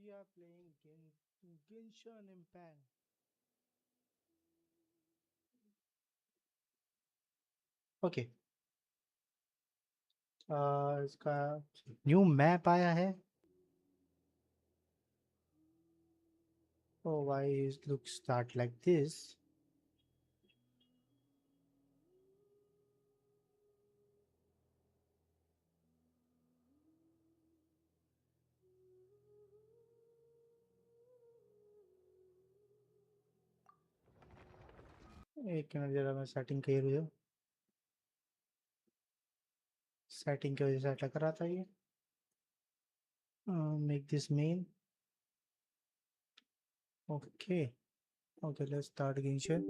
we are playing Genshin Impact. Okay इसका new map आया है. Oh, why it looks start like this? एक minute जरा मैं सेटिंग कर रही हूँ. सेटिंग की वजह से अटक रहा था ये. Make this main. Okay. Okay, let's start Genshin.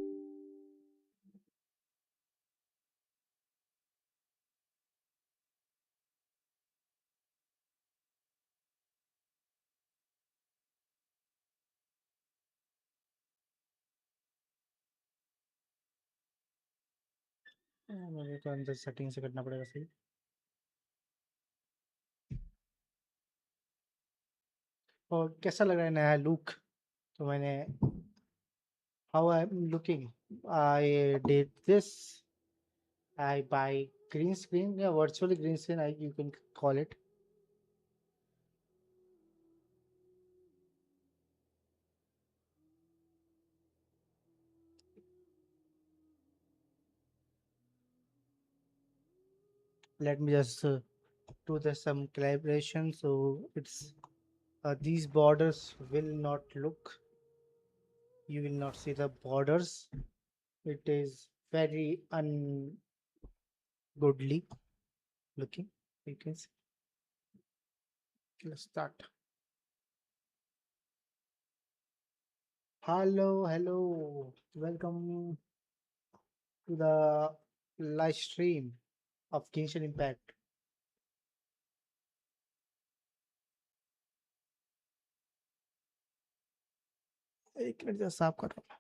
मुझे तो अंदर सेटिंग से करना पड़ेगा सही. और कैसा लग रहा है नया लुक? तो मैंने how I'm looking. I did this. I buy green screen, yeah, virtually green screen. You can call it. Let me just do some calibration. So it's these borders will not look. You will not see the borders. It is very ungoodly looking. You can see. Let's start. Hello. Welcome to the live stream of Genshin Impact. एक minute जरा साफ कर रहा हूँ.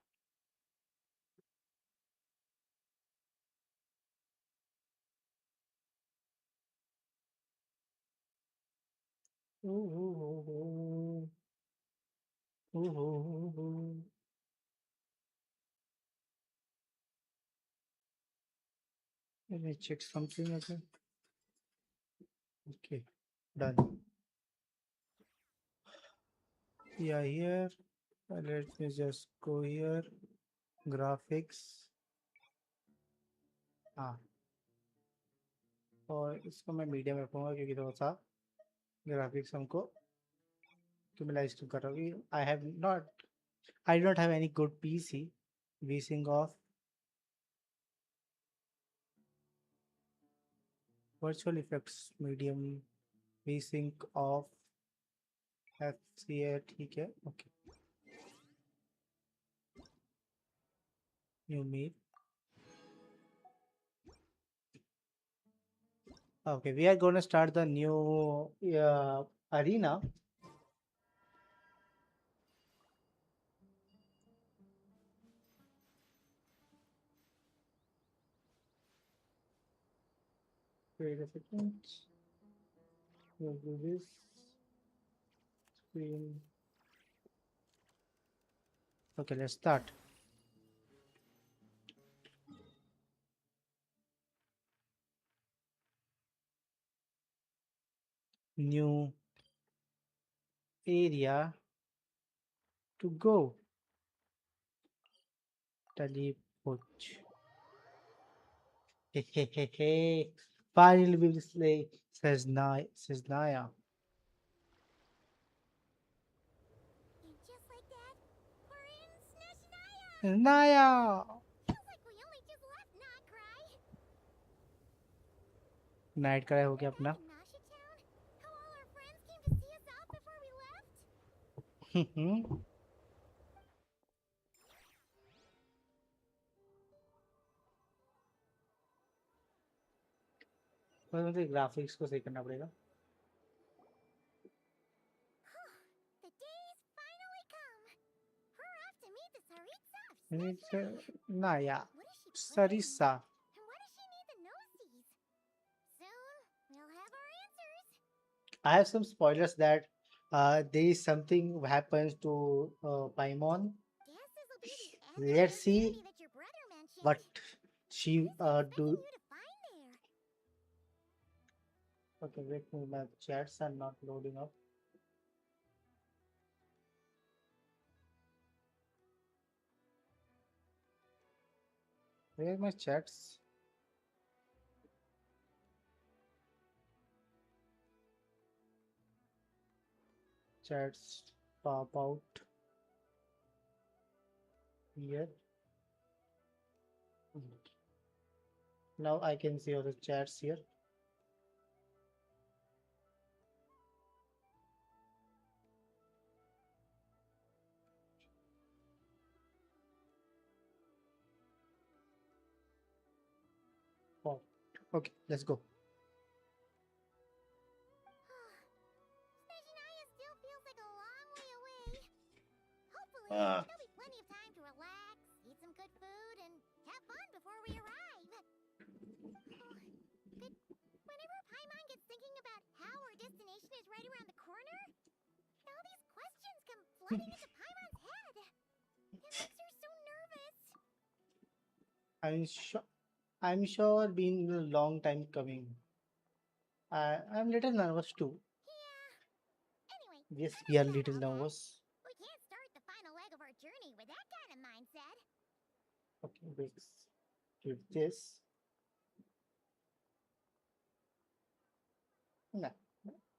Let me check something again. Okay, done. Yeah, here. Let me just go here. Graphics. हाँ, और इसको मैं मीडियम रखूँगा क्योंकि थोड़ा सा ग्राफिक्स हमको क्यूमलाइज कर रहा हूँ. I don't have any good PC. VSync off. Virtual effects medium. VSync off. FCA ठीक है. Okay. New meet. Okay, we are going to start the new arena. Wait a second. We'll do this. Screen. Okay, let's start. New area to go. Teleport. Hehehehe. Finally, we will slay, says Naya. And just like that, we're in Snezhnaya! Naya! Feels like we only just left Notcry. Night का हो गया Back अपना. in Nasha Town, how all our friends came to see us off before we left? बस मुझे graphics को सही करना पड़ेगा. The day's finally come. We're off to meet the Tsaritsa of Snezhnaya. Naya. What is she planning? Sarisa. And why does she need the nosies? Soon, we'll have our answers. I have some spoilers that There is something happens to Paimon. Guess this'll be the end of Let's your see journey that your brother mentioned. what she What is he do. expecting you to find there? Okay, wait, my chats are not loading up. Where are my chats? Chats pop out here. Now I can see all the chats here. Oh, okay, let's go. Snezhnaya still feels like a long way away. Hopefully, Ah, there'll be plenty of time to relax, eat some good food, and have fun before we arrive. But whenever Paimon gets thinking about how our destination is right around the corner, all these questions come flooding into Paimon's head. It makes her so nervous. I'm sure. I'm sure been a long time coming. I'm little nervous too. Yeah. Anyway, Yes, we enough are about little all that. nervous. We can't start the final leg of our journey with that kind of mindset. Okay, let's give this. Nah,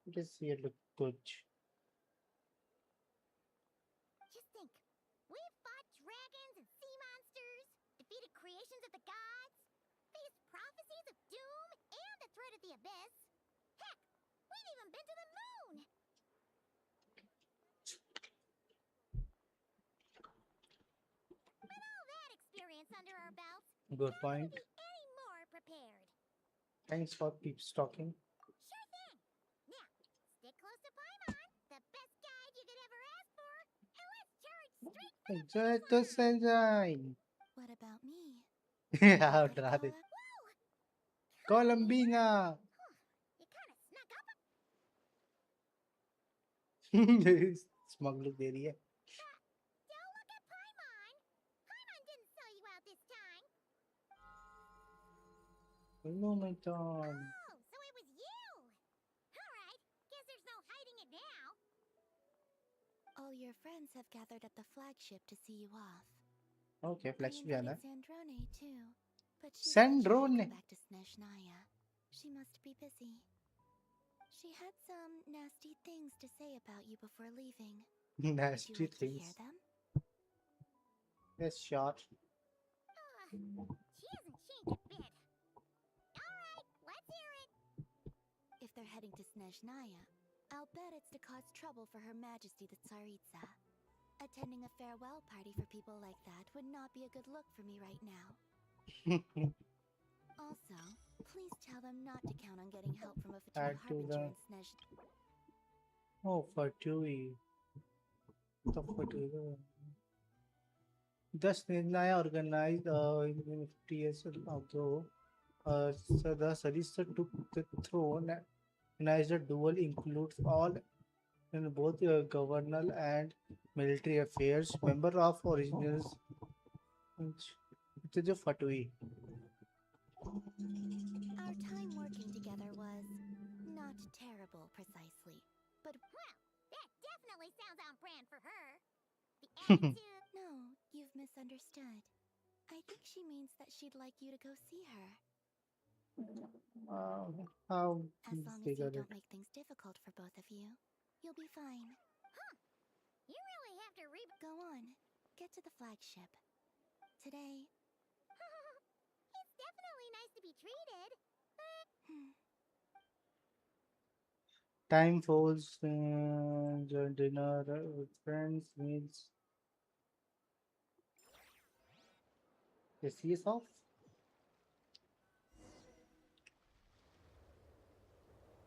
this here look good. Just think, we've fought dragons and sea monsters, defeated creations of the gods, faced prophecies of doom and the threat of the abyss. Heck, we've even been to the moon! With all that experience under our belts, Good how could we point. be any more prepared? Thanks for keeps talking. Sure thing! Now, stick close to Paimon, the best guide you could ever ask for, and let's charge straight for the Enjoy finish the line! sunshine. What about me? Yeah, Ready, drop it. Cora? Whoa! Colombina. You kind of snuck up. Smug look दे रही है. Don't look at Paimon. Paimon didn't sell you out this time. Hello, my Tom. Oh, so it was you. All right. Guess there's no hiding it now. All your friends have gathered at the flagship to see you off. Okay, I flex भी आना invited है. Sandrone too, but she said she had to Sandrone. go back to Snezhnaya. She must be busy. She had some nasty things to say about you before leaving. Would you Nasty like to hear things. them? Yes, sure. She hasn't changed a bit. All right, let's hear it. If they're heading to Snezhnaya, I'll bet it's to cause trouble for Her Majesty the Tsaritsa. Attending a farewell party for people like that would not be a good look for me right now. Also, please tell them not to count on getting help from a Add Fatui to Harbinger the. in Snezh. Oh, Fatui. The Fatui. Thus, Nirnaya organized in 50 years ago. So the Sarissa took the throne. Organized a duel includes all in both governmental and military affairs. Member of originals. It is a Fatui. Our time working together was not terrible, precisely. But Well, that definitely sounds on brand for her. The attitude. no, you've misunderstood. I think she means that she'd like you to go see her. How As long as they you got it? don't make things difficult for both of you, you'll be fine. You really have to Go on, get to the flagship. Today, It's definitely nice to be treated. hmm, Time falls, dinner with friends, meals. The sea is off.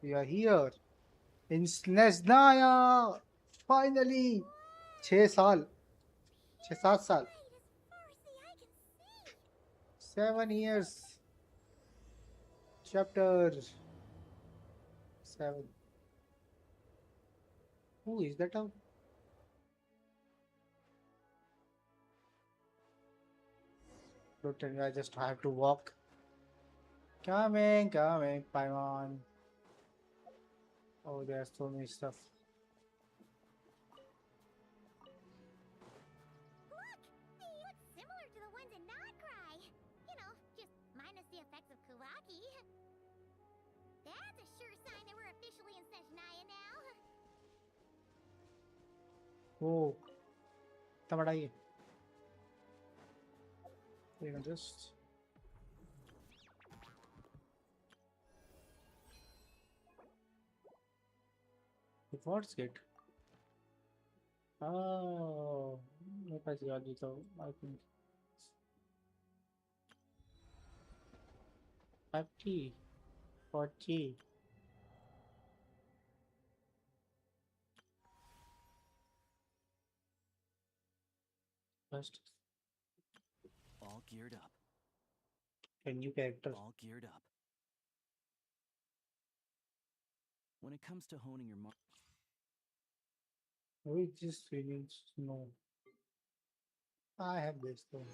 We are here in Snezhnaya. Finally, 6 साल, 6 7 साल, Right as far as the eye can see. 7 years. Chapter 7. Who is that? Out? Don't tell me I just have to walk. Coming, coming, Paimon. Oh, there's so many stuff. Look! They look similar to the ones in Notcry. You know, just minus the effects of Kuraki. That's a sure sign that we're officially in Snezhnaya now. Oh, tamadai. Even just. What's it? Oh, मेरे पास याद ही था, I think 50, 40. First, All geared up. a new character. All geared up. When it comes to honing your We just feelings no. I have this though.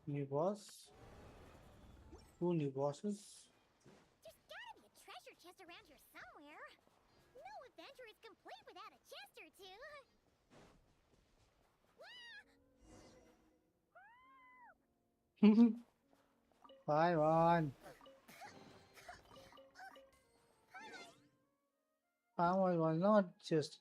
New boss. Two new bosses. There's gotta be a treasure chest around here somewhere. No adventure is complete without a chest or two. Paimon. Paimon was not just.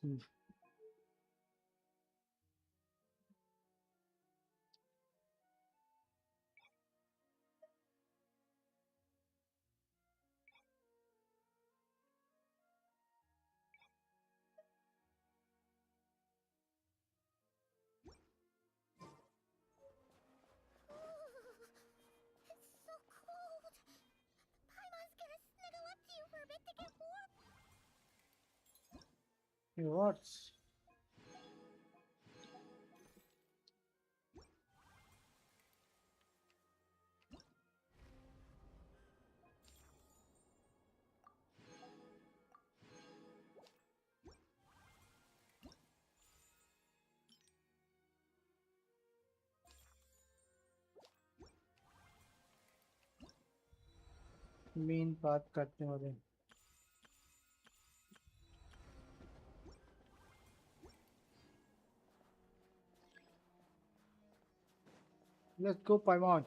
It's so cold. Paimon's gonna snuggle up to you for a bit to get warm. What? Main बात करते वाले. Let's go, Paimon.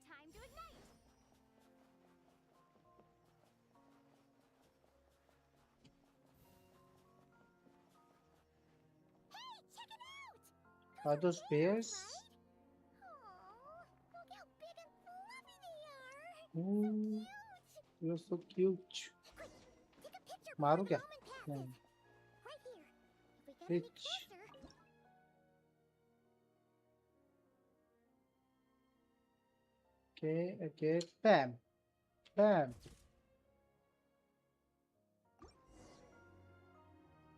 Time to ignite. Hey, check it out! Are those bears? Right? Aw, look how big and fluffy they are. Ooh, Cute. you're so cute. Quick, take a picture Maru before kya? the moment passes. Hmm. Right here. If we get any Pitch. closer. Okay, okay. Bam. Bam.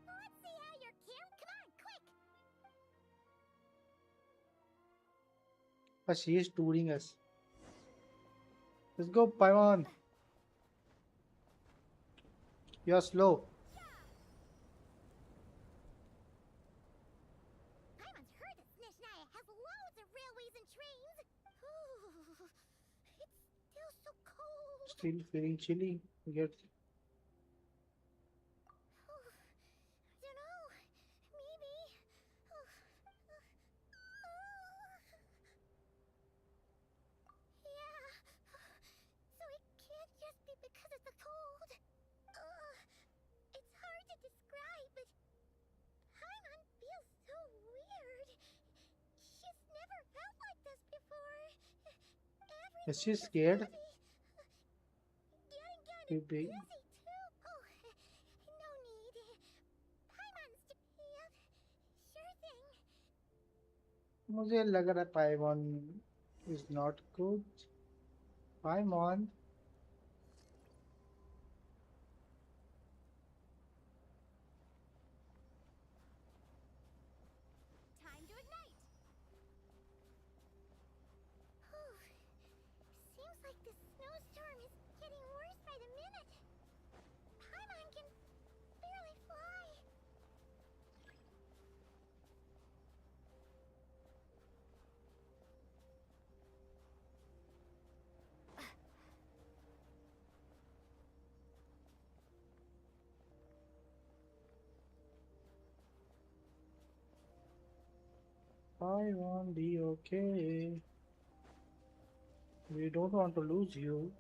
Let's see how you're cute. Come on, quick. But she is touring us. Let's go, Paimon. You're slow. Paimon's heard that Snezhnaya has loads of railways and trains. Ooh, it's still so cold. Still feeling chilly. Get Dunno. Maybe. Yeah. So it can't just be because of the cold. It's hard to describe, but Paimon feels so weird. She's never felt like this before. Is she Everything's scared? heavy. Getting kind You of big. dizzy too. Oh, no need. Paimon's yep, sure thing. मुझे लग रहा है Paimon is not good. Paimon. Time to ignite. Seems like the snowstorm is getting worse by the I won't be okay. We don't want to lose you.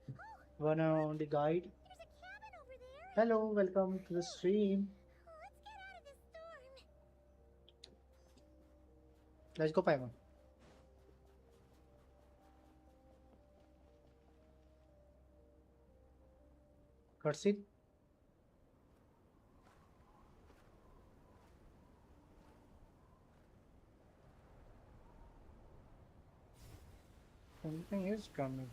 Oh, Wanna look! on the guide? There's a cabin over there! Hello, welcome to the stream. Let's get out of this storm! Let's go, Paimon. Cutscene. Something is coming.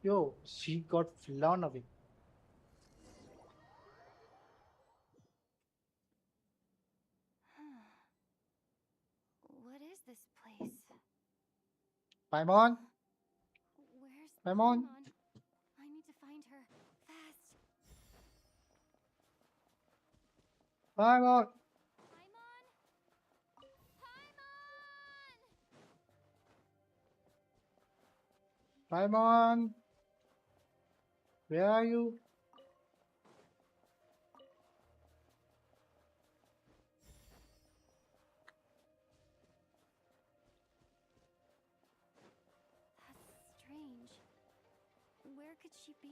Yo, she got flown away. What is this place? Paimon, Where's Paimon, Paimon? I need to find her. Fast! Paimon, Paimon! Paimon! Paimon. Where are you? That's strange. Where could she be?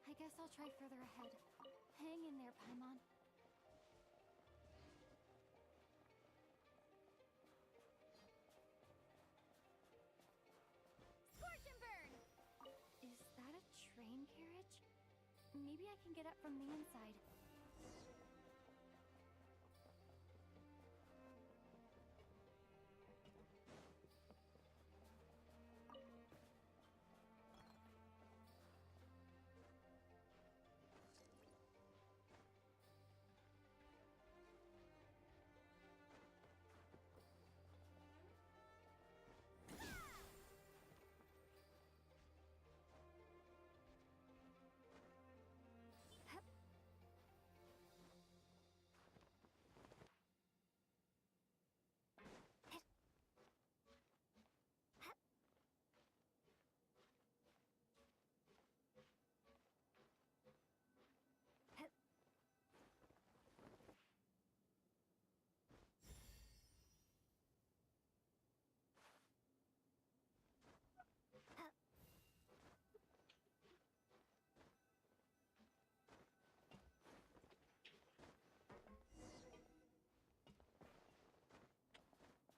I guess I'll try further ahead. Hang in there, Paimon. Scorch and burn! Is that a train carriage? Maybe I can get up from the inside.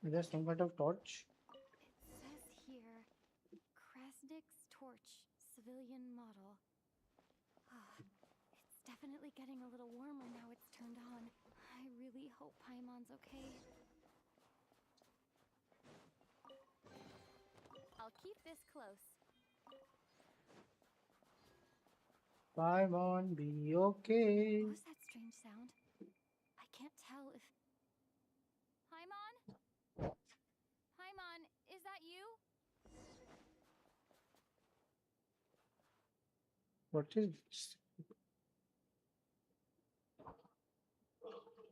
Is there some kind of torch? It says here, Krasnik's torch, civilian model. It's definitely getting a little warmer now it's turned on. I really hope Paimon's okay. I'll keep this close. Paimon, be okay. What was that strange sound? I can't tell if... Paimon? Paimon, is that you? What is this?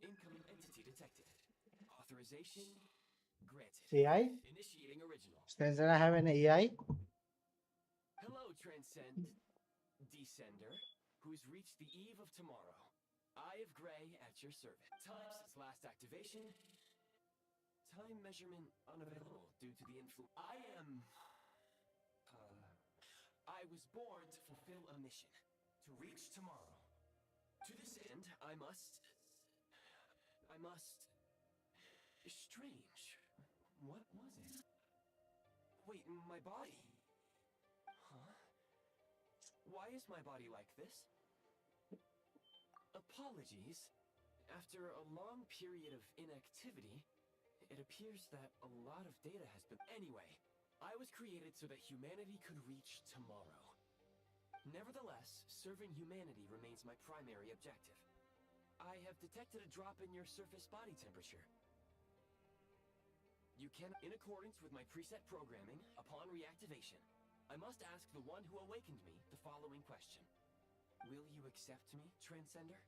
Incoming entity detected. Authorization granted. AI? Initiating original. Since I have an AI, Hello, Transcend Descender, who's reached the eve of tomorrow. Eye of Gray at your service. Time since last activation. Time measurement unavailable due to the influence. I was born to fulfill a mission. To reach tomorrow. To this end, I must... Strange. What was it? Wait, my body? Huh? Why is my body like this? Apologies. After a long period of inactivity, it appears that a lot of data has been... Anyway, I was created so that humanity could reach tomorrow. Nevertheless, serving humanity remains my primary objective. I have detected a drop in your surface body temperature. You can, in accordance with my preset programming, upon reactivation, I must ask the one who awakened me the following question. Will you accept me, Transcender?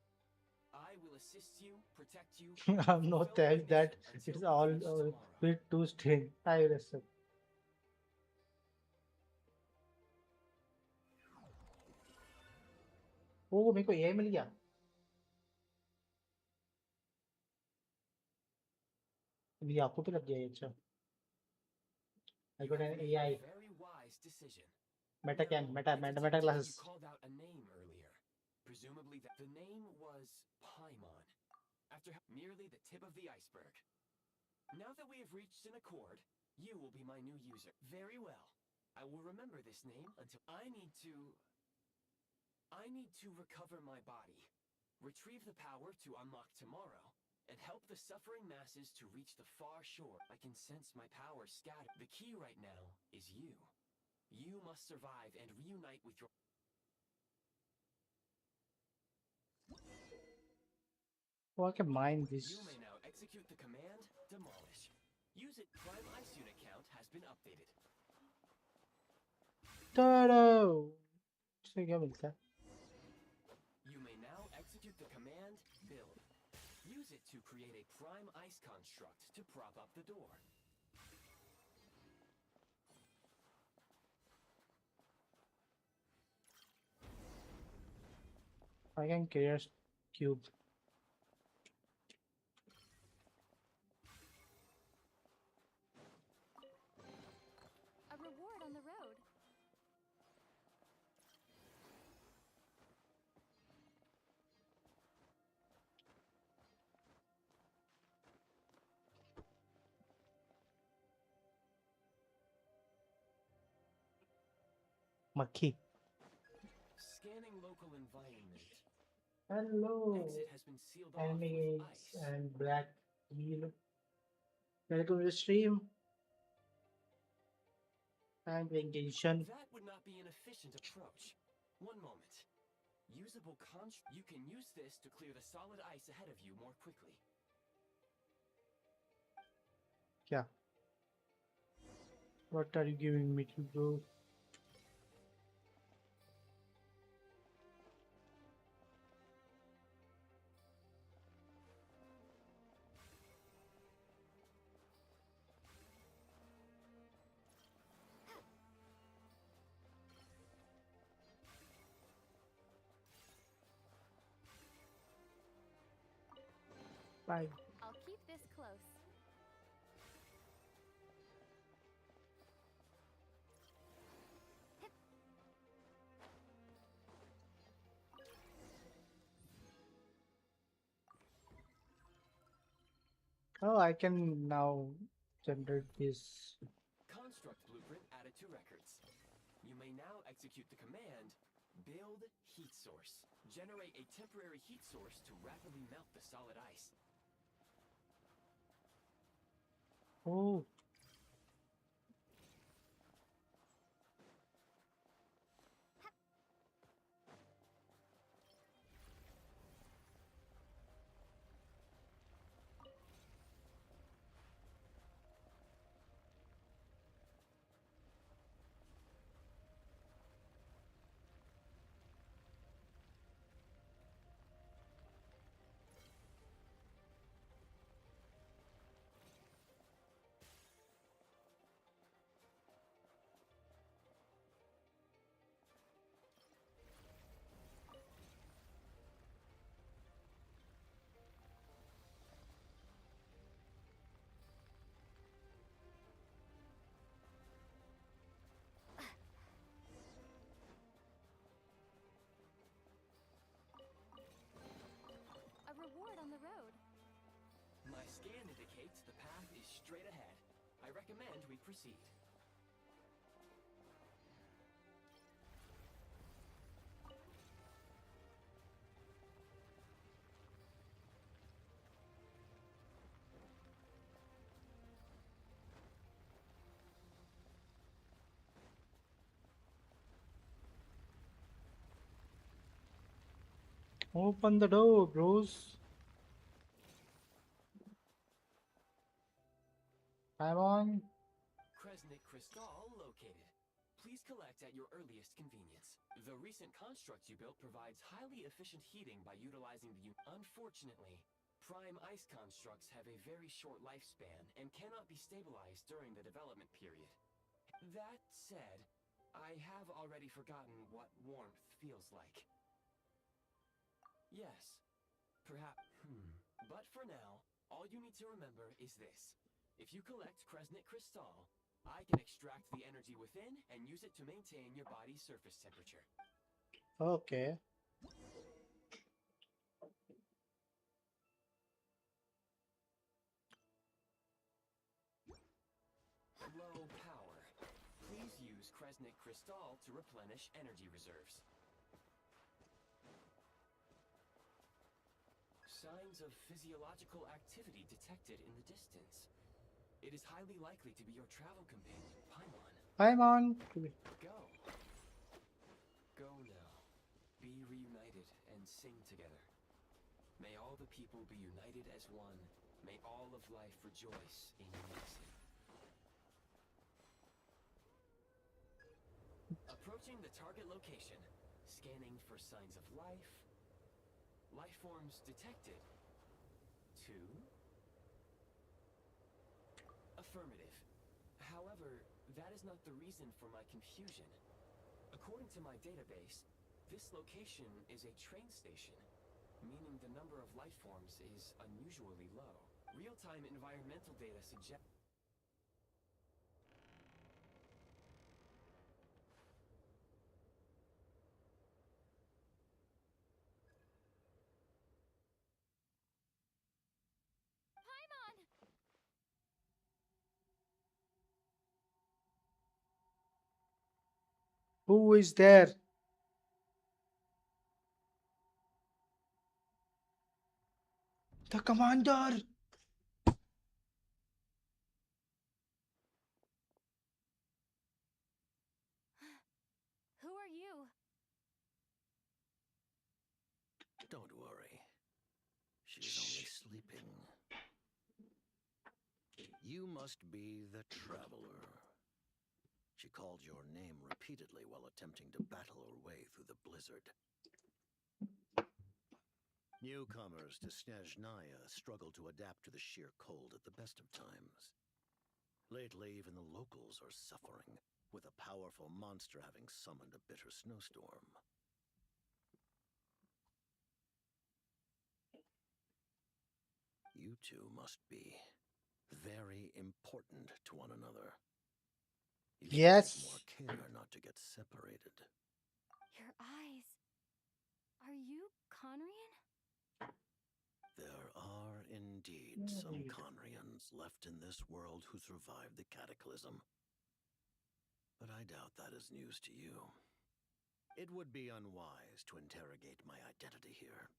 I will assist you, protect you, I'm not fulfill my that that mission until it's we all reach tomorrow. bit too strange. I will accept. ओ मेरे को AI मिल गया. अभी आंखों पे लग गया ये अच्छा I You got have an made AI a very wise decision. meta can Now, meta it's a meta tick meta that you classes called out a name earlier. Presumably the name was Paimon. Merely the tip of the iceberg. Now that we have reached an accord, you will be my new user. Very well. I will remember this name until I need to recover my body, retrieve the power to unlock tomorrow, and help the suffering masses to reach the far shore. I can sense my power scattered. The key right now is you. You must survive and reunite with your... oh I can mine this You may now execute the command, demolish. Use it. Prime Ice Unit count has been updated. Tado! इससे क्या मिलता है You may now execute the command, build. Use it to create a prime ice construct to prop up the door. I can create cube A reward on the road. मक्खी Scanning local environment. hello Exit has been sealed off with enemies ice. and black eel welcome to the stream I'm playing genshin That would not be an efficient approach. One moment. Usable construct. You can use this to clear the solid ice ahead of you more quickly. क्या what are you giving me to do bye I'll keep this close. oh I can now generate this Construct blueprint added to records. You may now execute the command, build heat source. Generate a temporary heat source to rapidly melt the solid ice. oh A reward on the road. My scan indicates the path is straight ahead. I recommend we proceed. open the door bros I'm on Kresnik Crystal located. Please collect at your earliest convenience. The recent construct you built provides highly efficient heating by utilizing the... Unfortunately, prime ice constructs have a very short lifespan and cannot be stabilized during the development period. That said, I have already forgotten what warmth feels like. Yes, perhaps... But for now, all you need to remember is this. If you collect Kresnik Crystal, I can extract the energy within and use it to maintain your body's surface temperature. Okay. Low power. Please use Kresnik Crystal to replenish energy reserves. Signs of physiological activity detected in the distance. It is highly likely to be your travel companion, Paimon. Paimon. Go. Go now. Be reunited and sing together. May all the people be united as one. May all of life rejoice in unison. Approaching the target location. Scanning for signs of life. Life forms detected. 2. Affirmative. However, that is not the reason for my confusion. According to my database, this location is a train station, meaning the number of life forms is unusually low. Real-time environmental data suggests Paimon! Who is there? The commander. Who are you? Don't worry. She's only sleeping. You must be the Traveler. She called your name repeatedly while attempting to battle her way through the blizzard. Newcomers to Snezhnaya struggle to adapt to the sheer cold at the best of times. Lately, even the locals are suffering, with a powerful monster having summoned a bitter snowstorm. You two must be very important to one another. You should Yes. take more care not to get separated. Your eyes. Are you Conrian? There are indeed some Conrians left in this world who survived the cataclysm. But I doubt that is news to you. It would be unwise to interrogate my identity here.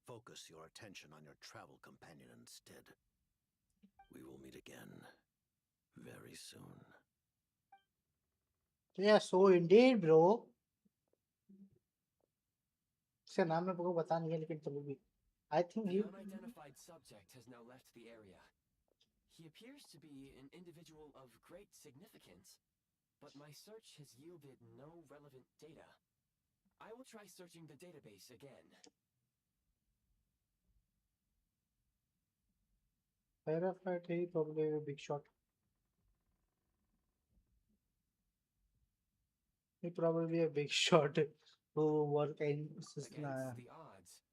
Focus your attention on your travel companion instead. We will meet again very soon. Yeah, so indeed, bro. इसका नाम मेरे को पता नहीं है लेकिन चलो भी. I think the he. unidentified subject has now left the area. He appears to be an individual of great significance, but my search has yielded no relevant data. I will try searching the database again. Firefight, he probably a big shot. He probably a big shot who work in Against the odds,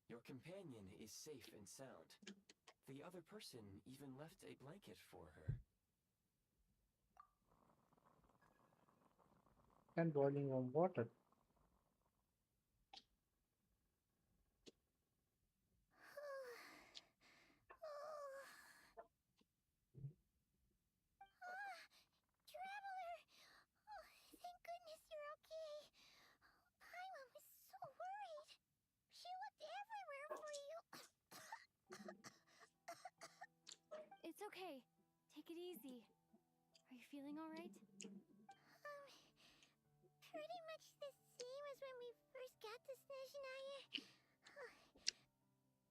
your companion is safe and sound. The other person even left a blanket for her. and boiling warm water. Traveler! Oh, thank goodness you're okay. Paimon was so worried. She looked everywhere for you. It's okay. Take it easy. Are you feeling all right? Pretty much the same as when we first got to Snezhnaya.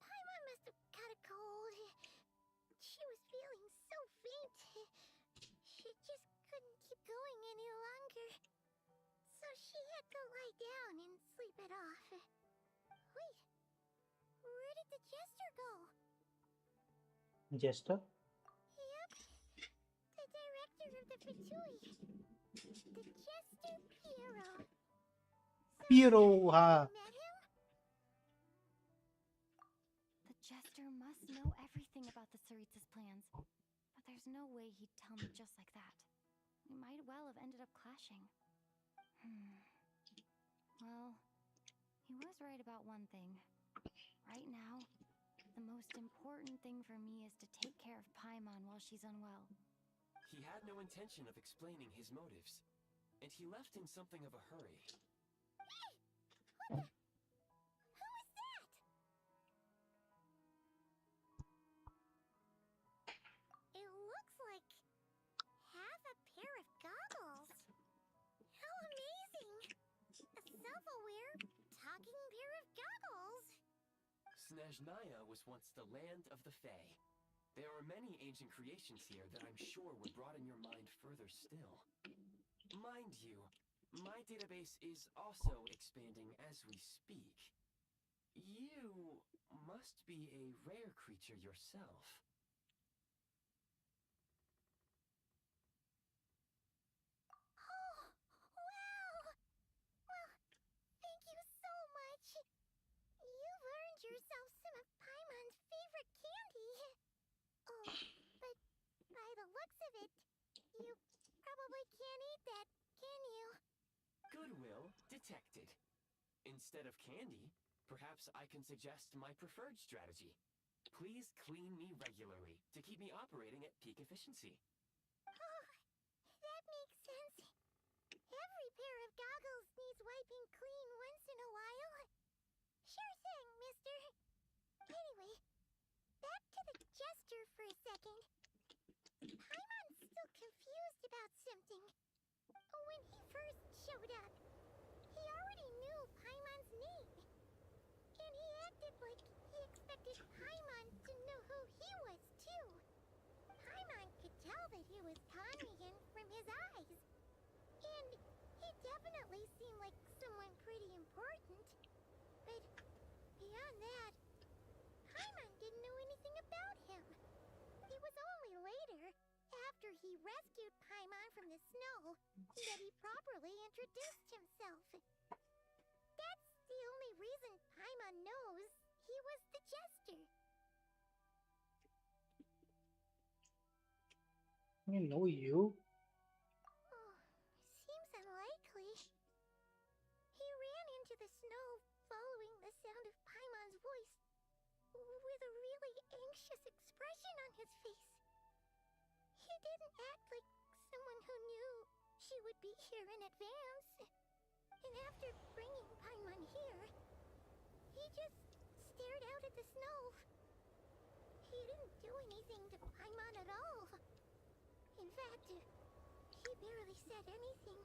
Paimon must have caught a cold. She was feeling so faint. She just couldn't keep going any longer. So she had to lie down and sleep it off. Wait, where did the jester go? Jester? Yep, the director of the Fatui. The jester Piero. So Piero, you ha. met him? The jester must know everything about the Tsaritsa's plans. But there's There's no way he'd tell me just like that. We might well have ended up clashing. Well, he was right about one thing. Right now, the most important thing for me is to take care of Paimon while she's unwell. He had no intention of explaining his motives, and he left in something of a hurry. Who was that? It looks like half a pair of goggles. How amazing! A self-aware, talking pair of goggles. Snezhnaya was once the land of the Fae. There are many ancient creations here that I'm sure would broaden your mind further still. Mind you, my database is also expanding as we speak. You must be a rare creature yourself. Oh, wow! Well, thank you so much. You've earned yourself some of Paimon's favorite candy. Oh, but by the looks of it, you probably can't eat that, can you? Goodwill detected. Instead of candy, perhaps I can suggest my preferred strategy. Please clean me regularly to keep me operating at peak efficiency. Oh, that makes sense. Every pair of goggles needs wiping clean once in a while. Sure thing, mister. Anyway, back to the jester for a second. Paimon's still confused about something. When he first showed up, he already knew Paimon's name. And he acted like he expected Paimon to know who he was, too. Paimon could tell that he was Kanrian from his eyes. And he definitely seemed like someone pretty important. But beyond that, Paimon didn't know anything about him. It was only later, after he rescued Paimon from the snow, that he properly introduced himself. That's the only reason Paimon knows he was the jester. I know you. Oh, seems unlikely. He ran into the snow following the sound of Paimon's voice, with a really anxious expression on his face. He didn't act like someone who knew she would be here in advance. And after bringing Paimon here, he just stared out at the snow. He didn't do anything to Paimon at all. In fact, he barely said anything.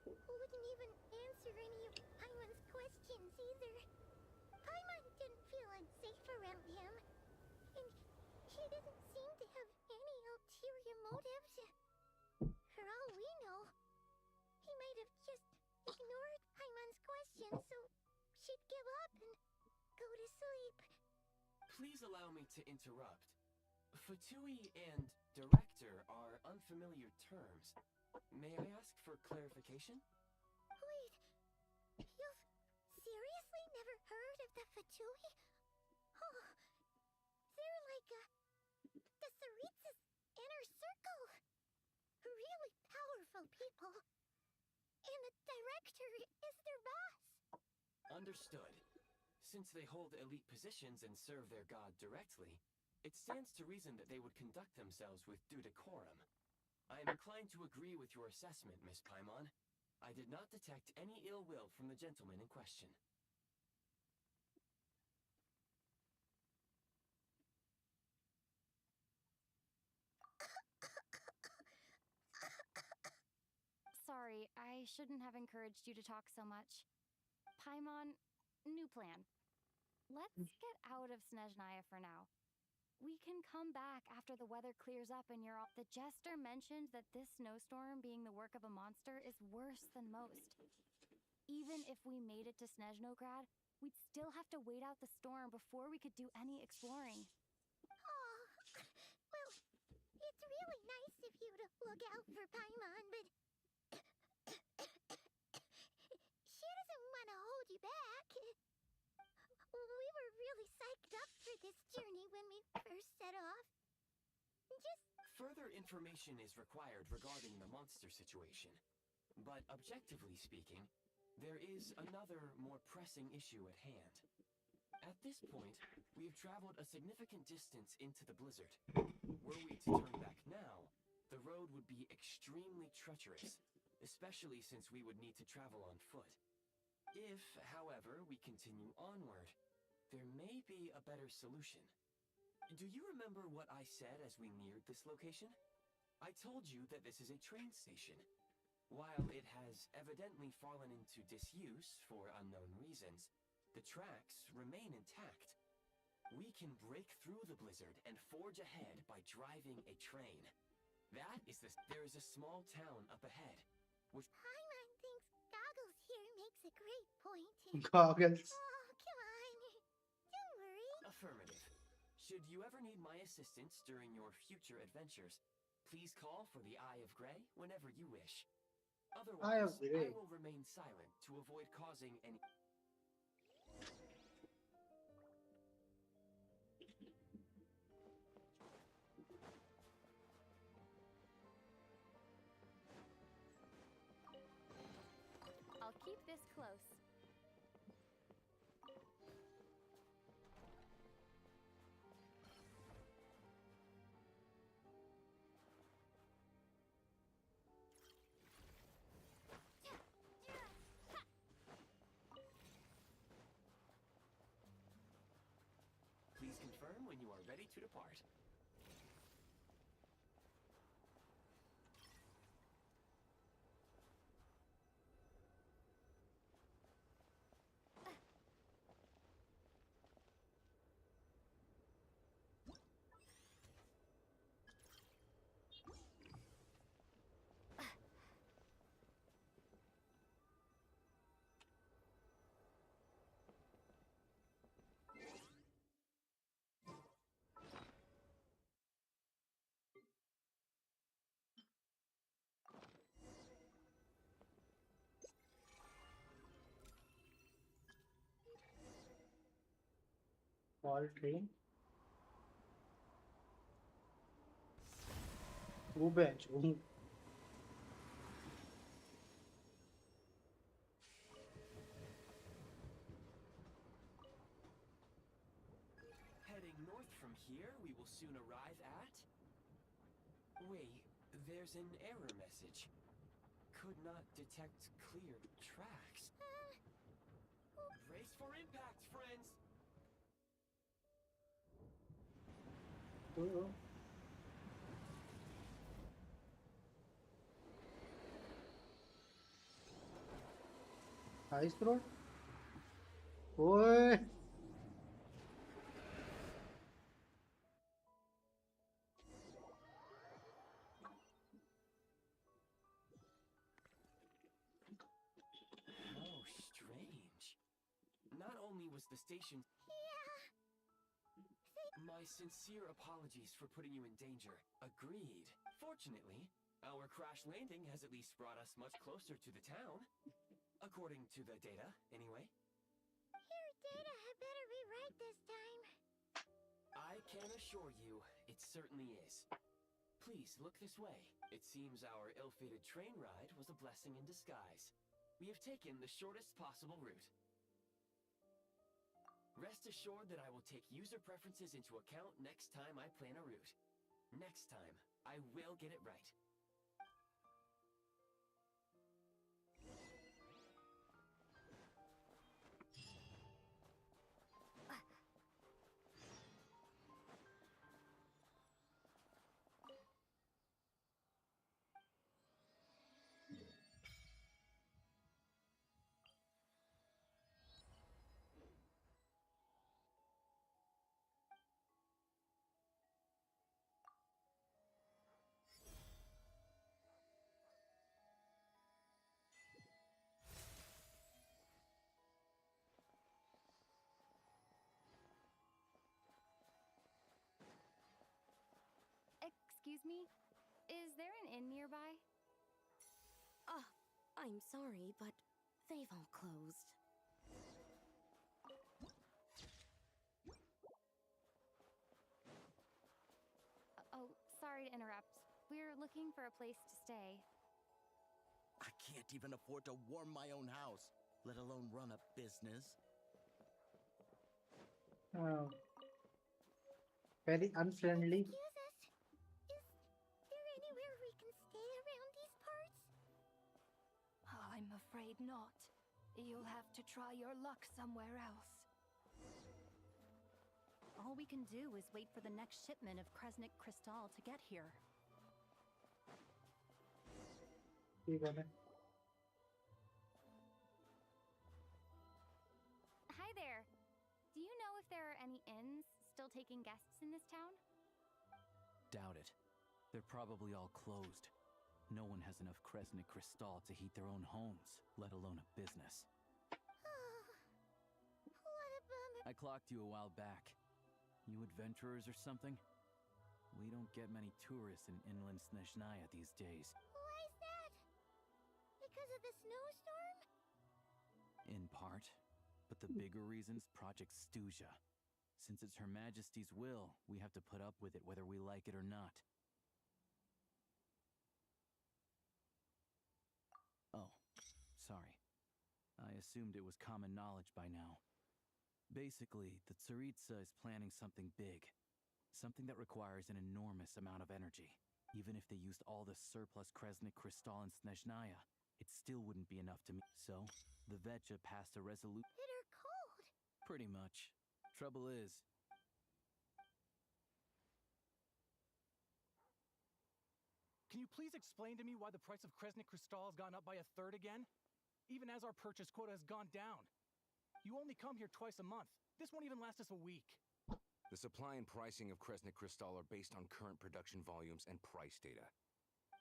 Wouldn't even answer any of Paimon's questions either. Paimon didn't feel unsafe around him, and he didn't seem to have any ulterior motives. For all we know, he might have just ignored Paimon's questions so she'd give up and go to sleep. Please allow me to interrupt. Fatui and director are unfamiliar terms. May I ask for clarification? Wait, you've seriously never heard of the Fatui? Oh, they're like the Tsaritsa's inner circle. Really powerful people. And the director is their boss. Understood. Since they hold elite positions and serve their god directly, it stands to reason that they would conduct themselves with due decorum. I am inclined to agree with your assessment, Miss Paimon. I did not detect any ill will from the gentleman in question. Sorry, I shouldn't have encouraged you to talk so much. Paimon, new plan. Let's get out of Snezhnaya for now. We can come back after the weather clears up and you're all— The jester mentioned that this snowstorm being the work of a monster is worse than most. Even if we made it to Snezhnograd, we'd still have to wait out the storm before we could do any exploring. Oh, well, it's really nice of you to look out for Paimon, but she doesn't want to hold you back. We were really psyched up for this journey when we first set off. just... Further information is required regarding the monster situation. But objectively speaking, there is another, more pressing issue at hand. At this point, we have traveled a significant distance into the blizzard. Were we to turn back now, the road would be extremely treacherous, especially since we would need to travel on foot. If, however, we continue onward, there may be a better solution. Do you remember what I said as we neared this location? I told you that this is a train station. While it has evidently fallen into disuse for unknown reasons, the tracks remain intact. We can break through the blizzard and forge ahead by driving a train. There is a small town up ahead, which... Paimon thinks Goggles here makes a great point. Goggles. Oh, come on. Don't worry. Affirmative. Should you ever need my assistance during your future adventures, please call for the Eye of Grey whenever you wish. Eye of Otherwise, I Grey. will remain silent to avoid causing any... I'll keep this close. Please confirm when you are ready to depart. All train. Ooh, bench. Ooh. Heading north from here, we will soon arrive at... Wait, there's an error message. Could not detect clear tracks. Brace for impact, friends! Ooh. Ice road. Oi. How strange. Not only was the station... My sincere apologies for putting you in danger. Agreed. Fortunately, our crash landing has at least brought us much closer to the town. According to the data, anyway. Your data had better be right this time. I can assure you, it certainly is. Please, look this way. It seems our ill-fated train ride was a blessing in disguise. We have taken the shortest possible route. Rest assured that I will take user preferences into account next time I plan a route. Next time, I will get it right. Excuse me? Is there an inn nearby? Oh, I'm sorry, but they've all closed. Oh, sorry, sorry to interrupt. We're looking for a place to stay. I can't even afford to warm my own house, let alone run a business. Uh, Very unfriendly. Excuse us. Is there anywhere we can stay around these parts? I'm afraid not. You'll have to try your luck somewhere else. All we can do is wait for the next shipment of Kresnik Crystal to get here. ठीक है. Hi there. Do you know if there are any inns still taking guests in this town? Doubt it. They're probably all closed. No one has enough Kresnik Crystal to heat their own homes, let alone a business. What a bummer. I clocked you a while back. You adventurers or something? We don't get many tourists in inland Snezhnaya these days. Why is that? Because of the snowstorm? In part. But the bigger reason's Project Stuja. Since it's Her Majesty's will, we have to put up with it whether we like it or not. Oh, sorry. I assumed it was common knowledge by now. Basically, the Tsaritsa is planning something big. Something that requires an enormous amount of energy. Even if they used all the surplus Kresnik Crystal in Snezhnaya, it still wouldn't be enough to meet. So, the Vecha passed a resolution. Bitter cold. Pretty much. Trouble is, Can you please explain to me why the price of Kresnik Crystal has gone up by a third again? Even as our purchase quota has gone down. You only come here twice a month. This won't even last us a week. The supply and pricing of Kresnik Crystal are based on current production volumes and price data.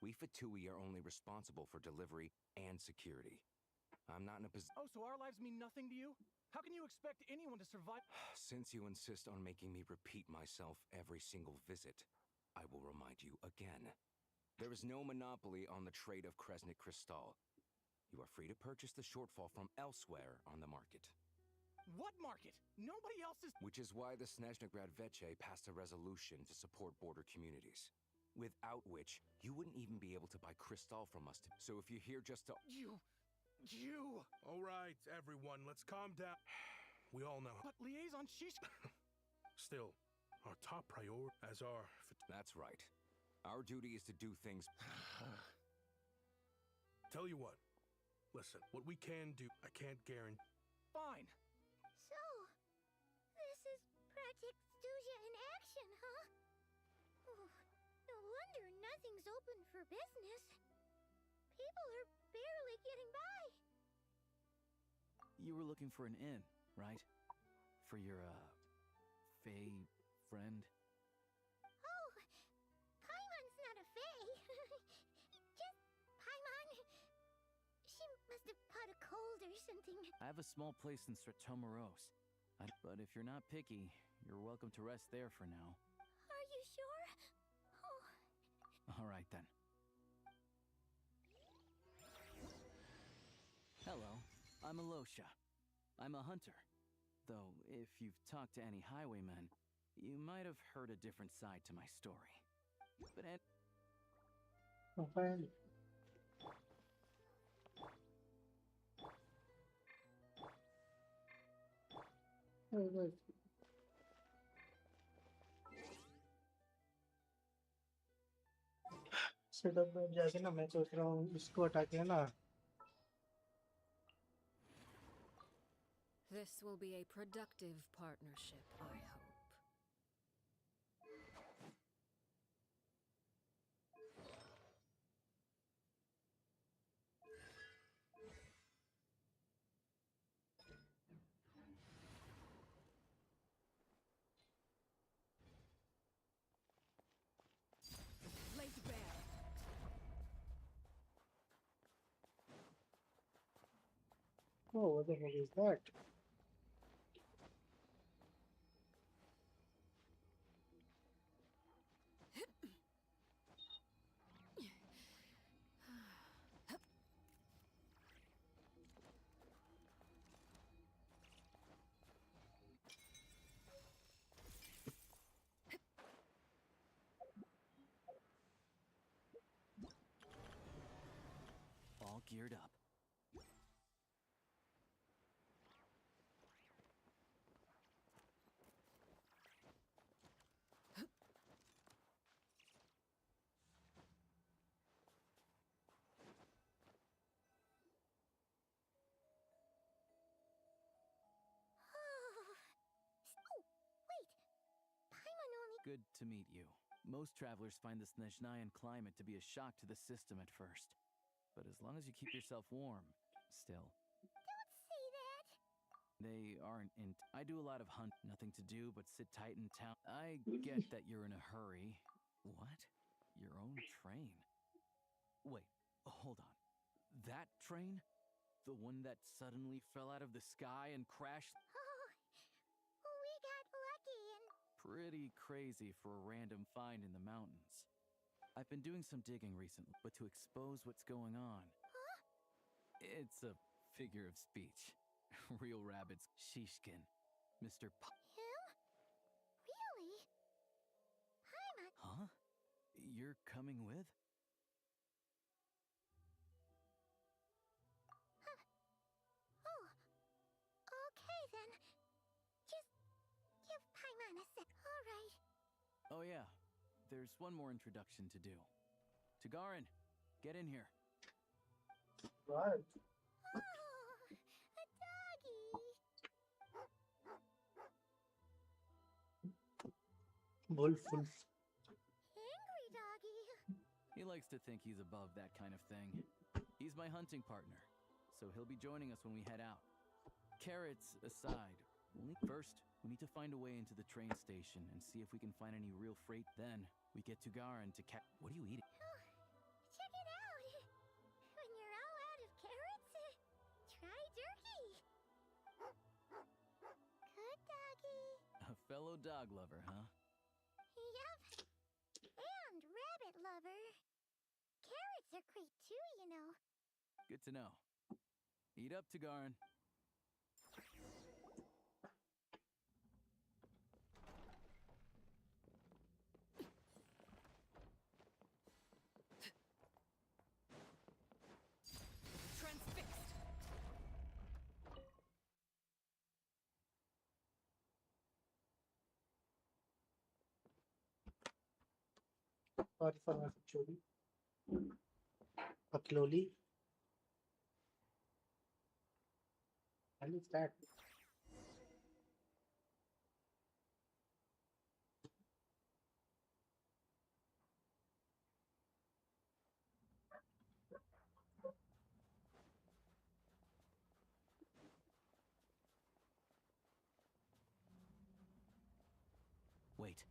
We Fatui are only responsible for delivery and security. I'm not in a position. Oh, so our lives mean nothing to you? How can you expect anyone to survive? Since you insist on making me repeat myself every single visit, I will remind you again. There is no monopoly on the trade of Kresnik Crystal. You are free to purchase the shortfall from elsewhere on the market. What market? Nobody else is. Which is why the Snezhnegrad Veche passed a resolution to support border communities. Without which, you wouldn't even be able to buy crystal from us. So if you're here just to. You. All right, everyone, let's calm down. We all know. But liaison Shish. Still, our top priority as our. That's right. Our duty is to do things. Tell you what. Listen, what we can do, I can't guarantee. Fine. So, this is Project Stuja in action, huh? Oh, no wonder nothing's open for business. People are barely getting by. you were looking for an inn, right? For your, Fae friend? Oh, Paimon's not a Fae. Just Paimon. She must have caught a cold or something. I have a small place in Stratomoros. But if you're not picky, you're welcome to rest there for now. Are you sure? Oh. All right, then. Hello, I'm Alosha. I'm a hunter. Though, if you've talked to any highwaymen, you might have heard a different side to my story. But Okay. Right. Setup में जाके ना मैं सोच रहा हूँ इसको हटा के ना This will be a productive partnership, I hope. Laid bare. oh what the hell is that geared up. Oh, wait. Paimon only. Good to meet you. Most travelers find the Snezhnayan climate to be a shock to the system at first. But as long as you keep yourself warm, still. Don't say that. They aren't in. I do a lot of hunt, nothing to do but sit tight in town. I get that you're in a hurry. What? Your own train? Wait, hold on. That train? The one that suddenly fell out of the sky and crashed? Oh, we got lucky and. Pretty crazy for a random find in the mountains. I've been doing some digging recently, but to expose what's going on. Huh? It's a figure of speech. Real rabbits, Shishkin. Mr. Him? Really? Paimon. Huh? You're coming with? Oh. Okay then. Just give Paimon a sec. All right. Oh yeah, there's one more introduction to do. Tagarin, get in here. Right. Oh, a doggy. Wolf, wolf. Angry doggy. He likes to think he's above that kind of thing. He's my hunting partner, so he'll be joining us when we head out. Carrots aside, first, we need to find a way into the train station and see if we can find any real freight. Then, we get Tagarin to What are you eating? Oh, check it out. When you're all out of carrots, try jerky. Good doggy. A fellow dog lover, huh? Yep. And rabbit lover. Carrots are great too, you know. Good to know. Eat up, Tagarin. Transfixed. Sorry for my choli. Akloli. And it's that. Wait.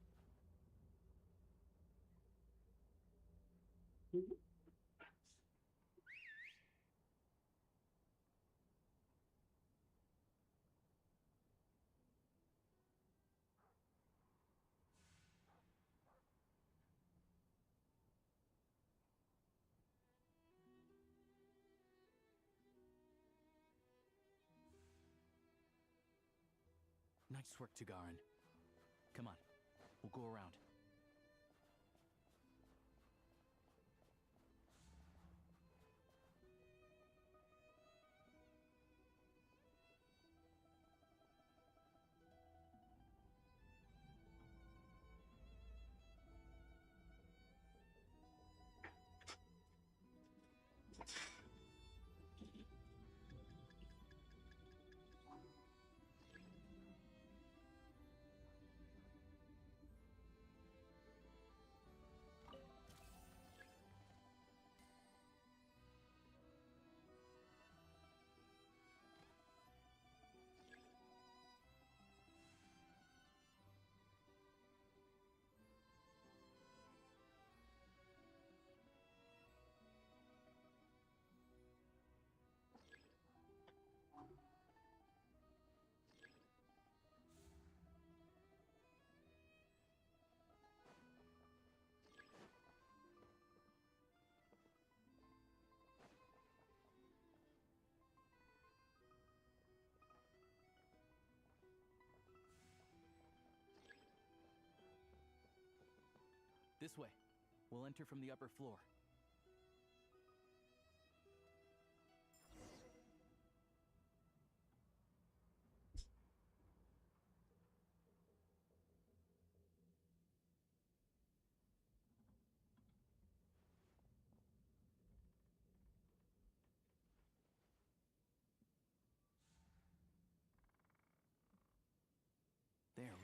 Nice work, Tagarin. Come on, we'll go around. This way. We'll enter from the upper floor.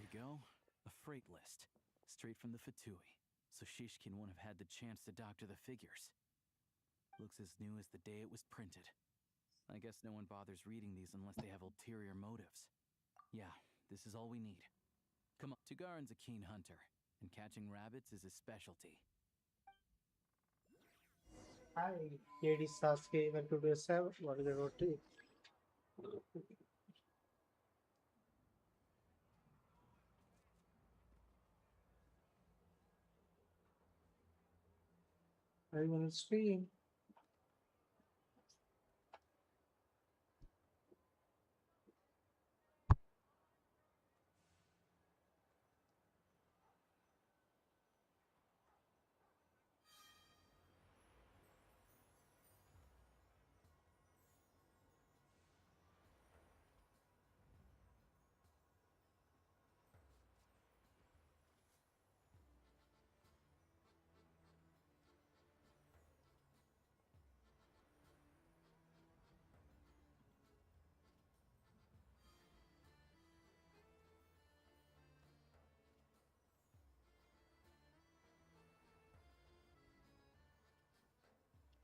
you go. A freight list. Straight from the Fatui. So Shishkin won't have had the chance to doctor the figures. Looks as new as the day it was printed. I guess no one bothers reading these unless they have ulterior motives. Yeah, this is all we need. Come on. Tugarin's a keen hunter, and catching rabbits is his specialty. Hi, lady Sasuke. Welcome to yourself. What is the roti? Are you on stream?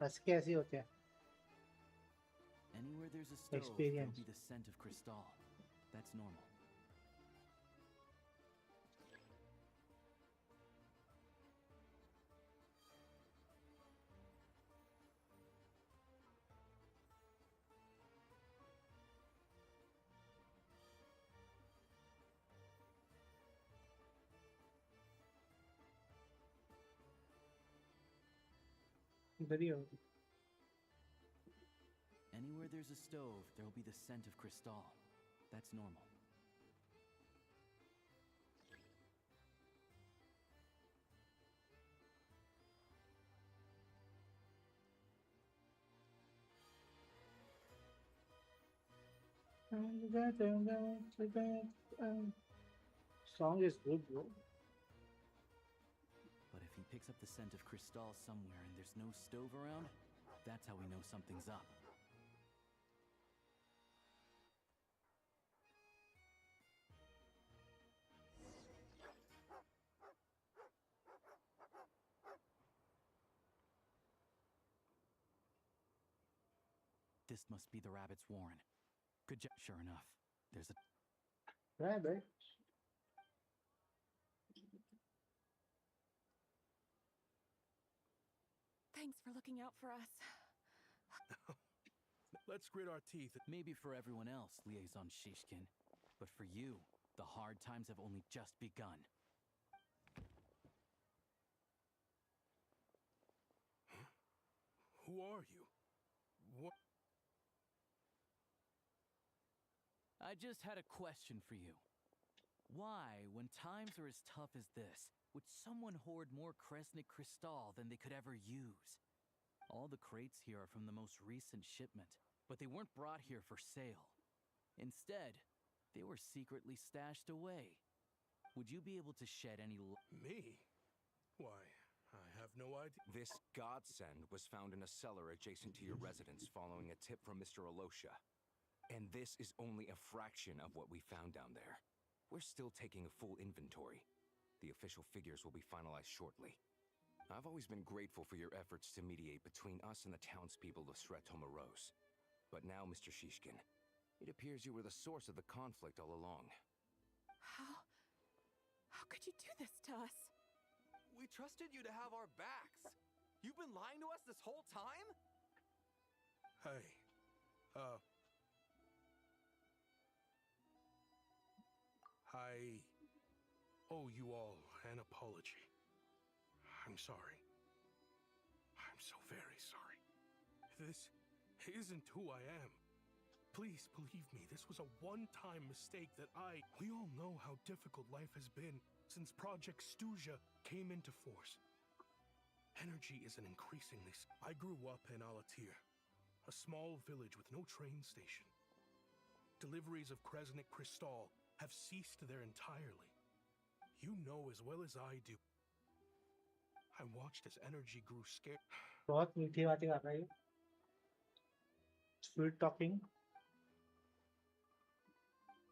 ऐसे कैसे होते हैं? Anywhere there's a stove, Experience. there'll be the scent of crystal. That's normal. Video. Anywhere there's a stove, there'll be the scent of crystal. That's normal. Song is good, bro. But if he picks up the scent of crystal somewhere and there's no stove around, that's how we know something's up. This must be the rabbit's warren. Good job. Sure enough, there's a Rabbit. Thanks for looking out for us. Let's grit our teeth. Maybe for everyone else, Liaison Shishkin. But for you, the hard times have only just begun. Who are you? What? I just had a question for you. Why, when times are as tough as this, would someone hoard more Kresnik crystal than they could ever use? All the crates here are from the most recent shipment, but they weren't brought here for sale. Instead, they were secretly stashed away. Would you be able to shed any light? Me? Why, I have no idea. This godsend was found in a cellar adjacent to your residence following a tip from Mr. Alosha. And this is only a fraction of what we found down there. We're still taking a full inventory. The official figures will be finalized shortly. I've always been grateful for your efforts to mediate between us and the townspeople of Sretomaros. But now, Mr. Shishkin, it appears you were the source of the conflict all along. How could you do this to us? We trusted you to have our backs. You've been lying to us this whole time? Hey, I owe you all an apology. I'm sorry. I'm so very sorry. This isn't who I am. Please believe me, this was a one-time mistake that We all know how difficult life has been since Project Stuja came into force. Energy is an increasingly... I grew up in Alatir, a small village with no train station. Deliveries of Kresnik crystal have ceased there entirely. You know as well as I do. I watched as energy grew scarce. बहुत मीठी बातें कर रहा है. Sweet talking.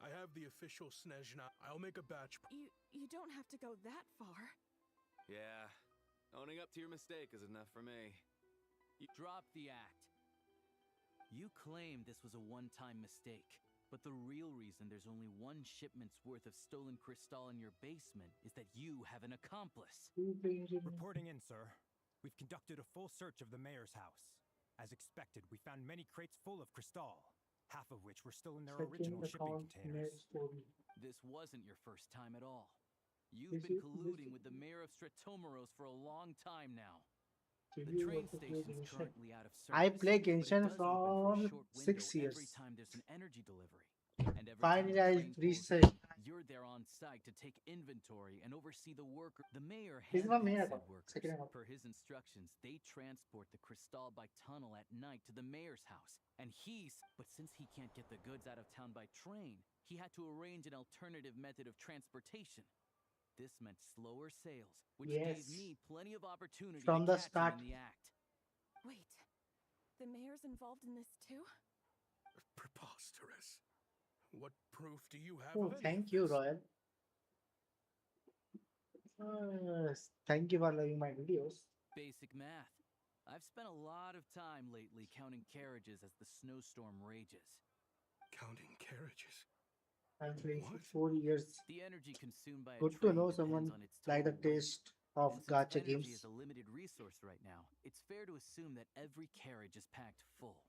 I have the official Snezhna. I'll make a batch. You don't have to go that far. Yeah, owning up to your mistake is enough for me. You drop the act. You claim this was a one-time mistake, but the real reason there's only one shipment's worth of stolen crystal in your basement is that you have an accomplice. Reporting in, sir. We've conducted a full search of the mayor's house. As expected, we found many crates full of crystal, half of which were still in their original shipping containers. This wasn't your first time at all. You've been colluding with the mayor of Stratomeros for a long time now. The train station's currently out of service. I play but it Genshin does open for for a short 6 window every years. time there's an energy delivery. And every time Finally, the I train pulls researched. in, you're there on site to take inventory and oversee the worker. The mayor This is my main handpicks account. said workers. Second account. Per his instructions, they transport the crystal by tunnel at night to the mayor's house. And but since he can't get the goods out of town by train, he had to arrange an alternative method of transportation. This meant slower sales, which gave me plenty of opportunity From to the catch start. him in the act. Wait, the mayor's involved in this too? Preposterous. What proof do you have Oh, of any thank of you, this? Royal. Thank you for loving my videos. Basic math. I've spent a lot of time lately counting carriages as the snowstorm rages. Counting carriages? I'm playing for 4 years. The energy consumed by a Good to train know depends someone on its like the total weight. taste of And since gacha energy games. is a limited resource right now, it's fair to assume that every carriage is packed full.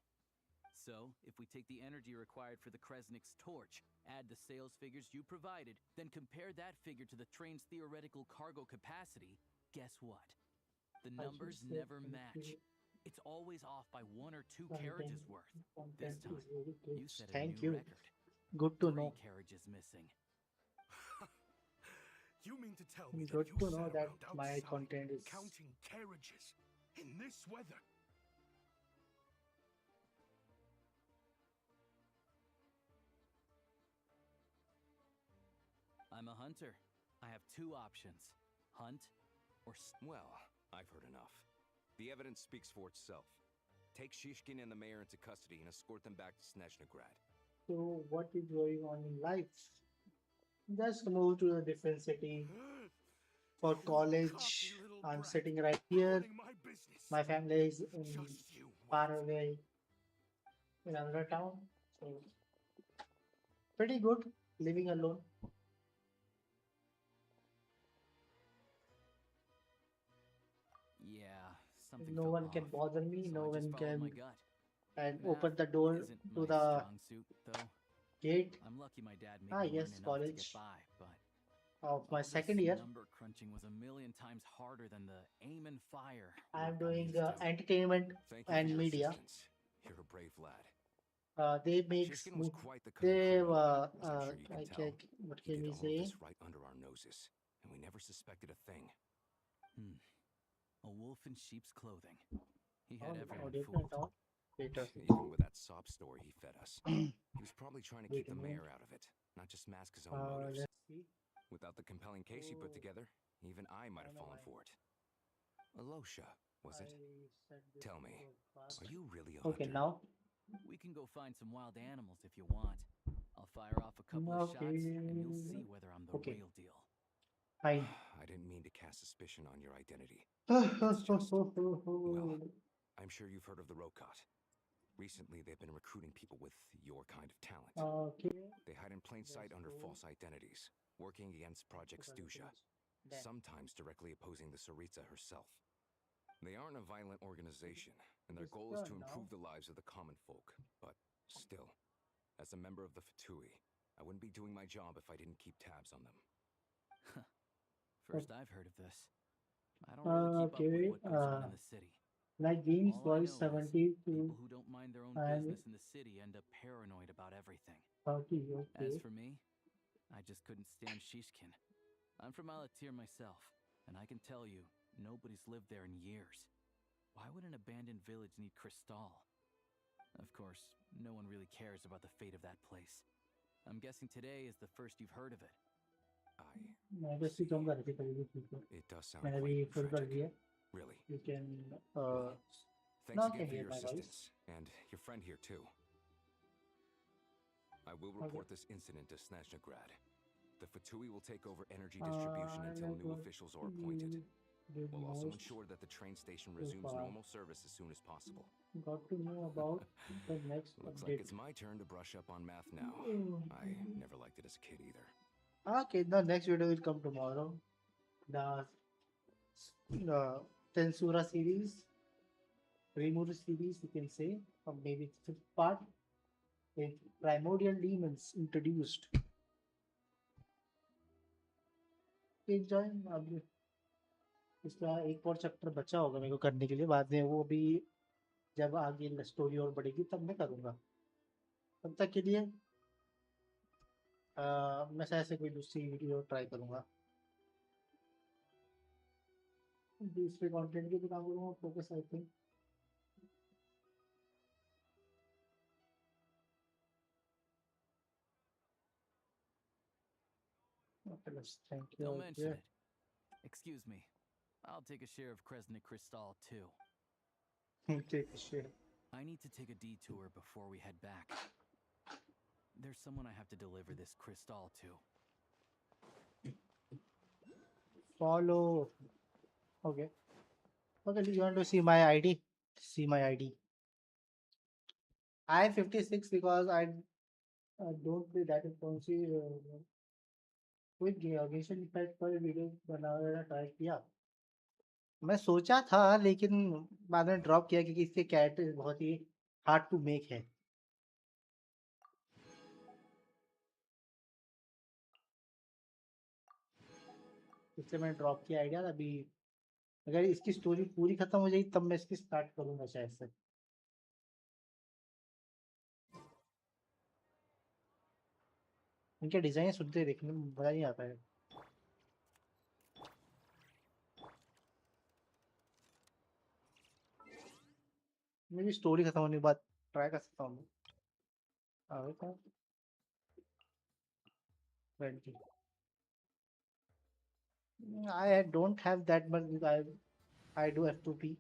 So, if we take the energy required for the Kresnik's torch, add the sales figures you provided, then compare that figure to the train's theoretical cargo capacity, guess what? The numbers never match. It's always off by 1 or 2 carriages worth. This time, you set a Thank new you. record. Good to 3 know. carriages missing. You mean to tell me Good that you to sat know that around my outside content is counting carriages in this weather? I'm a hunter. I have 2 options. Hunt or Well, I've heard enough. The evidence speaks for itself. Take Shishkin and the mayor into custody and escort them back to Snezhnegrad. So what is going on in life? Just move to a different city for college. I'm sitting right here. My family is in far away in another town. So pretty good living alone. Yeah, something No felt one can off, bother me. so No I just one followed my can gut. and Math open the door isn't to my the strong suit, though. gate I'm lucky my dad made me yes, learn enough to college get by, but of my all second this year. number crunching was a million times harder than the aim and fire I'm work doing used to. entertainment Thank you for and your media. assistance. You're a brave lad. They make Shishkin was quite the they cunning criminal, as I'm sure you can I tell. can, what He can did we all of say? this right under our noses, and we never suspected a thing. A wolf in sheep's clothing. He Oh, had how everyone different fooled. now. Later. Even with that sob story he fed us, he was probably trying to Wait keep a the minute. mayor out of it, not just mask his own motives. Let's see. Without the compelling case he put together, even I might have fallen for it. Alosha, was it? Tell me, are you really a Okay, hunter? now. We can go find some wild animals if you want. I'll fire off a couple of shots, and you'll see whether I'm the Okay. real deal. Fine. I didn't mean to cast suspicion on your identity. It's just, well, I'm sure you've heard of the Rokot. Recently, they've been recruiting people with your kind of talent. Okay. They hide in plain sight under false identities, working against Project Stusha, sometimes directly opposing the Tsaritsa herself. They aren't a violent organization, and their goal is to improve the lives of the common folk. But still, as a member of the Fatui, I wouldn't be doing my job if I didn't keep tabs on them. First I've heard of this. I don't really keep up with what goes on in the city. Like games All I know voice is 72 people who don't mind their own and business in the city end up paranoid about everything. 30. Okay. As for me, I just couldn't stand Shishkin. I'm from Alatir myself, and I can tell you, nobody's lived there in years. Why would an abandoned village need crystal? Of course, no one really cares about the fate of that place. I'm guessing today is the first you've heard of it. मैं बस ही कहूँगा रखी करेगी ठीक है It does sound मैंने quite भी full कर tragic. दिया Really. you can Thanks now again can for hear your my voice assistance, and your friend here too. I will report this incident to Snezhnegrad. The Fatui will take over energy distribution until new officials are appointed. We'll also ensure that the train station resumes normal service as soon as possible. Got to know about the next Looks update. like it's my turn to brush up on math now. I never liked it as a kid either. Okay, the next video will come tomorrow. The Tensura series, Rimuru series, you can say, or maybe it's fifth part. With primordial demons introduced. Enjoy. अब इसका एक और chapter बचा होगा मेरे को करने के लिए, बाद में वो भी जब आगे स्टोरी और बढ़ेगी तब मैं करूँगा। तब तक के लिए मैं शायद से कोई दूसरी वीडियो ट्राई करूँगा। दूसरे कंटेंट के भी काम करूँगा, focus I think. Okay, let's thank you. Don't mention it. Excuse me. I'll take a share of Kresnik Crystal too. Take a share. I need to take a detour before we head back. There's someone I have to deliver this crystal to. Follow. Okay. Okay, you want to see my ID? See my ID. I am 56 because I don't be that responsive. कोई genshin effect पर video बनाना try किया, मैं सोचा था लेकिन बाद में drop किया क्योंकि इसके कैरेक्टर बहुत ही हार्ड टू मेक है। इसलिए मैंने ड्रॉप किया आइडिया। अभी अगर इसकी स्टोरी पूरी खत्म हो जाएगी तब मैं इसकी स्टार्ट करूंगा शायद से। इनके डिजाइन सुनते देखने में मजा नहीं आता है। मेरी स्टोरी खत्म होने के बाद ट्राई कर सकता हूँ। आगे का 20 I don't have that much. I do F2P.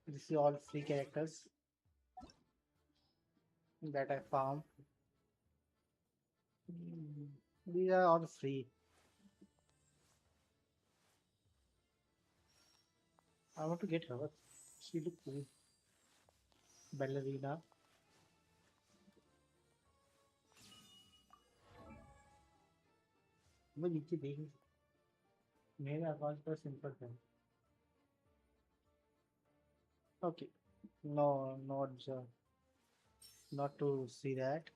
This is all free characters that I found. These are all free. I want to get her. She looks cool. Ballerina. मैं नीचे देख मेरे अकाउंट पर सिंपल है। Okay. No, not to see that.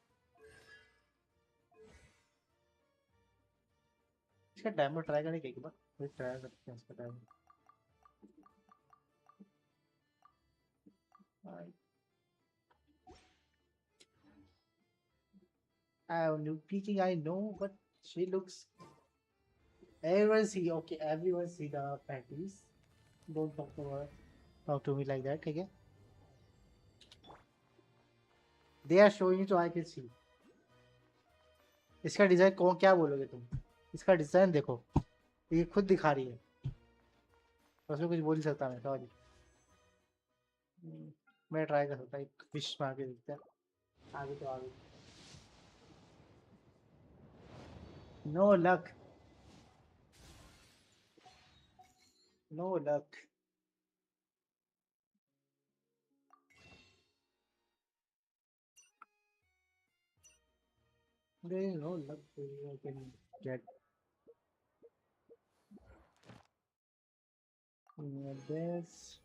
इसका demo try करेंगे एक बार। फिर ट्राई करते हैं इसका demo. Peeking, I know, but she looks. Everyone see. Okay, everyone see the panties. Don't talk to her. Talk to me like that, okay? They are showing it so I can see. इसका design कौन क्या बोलोगे तुम? इसका design देखो, ये खुद दिखा रही है, उसमें कुछ बोल नहीं सकता मैं। सॉरी, मैं ट्राई कर सकता, एक विश मार के देखते हैं। आगे तो आगे। No luck, no luck. There is no luck I can get. This.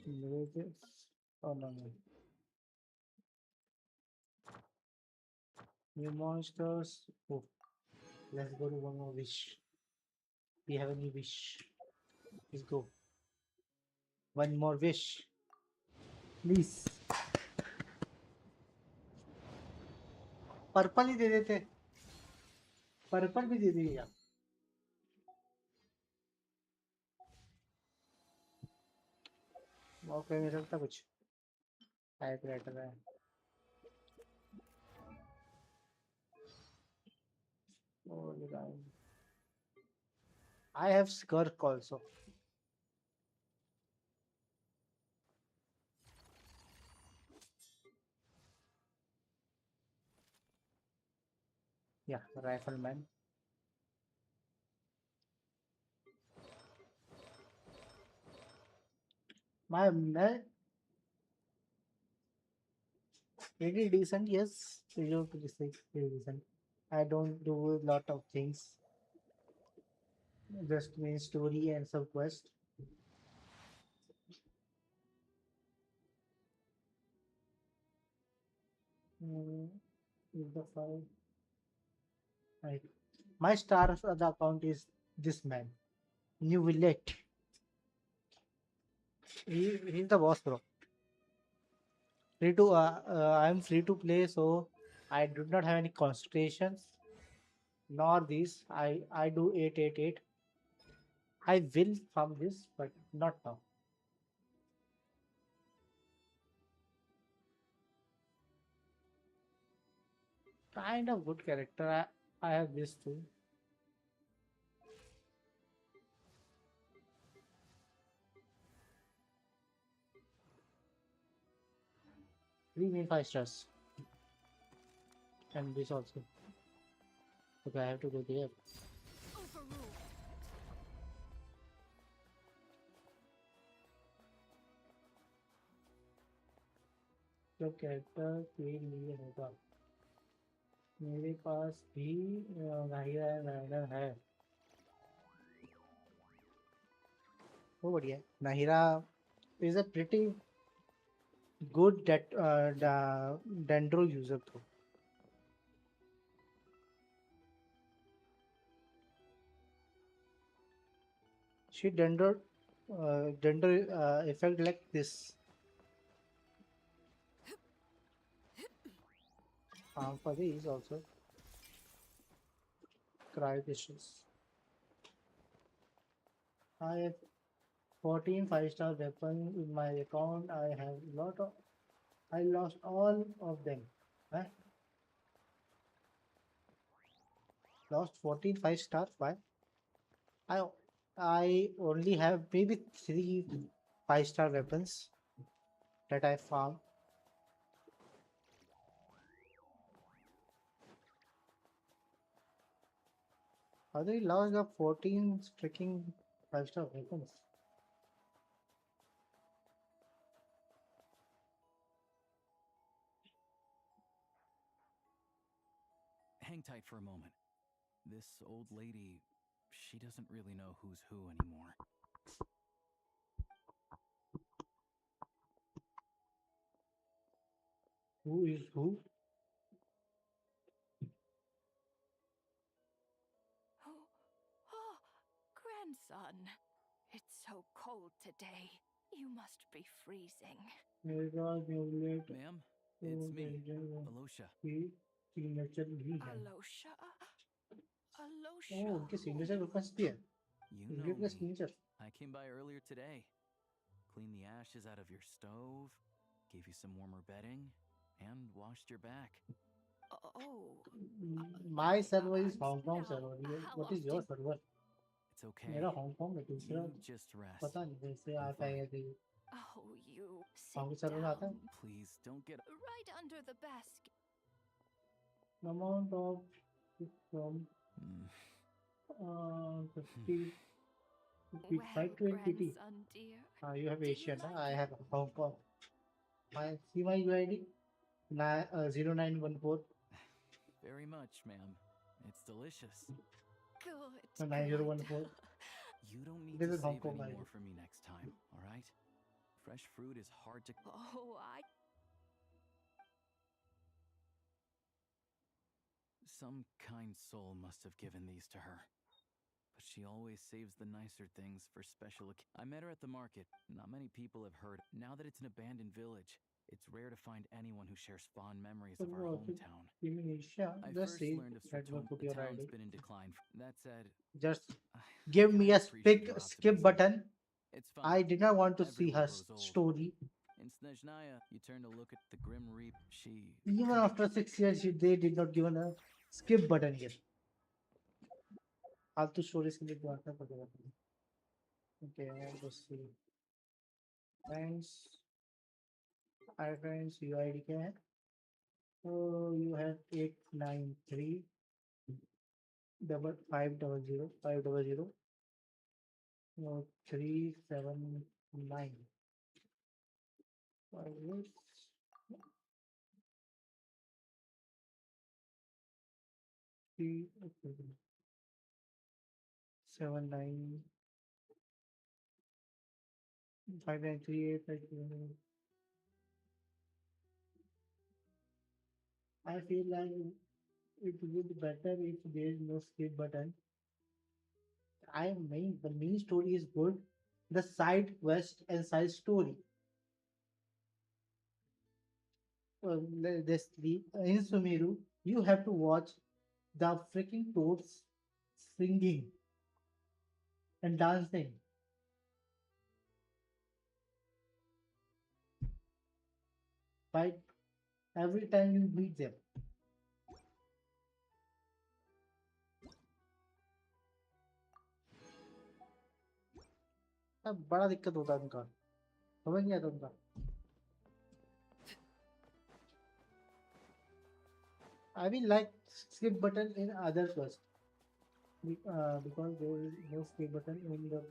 This. Oh no. New monsters. Oh, let's go to one more wish. We have a new wish. Let's go. One more wish. Please. Purple ही दे देते, purple भी दे दीजिए आप। Okay, मिल सकता कुछ typewriter है। I have Skirk also. Yeah, rifleman. My pretty decent, yes. You're pretty decent. I don't do a lot of things. Just main story and some quest. Mm, is the file. Right. My star of the account is this man. New Willet. He's the boss, bro. Free to I'm free to play, so I do not have any concentrations. Nor this. I do 888. I will farm this, but not now. Kind of good character. I have this too. Three main 5 stars. And this also. Okay, I have to go there. जो character queen लिए होगा मेरे पास भी नाहिरा नायनर है वो बढ़िया है नाहिरा is a pretty good that dendro user though. She dendro effect like this. For these also cry dishes. I have 14 5-star weapons in my account. I have lot of. I lost all of them. Huh? Lost 14 5-star. Why? I I only have maybe 3 5-star weapons that I found. How do you lost the 14 freaking 5-star weapons? Hang tight for a moment. This old lady, she doesn't really know who's who anymore. Who is who? Oh, grandson. It's so cold today. You must be freezing. Ma'am, it's me, Alosha. Signature भी है. Alosha? Alosha? Oh, उनके signature weapons भी है. You know Usually me. signature. I came by earlier today. Cleaned the ashes out of your stove, gave you some warmer bedding, and washed your back. Oh. My server is I'm Hong Kong now. server. How What is your often? server? It's okay. मेरा Hong Kong है दूसरा. You just rest. पता नहीं कैसे I'm आता है fine. ये. Oh, you Hong sit Kong server आता है. down. Please don't get Right under the basket. Amount of from 50 55 to 80. Grandson, dear. You have Do you Asian. like I it? have Hong Kong. See my UID? 0914 very much, ma'am. It's delicious. Good. 9014. You don't need This to is Hong save Kong any ID. more for me next time, all right? Fresh fruit is hard to. Oh, Some kind soul must have given these to her. But she always saves the nicer things for special I met her at the market. Not many people have heard. Now that it's an abandoned village, it's rare to find anyone who shares fond memories of our hometown. I Just first see learned of that will Sertone. put The your town's ID. been in decline. That said, Just I give me a appreciate your skip optimism. button. It's I fine. did not want to see Everyone her grows old. story. In Snezhnaya, you turn to look at the Grim Reap. She. Even after 6 years, they did not give a skip button here. फालतू stories के लिए दोबारा पड़ेगा. Okay, let's see. Friends, our friends UID क्या है? So you have 893. double 500 500 no 379 three 79 5938. I feel like it would be better if there is no skip button. The main story is good. The side quest and side story. This the in Sumeru, you have to watch the freaking toads singing and dancing. Right? Every time you meet them. अब बड़ा दिक्कत होता है उनका समझ नहीं आता उनका I will like skip button in other quest because there is no skip button in the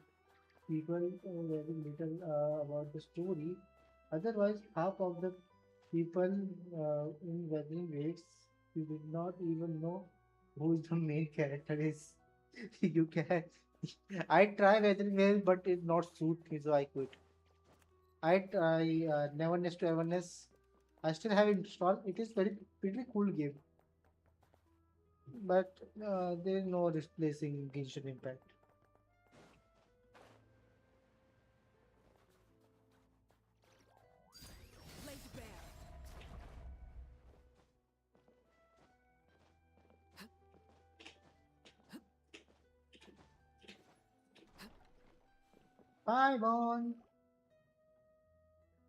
people very little about the story. Otherwise, half of the people in Weathering Waves you did not even know who is the main character is. You can. I try Weathering Waves, but it not suit me, so I quit. I try Neverness to Everness. I still have it installed. It is very pretty cool game, but there is no replacing Genshin Impact. Bye, Bon.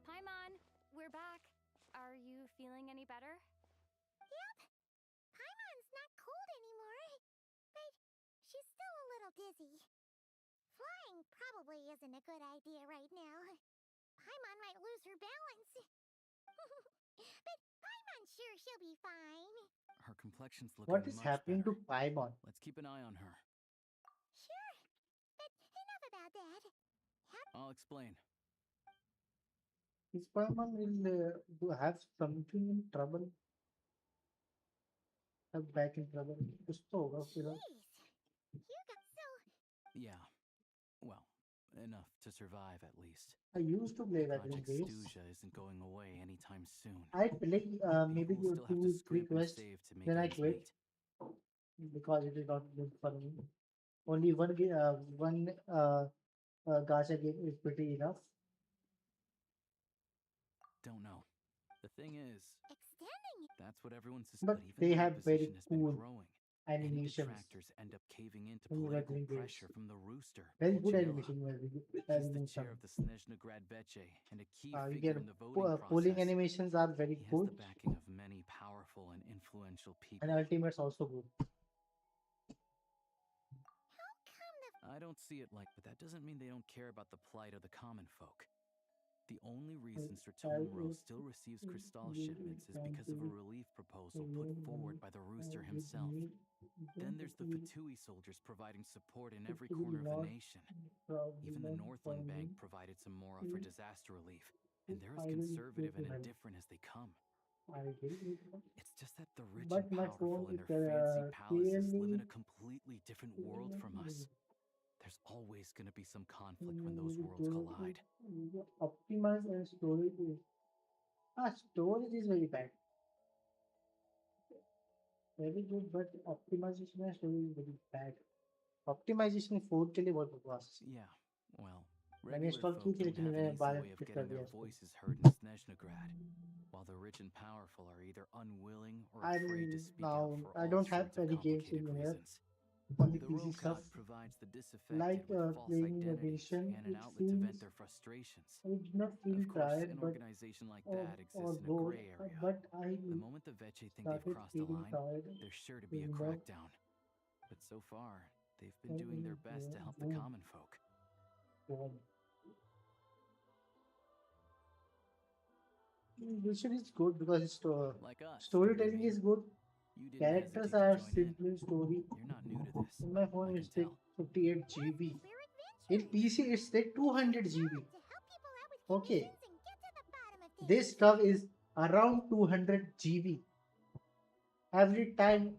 Paimon, we're back. Are you feeling any better? Yep. Paimon's not cold anymore. But she's still a little dizzy. Flying probably isn't a good idea right now. Paimon might lose her balance. But Paimon's sure she'll be fine. Her complexion's What looking is much happening better. to Paimon? Let's keep an eye on her. Sure. But enough about that. I'll explain. Is Paimon will have something in trouble? Have back in trouble? कुछ तो होगा उसके साथ. Jeez. You got so... Yeah. Well, enough to survive at least. I used to play Weathering Project Waves. Stuja isn't going away anytime soon. I play maybe People two, still have to two, three scrimp and quests, save to make then I ends quit meet. because it is not good for me. Only one gacha game is pretty enough. Don't know. The thing is, Extending. that's what everyone says. But But they even though have the very position has cool been growing, any animations detractors end up caving into in political Weathering Waves. pressure from the rooster, Very good Chinilla. animation. He's the chair of the Snezhnegrad Veche and a key You figure get in the voting polling process. animations are very He has good, the backing of many powerful and influential people. and Ultimate's also good. I don't see it like, but that doesn't mean they don't care about the plight of the common folk. The only reason Stratomro still receives Crystal shipments is because of a relief proposal put forward by the rooster himself. Then there's the Fatui soldiers providing support in every corner of the nation. Even the Northland Bank provided some mora for disaster relief, and they're as conservative and indifferent as they come. It's just that the rich and powerful in their fancy palaces live in a completely different world from us. There's always going to be some conflict when those worlds collide. Optimize and storage is storage is very bad. Very good, but optimization and storage is very bad. Optimization 4 के लिए बहुत बकवास. Yeah, well, मैंने regular install folk की थी don't लेकिन have an मैंने easy बाद way में of quit कर getting दिया their उसको. voices heard in Snezhnegrad, while the rich and powerful are either unwilling or afraid to speak out for I all don't have sorts of any games in complicated here. reasons. Only The PC stuff. Rokad provides the disaffected Like with false playing identities Genshin, and an it outlet to seems vent their frustrations. I did not feel Of course, tired, an but organization like or, that or exists in a bored. gray area. But I The moment the Veche think they've started crossed a feeling line, tired there's sure to be a in the crackdown. But so far, they've been doing their best to help the common folk. home. Genshin is good because it's Like us, storytelling is good. You didn't Characters hesitate to are join in. simple story. You're not new to this. In my phone, I it's can like tell. 58 GB. In PC, it's like 200 GB. Okay, this stuff is around 200 GB. Every time,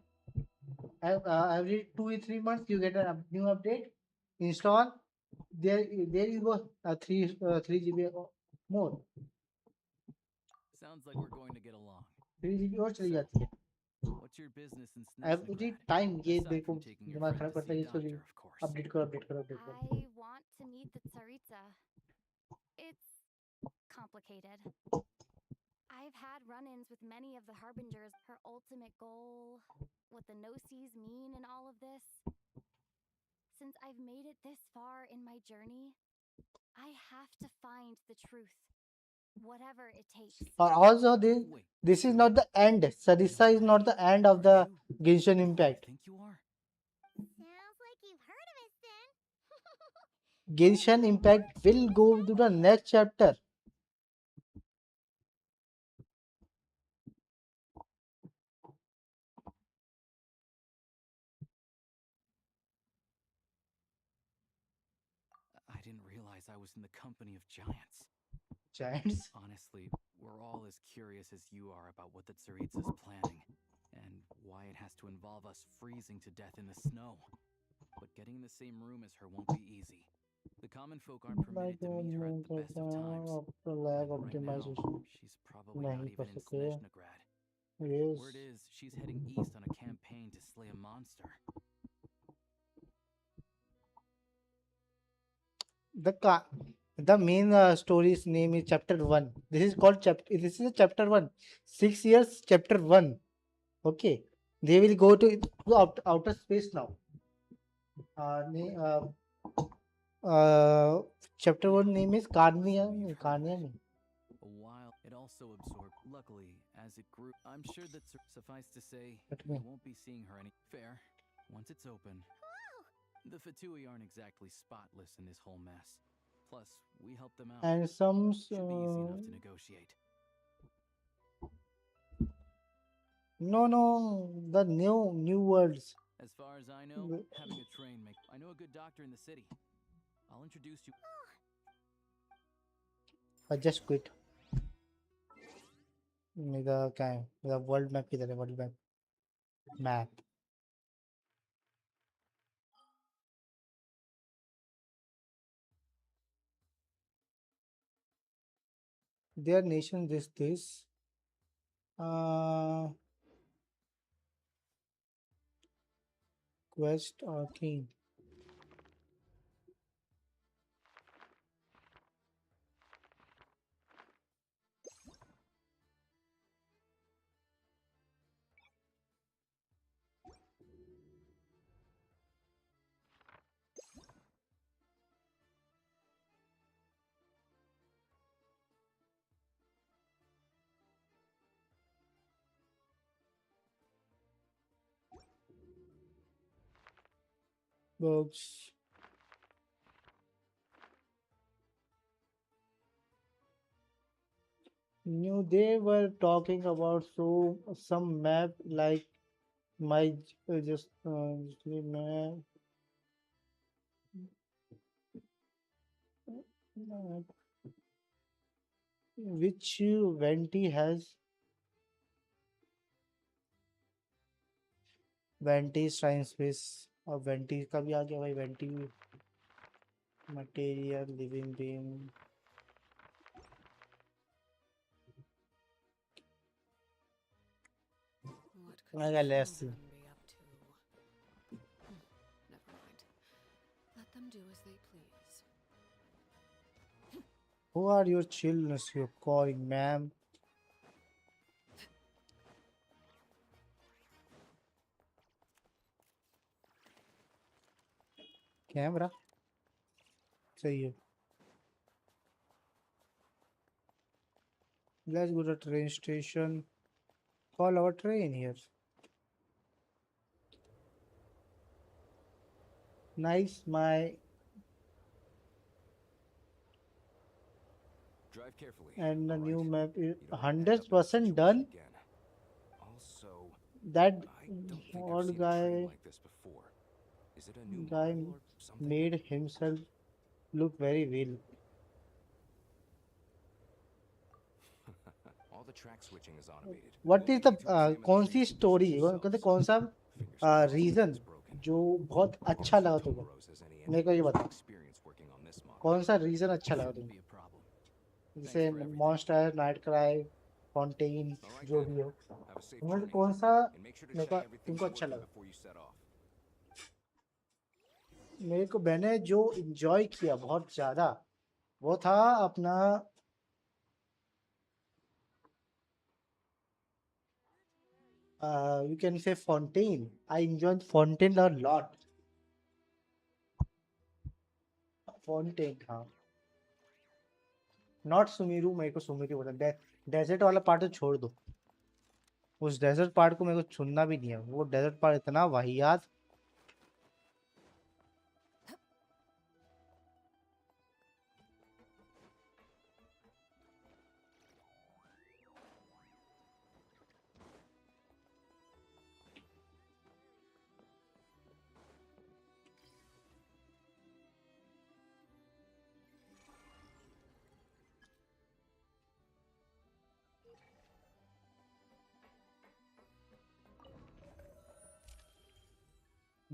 every 2 or 3 months, you get a new update. Install. There you go. 3 GB more. Sounds like we're going to get along. 3 GB और चली So, जाती है. what's your business in Every Snezhnograd? time ये Aside देखो from taking your दिमाग friend खराब to करता see है a इसको doctor, of course. अपडेट करो अपडेट करो अपडेट करो. I want to meet the Tsaritsa. It's complicated. I've had run-ins with many of the Harbingers. Her ultimate goal, what the Gnosis mean in all of this. Since I've made it this far in my journey, I have to find the truth. Whatever it takes. Also, this is not the end. Sarissa is not the end of the Genshin Impact. Think you are? Sounds like you've heard of us then. Genshin Impact will go to the next chapter. I didn't realize I was in the company of giants. Giants? Honestly, we're all as curious as you are about what the Tsaritsa's planning, and why it has to involve us freezing to death in the snow. But getting in the same room as her won't be easy. The common folk aren't permitted to meet her at the best of times. Lag Like right now, optimization. she's probably not नहीं even कर in सकते. Snezhnograd. Yes. Word is, she's heading east on a campaign to slay a monster. The main story's name is chapter 1. This is called chapter. This is a chapter 1. 6 years chapter 1. Okay. They will go to outer space now. Chapter 1 name is Carnia. Carnia. A while, it also absorbed. Luckily, as it grew, I'm sure that suffice to say, you won't be seeing her any. Fair. Once it's open. The Fatui aren't exactly spotless in this whole mess. Plus, we help them out. And some Should be easy enough to negotiate. No, the new words. As far as I know, having a train make. I know a good doctor in the city. I'll introduce you. I just quit. मेरा क्या है? मेरा world map किधर है? World map. Map. Their nation this. Quest or king. Books. They were talking about some map like my just map. Which Venti has. Venti Shrine Space और Venti का भी आ गया भाई. Venti material living being. I got less. Never mind. Let them do as they please. Who are your children you're calling, ma'am? Camera. सही है. Let's go to train station. Call our train here. Nice, my. Drive carefully. And the all new right? map is You don't wanna end up in this 100% done. situation again. Also, That I don't think I've old seen a train guy like this before. Is it a new guy model or something? made himself look very real. All the track switching is automated. What is We the need to examine the कौन सी train's story conditions कहते ourselves. कौन सा Fingers crossed reason nothing's broken. जो बहुत अच्छा I'll see लगा if तुम्हें? Totoro has any मेरे को ये engineers with बता experience working on this model. कौन सा रीजन अच्छा लगा Shouldn't तुम्हें? be a problem. जैसे Thanks for everything. Monster, night cry, Fontaine, All right जो then. भी हो, Have a safe उनमें से journey. कौन सा And make sure to मेरे को check everything's तुमको अच्छा working लगा? before you set off. मेरे को मैंने जो इंजॉय किया बहुत ज्यादा वो था अपना you can say Fontaine. I enjoyed Fontaine a lot. Fontaine, हाँ. Not सुमीरू, मेरे को सुमीरू बोलता है. डेजर्ट वाला पार्ट तो छोड़ दो. उस डेजर्ट पार्ट को मेरे को सुनना भी नहीं है. वो डेजर्ट पार्ट इतना वाहियात.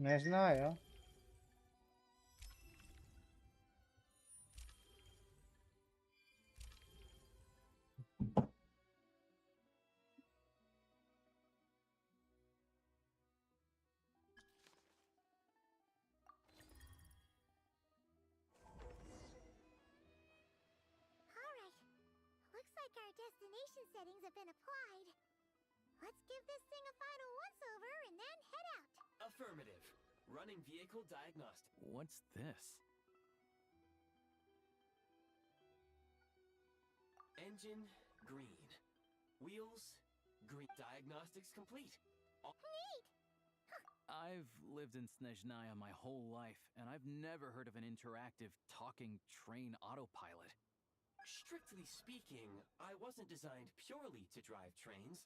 मैच ना आया. Alright. Looks like our destination settings have been applied. Let's give this thing a final once-over and then head out. Affirmative. Running vehicle diagnostic. What's this? Engine green. Wheels green. Diagnostics complete. Neat! I've lived in Snezhnaya my whole life, and I've never heard of an interactive talking train autopilot. Strictly speaking, I wasn't designed purely to drive trains,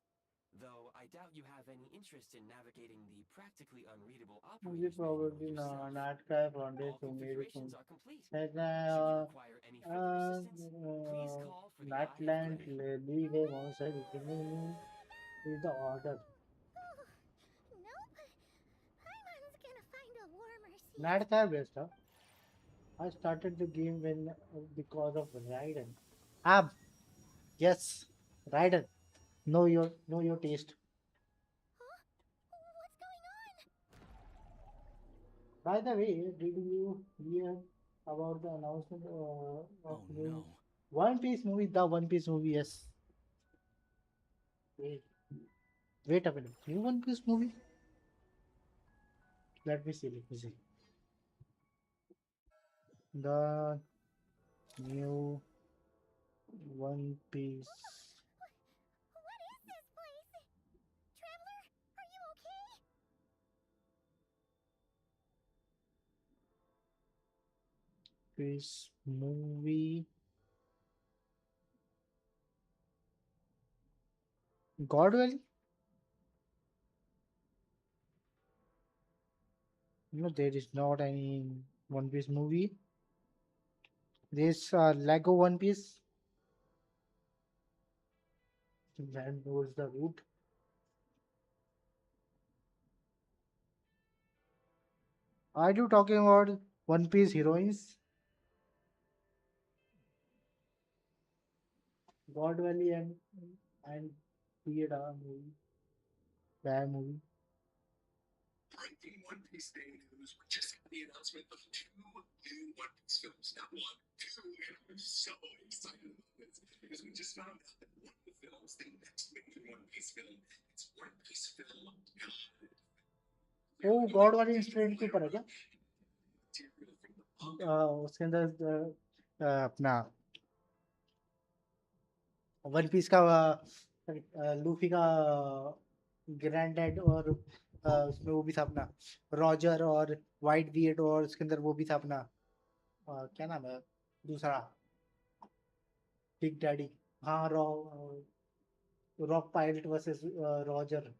though I doubt you have any interest in navigating the practically unreadable मुझे operator's manual probably yourself. नाट का है Fontaine All सुमीरू configurations are complete. है ना. Should you require any further assistance, please call for the Eye of Natland Gray. leave a monster is the order. Nope. Paimon's gonna find a warmer seat. Not that best, huh? I started the game when because of Raiden. Ah, yes, Raiden. Know your taste. Huh? What's going on? By the way, did you hear about the announcement of Oh new no. One Piece movie? The One Piece movie, yes. Wait, wait a minute. New One Piece movie? Let me see. Let me see. The new One Piece. What is this place? Traveler, are you okay? Piece movie. Godwell? No, there is not any One Piece movie. There's Lego One Piece. Man knows the route. Are you talking about One Piece heroines? God Valley and Theater movie. Bad movie. Breaking One Piece Day news. We just had the announcement of two new One Piece films. Not one, two, and I'm so excited about this because we just found out that one of the films, the next major One Piece film, it's One Piece film God. Oh, God वाली इंस्टूडेंट के ऊपर है क्या? उसके अंदर अपना one piece का Luffy का ग्रैंड डैड और उसमें वो भी था अपना रॉजर और वाइट बियर्ड और उसके अंदर वो भी था अपना क्या नाम है दूसरा बिग डैडी. हाँ rock pilot versus Roger.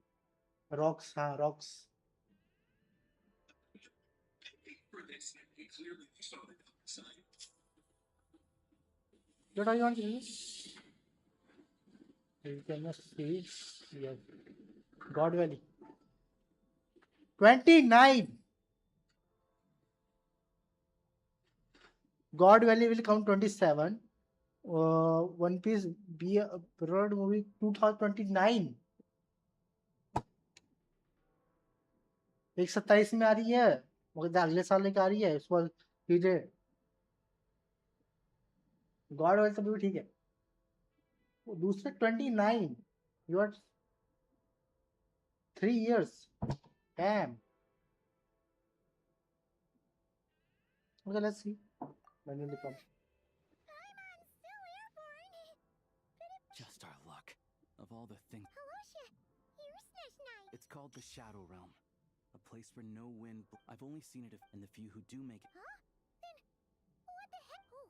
Rocks, rocks. For this, and clearly they saw the dark side. What are you on? You cannot see. Yes. God Valley. 29. God Valley will come 27. One Piece be a Bird movie 2029. 1/27 में आ रही है मगर अगले साल लेकर आ रही है इस बार पीरियड गॉड वाले सब भी ठीक है वो दूसरे 29 you are 3 years damn okay let's see when will it come Just our luck. Of all the things. It's called the Shadow Realm. A place where no wind. I've only seen it and the few who do make it. Huh? Then what the heck? Oh,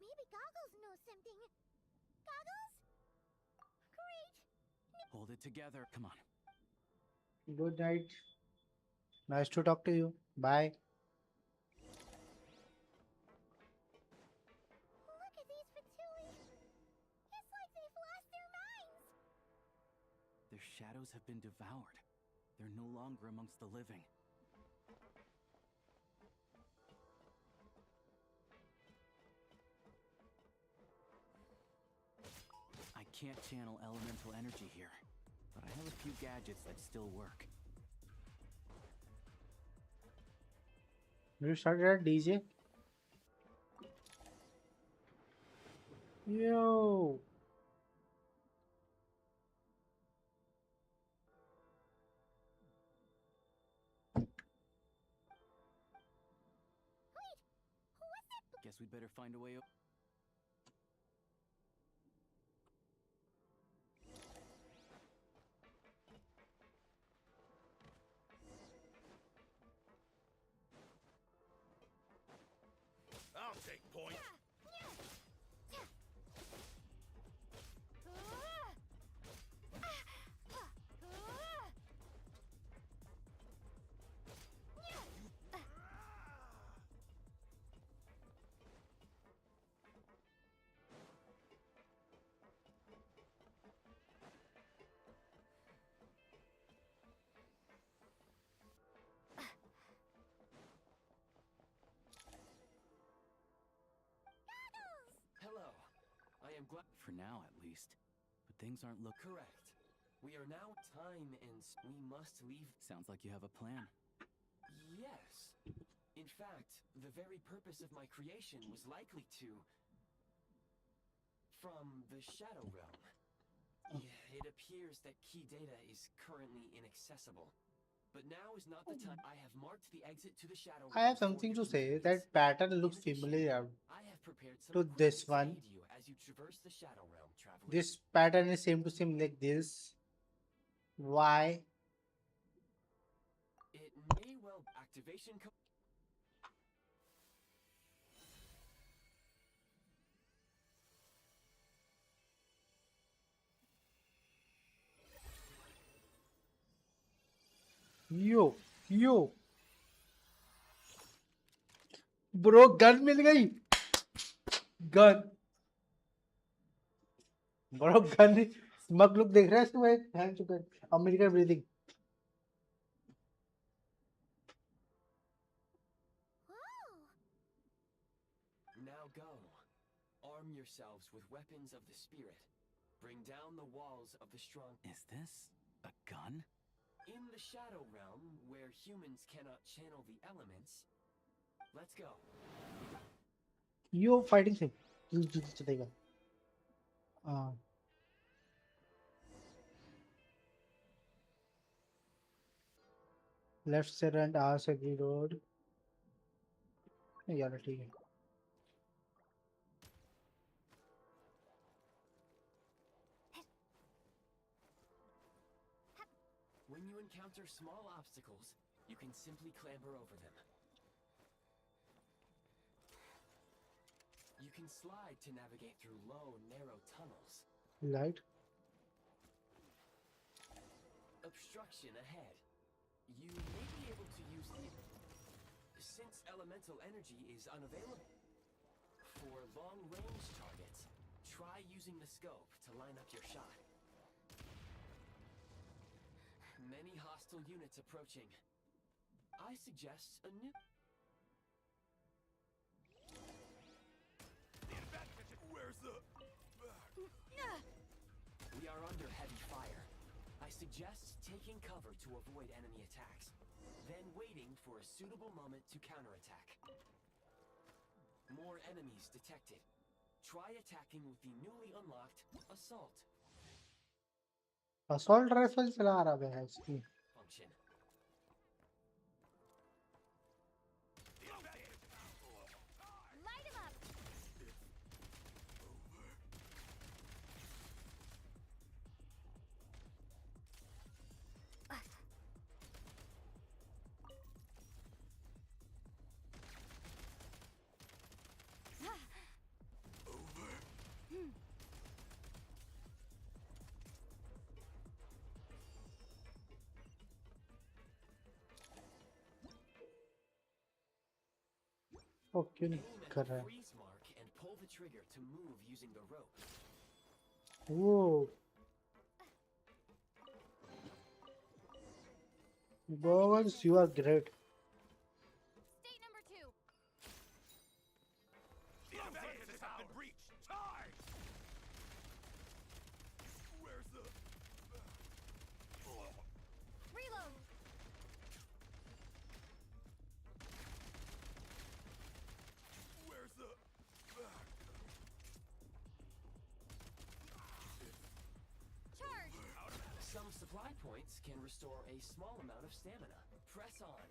maybe Goggles knows something. Goggles? Great. Hold it together. Come on. good night nice to talk to you bye Look at these Fatui. It's like they've lost their minds. Their shadows have been devoured. They're no longer amongst the living. I can't channel elemental energy here, but I have a few gadgets that still work. you started at DJ yo Guess we'd better find a way. I'll take point. Hello. I am glad. For now, at least. But things aren't look. Correct. We are now time and we must leave. Sounds like you have a plan. Yes. In fact, the very purpose of my creation was likely to. From the Shadow Realm. It appears that key data is currently inaccessible. But now is not the time. I have marked the exit to the Shadow Realm. I have something to say that pattern looks familiar I have prepared some to this equipment to one aid you as you traverse the Shadow Realm, traveler. this pattern is same to same like this why It may well activation yo bro gun मिल गई gun bro gun smug look देख रहा है इसमें फैन चुका है American breathing Now go. Arm yourselves with weapons of the spirit. Bring down the walls of the strong. Is this a gun? In the Shadow Realm, where humans cannot channel the elements. Let's go. Yo fighting से चलेगा left से run are से ग्री road यार ठीक है When you encounter small obstacles, you can simply clamber over them. You can slide to navigate through low, narrow tunnels. Light obstruction ahead. You may be able to use the... Since elemental energy is unavailable. For long-range targets, try using the scope to line up your shot. Many hostile units approaching. I suggest a new... Where's the... We are under heavy fire. I suggest taking cover to avoid enemy attacks, then waiting for a suitable moment to counterattack. More enemies detected. Try attacking with the newly unlocked Assault assault rifle चला रहा है इसकी function. Light him up! ओ क्यों नहीं Aim कर at रहा the है freeze mark and pull the trigger to move using the rope. वो Bowers, you are great. State number 2. The defenses have been breached! Charge! Where's the... Reload! Where's the... Charge! Some supply points can restore a small amount of stamina. Press on.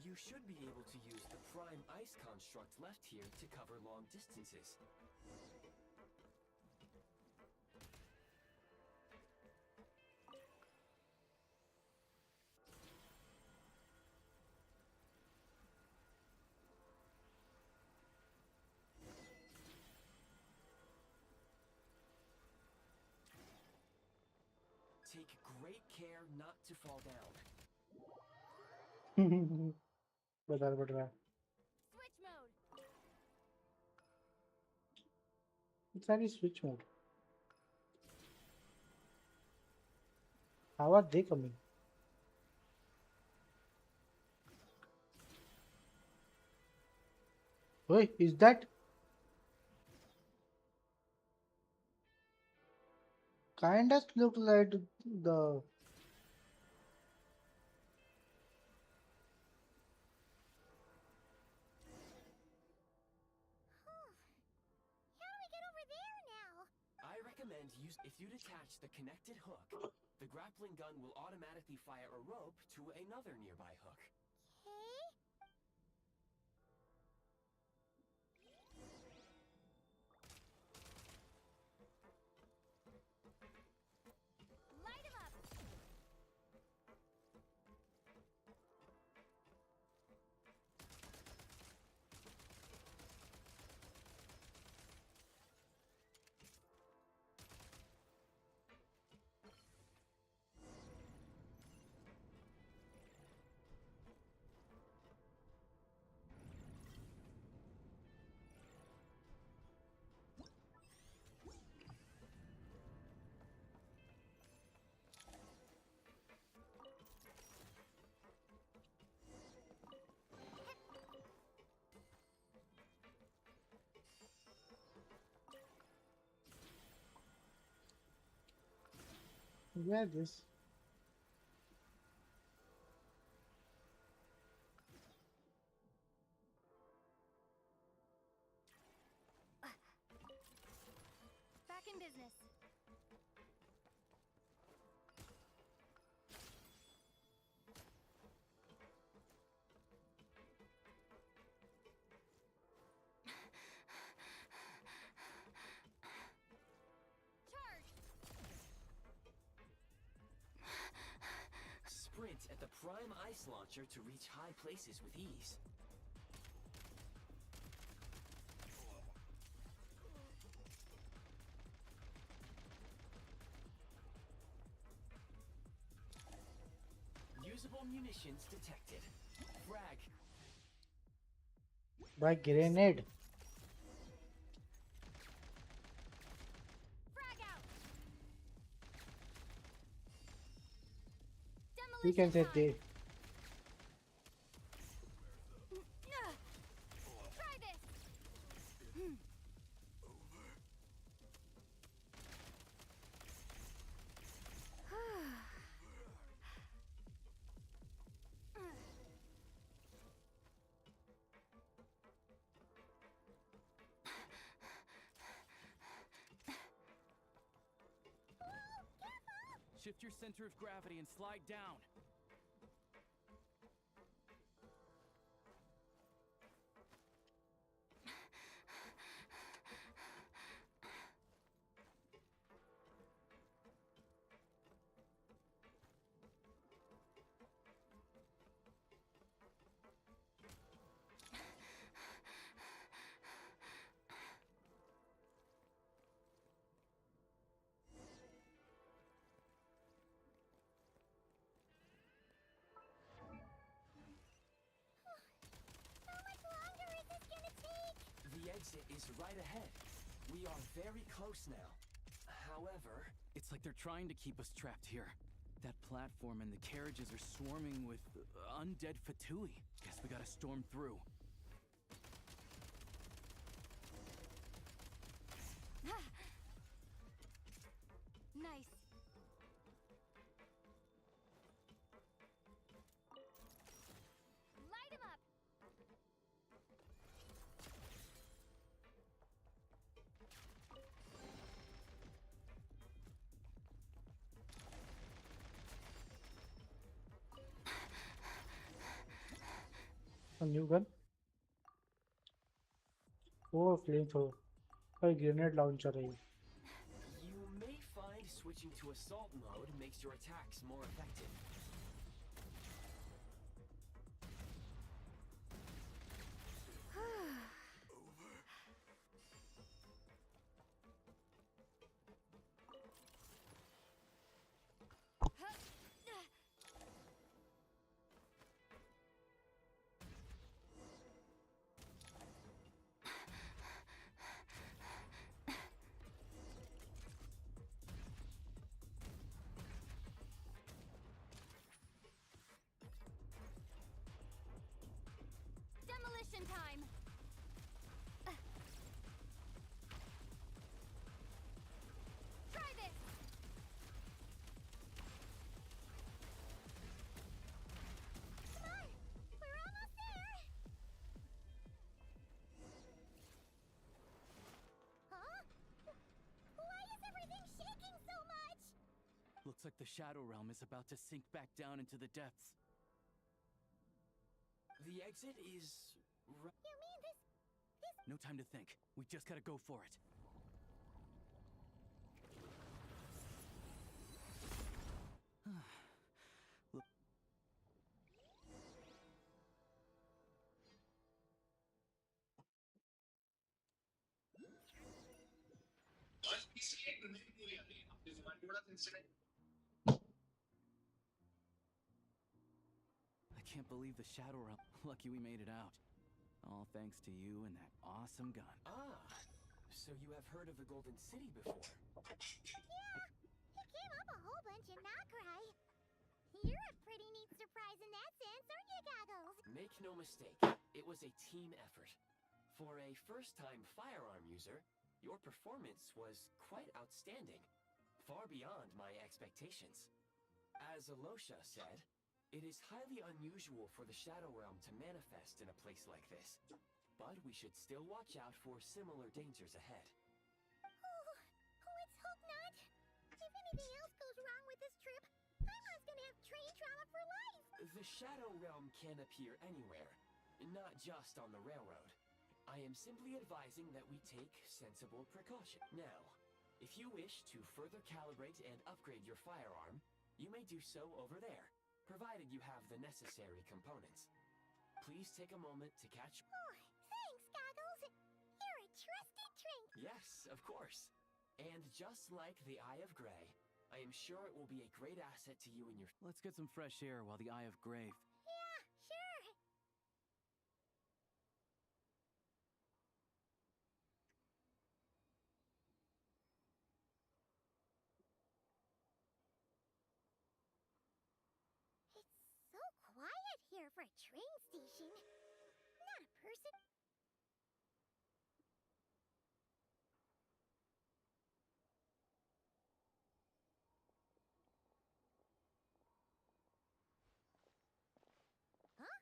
You should be able to use the prime ice construct left here to cover long distances. Take great care not to fall down. बता पड़ रहा है Switch mode! सारी switch mode. How are they coming? Wait, is that kind of look like the How do we get over there now? I recommend if you detach the connected hook, the grappling gun will automatically fire a rope to another nearby hook. Okay. Light him up! yeah this Back in business. Charge! Get the prime ice launcher to reach high places with ease. Usable munitions detected. Frag. By grenade. Frag out. We can say they. Try this. Shift your center of gravity and slide down. How much longer is this gonna take? The exit is right ahead. We are very close now. However, It's like they're trying to keep us trapped here. That platform and the carriages are swarming with undead Fatui. Guess we gotta storm through. Nice. Light him up. A new gun. Oh, flamethrower. और grenade launcher है ये. you may find switching to assault mode makes your attacks more effective. Demolition time. Try this. Come on, we're almost there. Huh? Why is everything shaking so much? Looks like the Shadow Realm is about to sink back down into the depths. The exit is You mean this? No time to think. We just gotta go for it. Look, I can't believe the Shadow Realm. Lucky we made it out. All thanks to you and that awesome gun. Ah, so you have heard of the Golden City before? Yeah, he came up a whole bunch in Nakrai. You're a pretty neat surprise in that sense, aren't you, Goggles? Make no mistake, it was a team effort. For a first-time firearm user, your performance was quite outstanding, far beyond my expectations. As Alosha said, it is highly unusual for the Shadow Realm to manifest in a place like this, but we should still watch out for similar dangers ahead. Oh, let's hope not. If anything else goes wrong with this trip, Paimon's gonna have train trauma for life. The Shadow Realm can appear anywhere, not just on the railroad. I am simply advising that we take sensible precaution. Now, if you wish to further calibrate and upgrade your firearm, you may do so over there, provided provided you have the necessary components. Please take a moment to catch. Oh, thanks, Goggles. You're a trusty trinket. Yes, of course. And just like the Eye of Gray, I am sure it will be a great asset to you and your. Let's get some fresh air while the Eye of Gray. Yeah, sure. It's so quiet here for a train station. Not a person. Huh?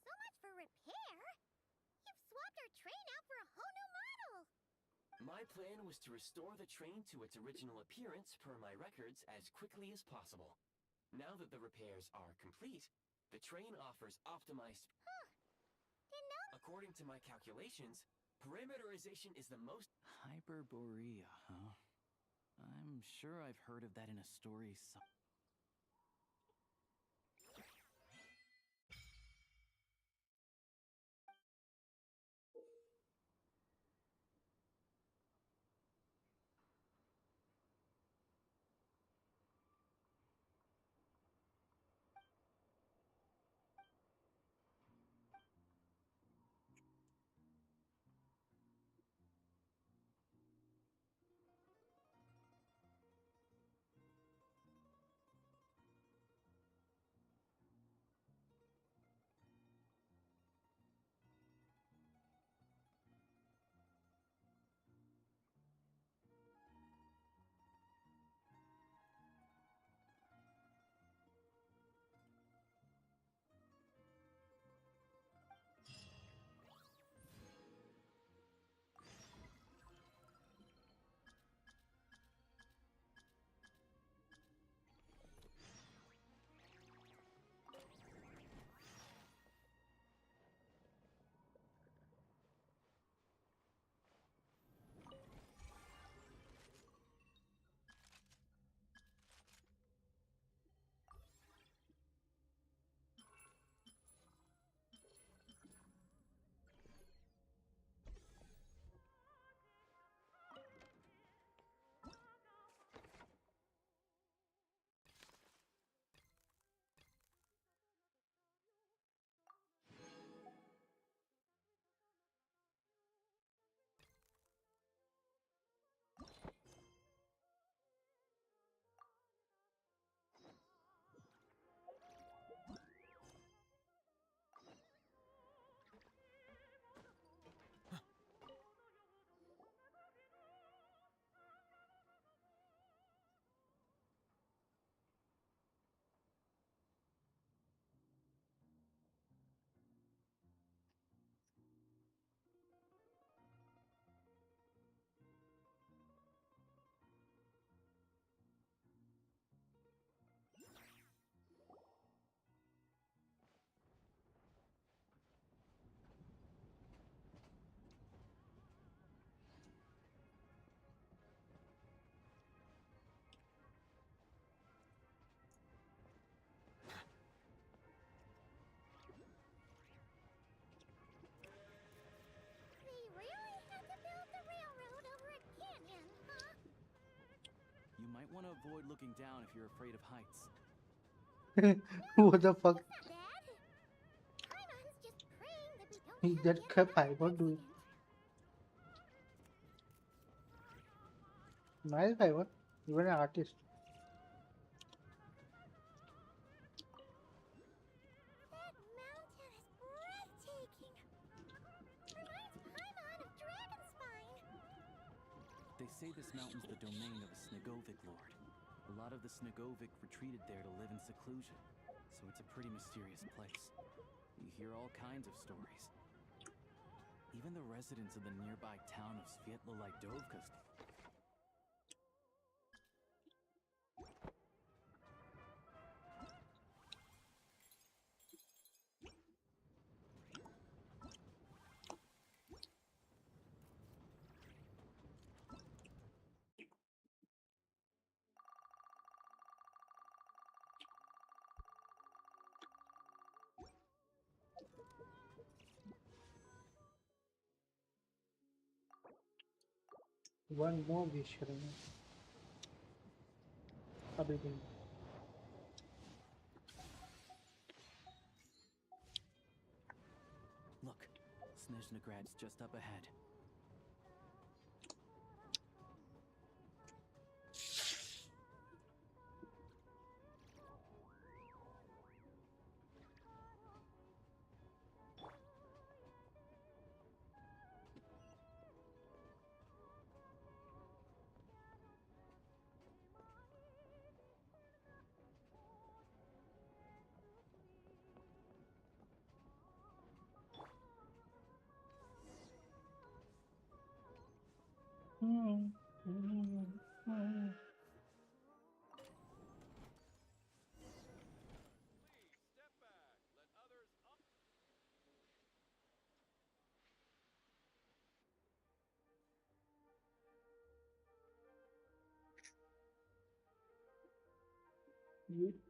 So much for repair. You've swapped our train out for a whole new model. My plan was to restore the train to its original appearance per my records as quickly as possible. Now that the repairs are complete, the train offers optimized. Huh. Didn't know. According to my calculations, parameterization is the most. Hyperborea, huh? I'm sure I've heard of that in a story. You might want to avoid looking down if you're afraid of heights. What the fuck? Dad? Paimon's just praying that we don't That have Paimon do. Nice Paimon. Even an artist. That mountain is breathtaking. Reminds Paimon of Dragonspine. They say this mountain's the domain of a Snegovic lord. A lot of the Snegovic retreated there to live in seclusion, so it's a pretty mysterious place. You hear all kinds of stories. Even the residents of the nearby town of Svietlo-Lidovka. One more wish करेंगे अभी भी Look, Snezhnograd's just up ahead.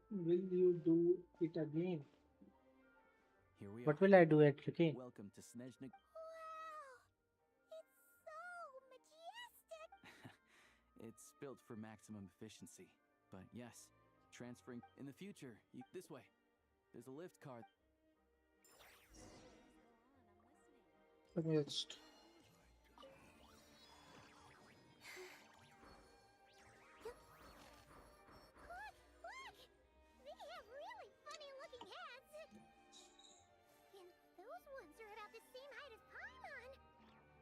Will you do it again? Here we What are. will I do it again? Welcome to Snezhnog. It's built for maximum efficiency. But yes, transferring in the future, this way. There's a lift car. Let me just Look! They have really funny-looking heads! And those ones are about the same height as Paimon!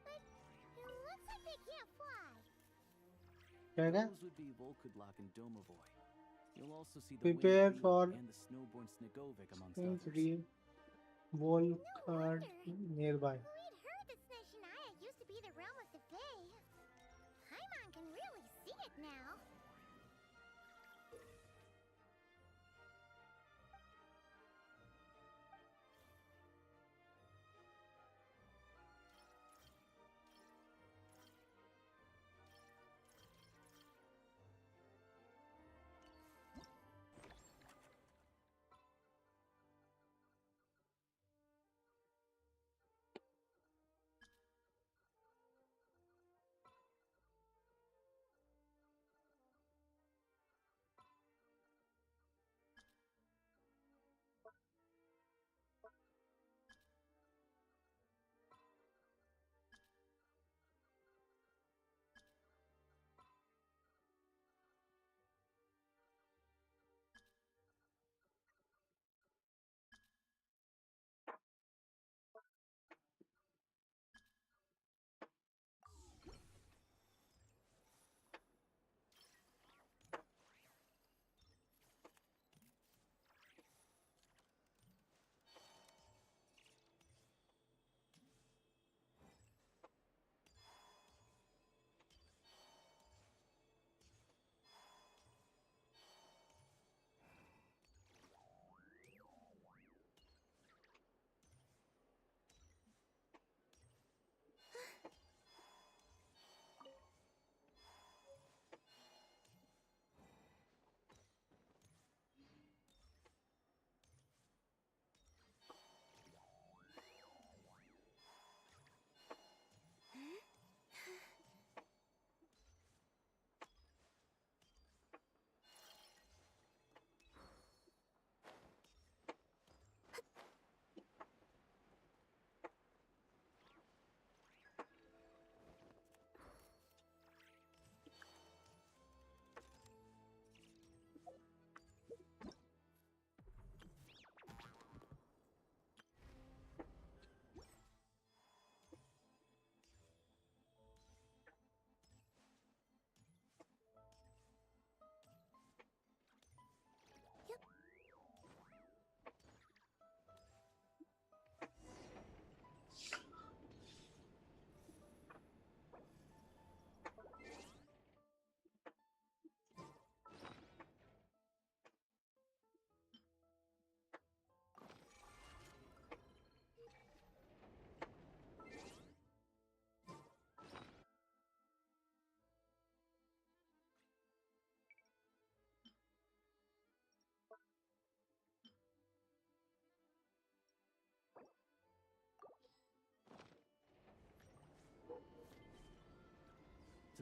But it looks like they can't fly! Those would be Volkudlak and Domovoy. You'll also see the prepare Winged for Beetle and the Snowborn Snegovic amongst others. dream wall card nearby. We'd heard that Snezhnaya used to be the realm of the Fae. Paimon can really see it now.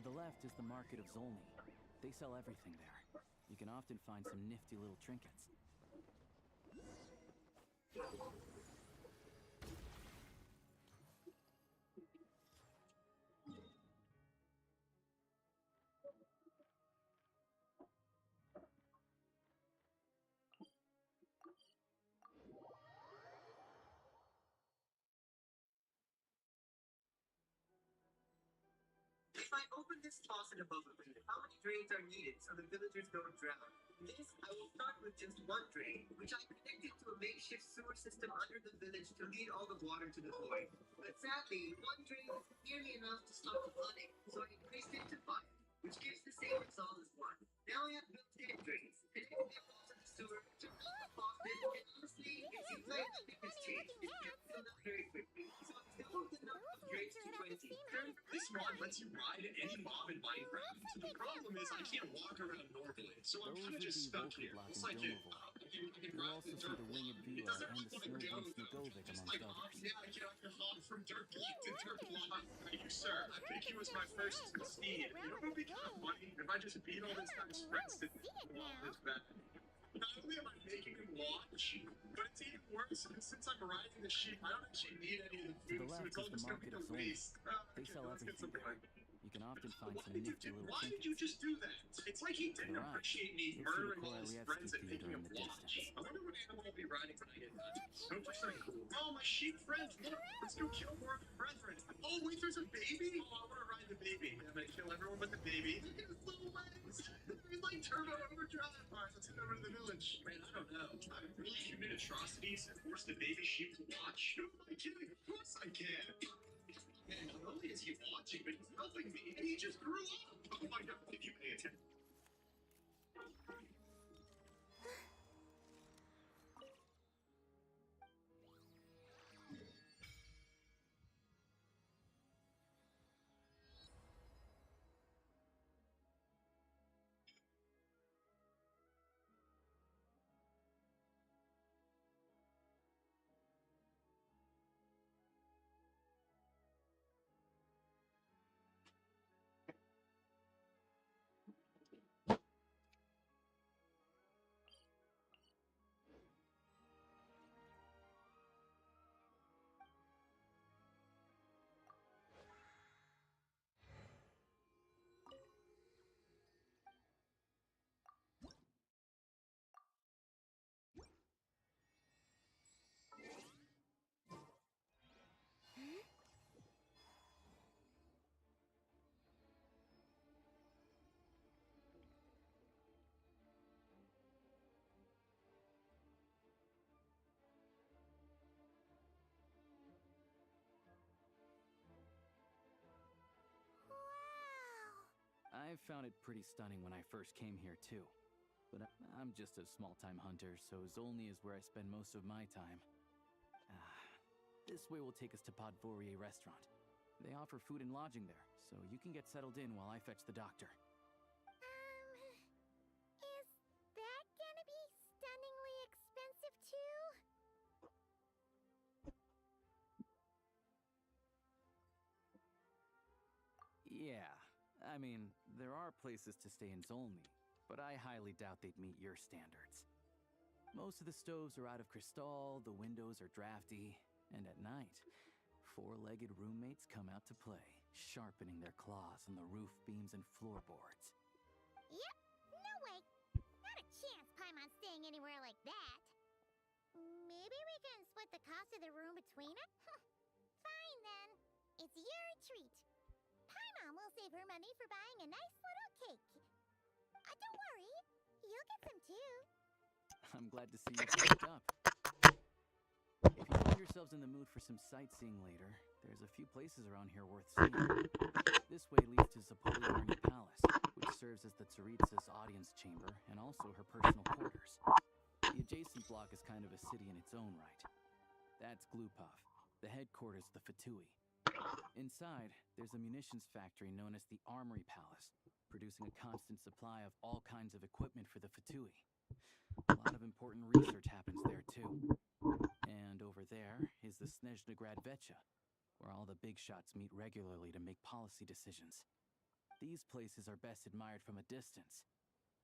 the left is the market of Zolny. They sell everything there. You can often find some nifty little trinkets. If I open this faucet above the window, how many drains are needed so the villagers don't drown? This, I will start with just one drain, which I connected to a makeshift sewer system under the village to lead all the water to the void. But sadly, one drain isn't nearly enough to stop the flooding, so I increased it to 5, which gives the same result as 1. Now I have built 10 drains, connecting them all to the sewer, turned off the faucet, and honestly, it seems like nothing has changed. It gets filled up very quickly, so I've doubled the number of drains to 20. This mod lets you ride any mob in Minecraft. So the problem is I can't walk around normally, so I'm kind of just stuck here. It's like it. You'll also see the winged Vila and the snowbound Snegovic amongst others. Yeah, I can hop from dirt block to dirt block. Thank you, sir. I pick you as my first steed. You know what would be kind of funny if I just beat all this guy's friends to this bad. Not only am I making him watch, but it's even worse since I'm riding the sheep. I don't actually need any of the food, so it's all just going to be a waste. They sell everything there. You can often find some nifty little Why did trinkets. you just do that? It's like he didn't Right. appreciate me You'll see the murdering all his Korolievsky friends and theater making in him the watch. distance. I wonder what animal I'll be riding when I get done. Don't push that cool. Oh, my sheep friends, look, let's go kill more of your brethren. Oh, wait, there's a baby? Oh, I want to ride the baby. I'm going to kill everyone but the baby. Look at his little legs. He's like turbo overdrive. All right, let's head over to the village. Man, I don't know. I really commit atrocities and force the baby sheep to watch. Who am I kidding? Of course I can. And not only is he watching, but he's helping me, and he just grew up. Oh my god, if you pay attention. I found it pretty stunning when I first came here too. But I'm just a small-time hunter, so Zolny is where I spend most of my time. This way will take us to Podvorier restaurant. They offer food and lodging there, so you can get settled in while I fetch the doctor. Is that gonna be stunningly expensive too? Yeah, I mean, there are places to stay in Zolny, but I highly doubt they'd meet your standards. Most of the stoves are out of crystal, the windows are drafty, and at night, four-legged roommates come out to play, sharpening their claws on the roof beams and floorboards. Yep, no way. Not a chance Paimon's staying anywhere like that. Maybe we can split the cost of the room between us? Fine then. It's your treat. Paimon will save her money for buying a nice little cake. Don't worry, you'll get some too. I'm glad to see you picked up. If you find yourselves in the mood for some sightseeing later, there's a few places around here worth seeing. This way leads to Zapoliarny Palace, which serves as the Tsaritsa's audience chamber and also her personal quarters. The adjacent block is kind of a city in its own right. That's Glupov, the headquarters of the Fatui. Inside, there's a munitions factory known as the Armory Palace, producing a constant supply of all kinds of equipment for the Fatui. A lot of important research happens there too. And over there is the Snezhnegrad Vecha, where all the big shots meet regularly to make policy decisions. These places are best admired from a distance.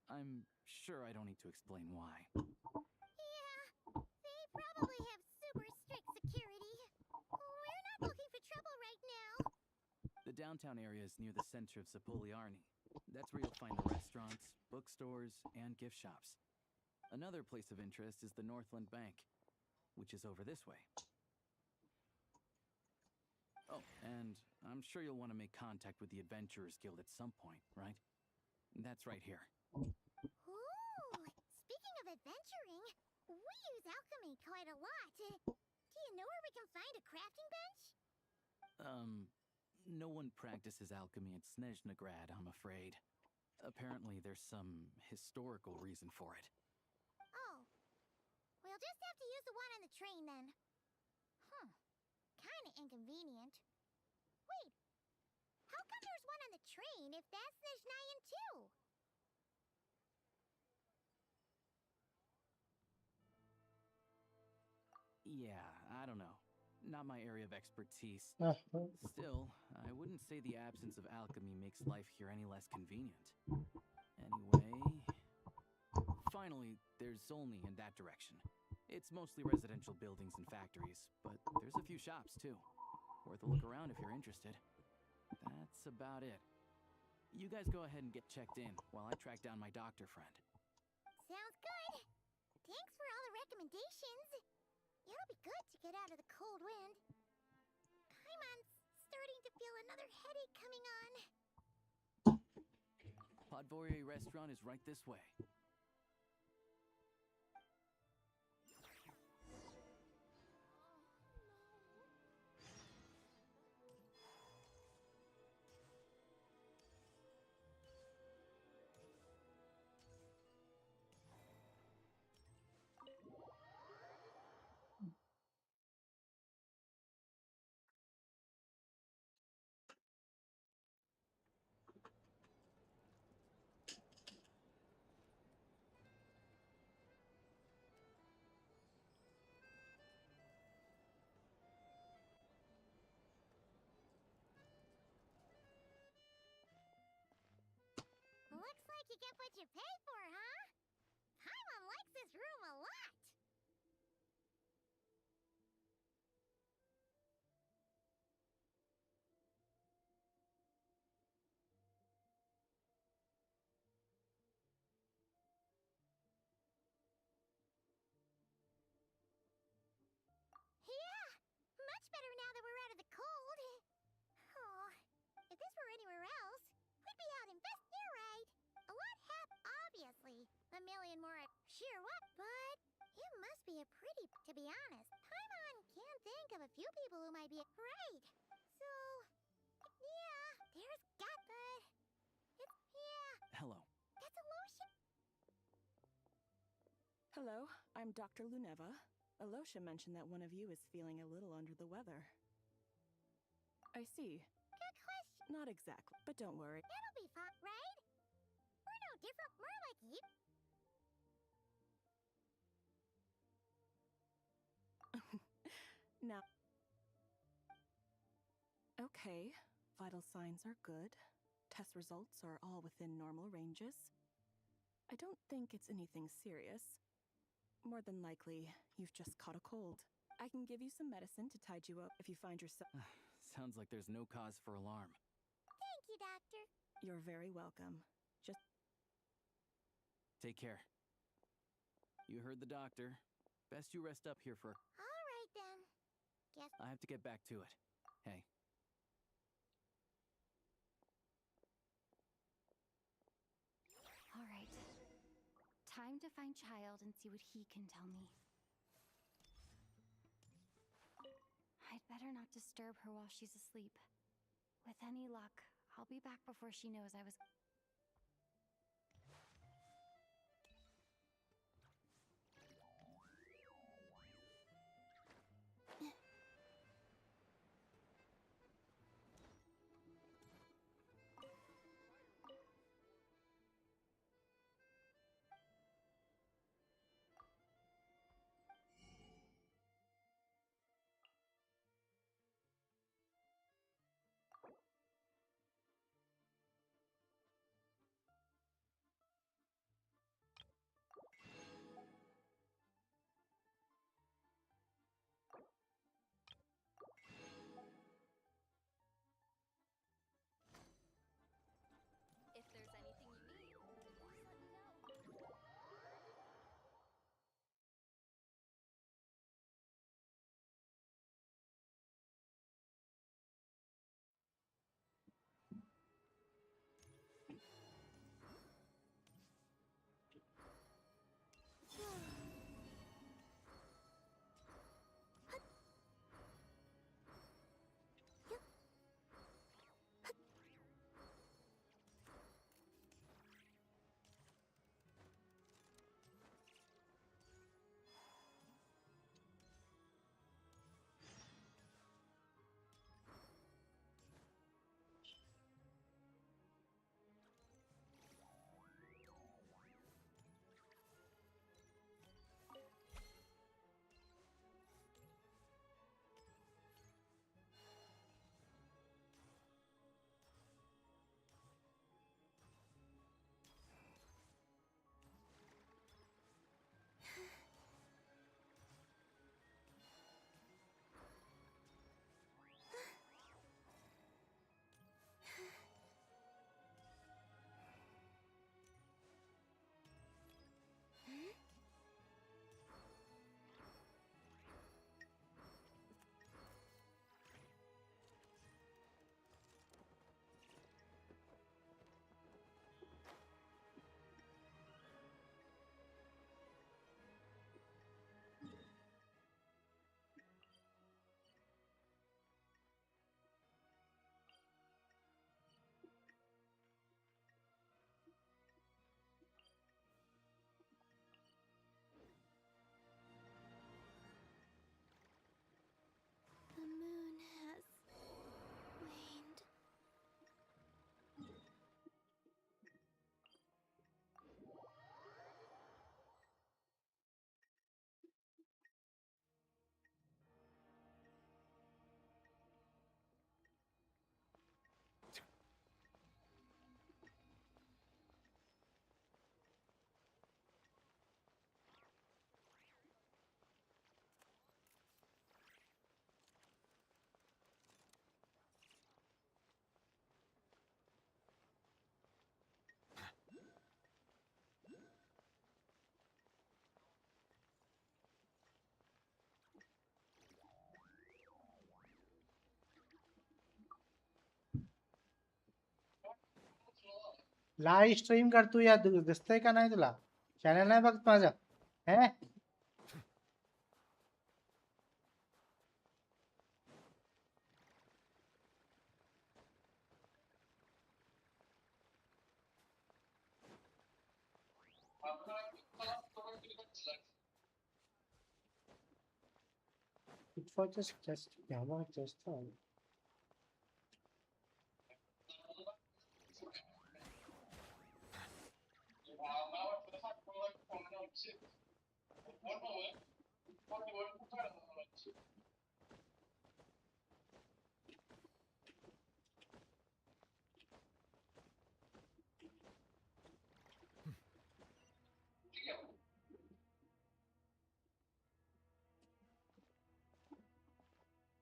I'm sure I don't need to explain why. Yeah, they probably have super strict security. We're not looking for trouble right now. The downtown area is near the center of Sapoliarni. That's where you'll find the restaurants, bookstores, and gift shops. Another place of interest is the Northland Bank, which is over this way. Oh, and I'm sure you'll want to make contact with the Adventurers Guild at some point, right? That's right here. Ooh, speaking of adventuring, we use alchemy quite a lot. Do you know where we can find a crafting bench? No one practices alchemy at Snezhnegrad, I'm afraid. Apparently, there's some historical reason for it. Oh, we'll just have to use the one on the train then. Kinda inconvenient. Wait, how come there's one on the train if that's Snezhnayan too? Yeah, I don't know. Not my area of expertise. Uh-huh. Still, I wouldn't say the absence of alchemy makes life here any less convenient. Anyway... Finally, there's Zolny in that direction. It's mostly residential buildings and factories, but there's a few shops too. Worth a look around if you're interested. That's about it. You guys go ahead and get checked in while I track down my doctor friend. Sounds good. Thanks for all the recommendations. It'll be good to get out of the cold wind. Paimon's starting to feel another headache coming on. Podvorye restaurant is right this way. Looks like you get what you pay for, huh? Paimon likes this room a lot. Yeah, much better now that we're out of the cold. Oh, if this were anywhere else, we'd be out in best. You're right. A lot obviously. A million more. Sure, what? But it must be a pretty. To be honest, Paimon can't think of a few people who might be right. So, yeah, there's got. But it's Hello. that's a lotion. Hello, I'm Dr. Luneva. Alosha mentioned that one of you is feeling a little under the weather. I see. Good question. Not exactly, but don't worry. That'll be fine, right? We're no different. We're like you. Now. Okay, vital signs are good. Test results are all within normal ranges. I don't think it's anything serious. More than likely, you've just caught a cold. I can give you some medicine to tide you up if you find yourself. Sounds like there's no cause for alarm. Thank you, Doctor. You're very welcome. Just Take care. You heard the doctor. Best you rest up here for... All right, then. Guess. I have to get back to it. Hey. All right. Time to find Child and see what he can tell me. I'd better not disturb her while she's asleep. With any luck, I'll be back before she knows I was... live stream करतो या दिसतंय का नाही तुला channel नाही बघत माझा हे It was just camera just all.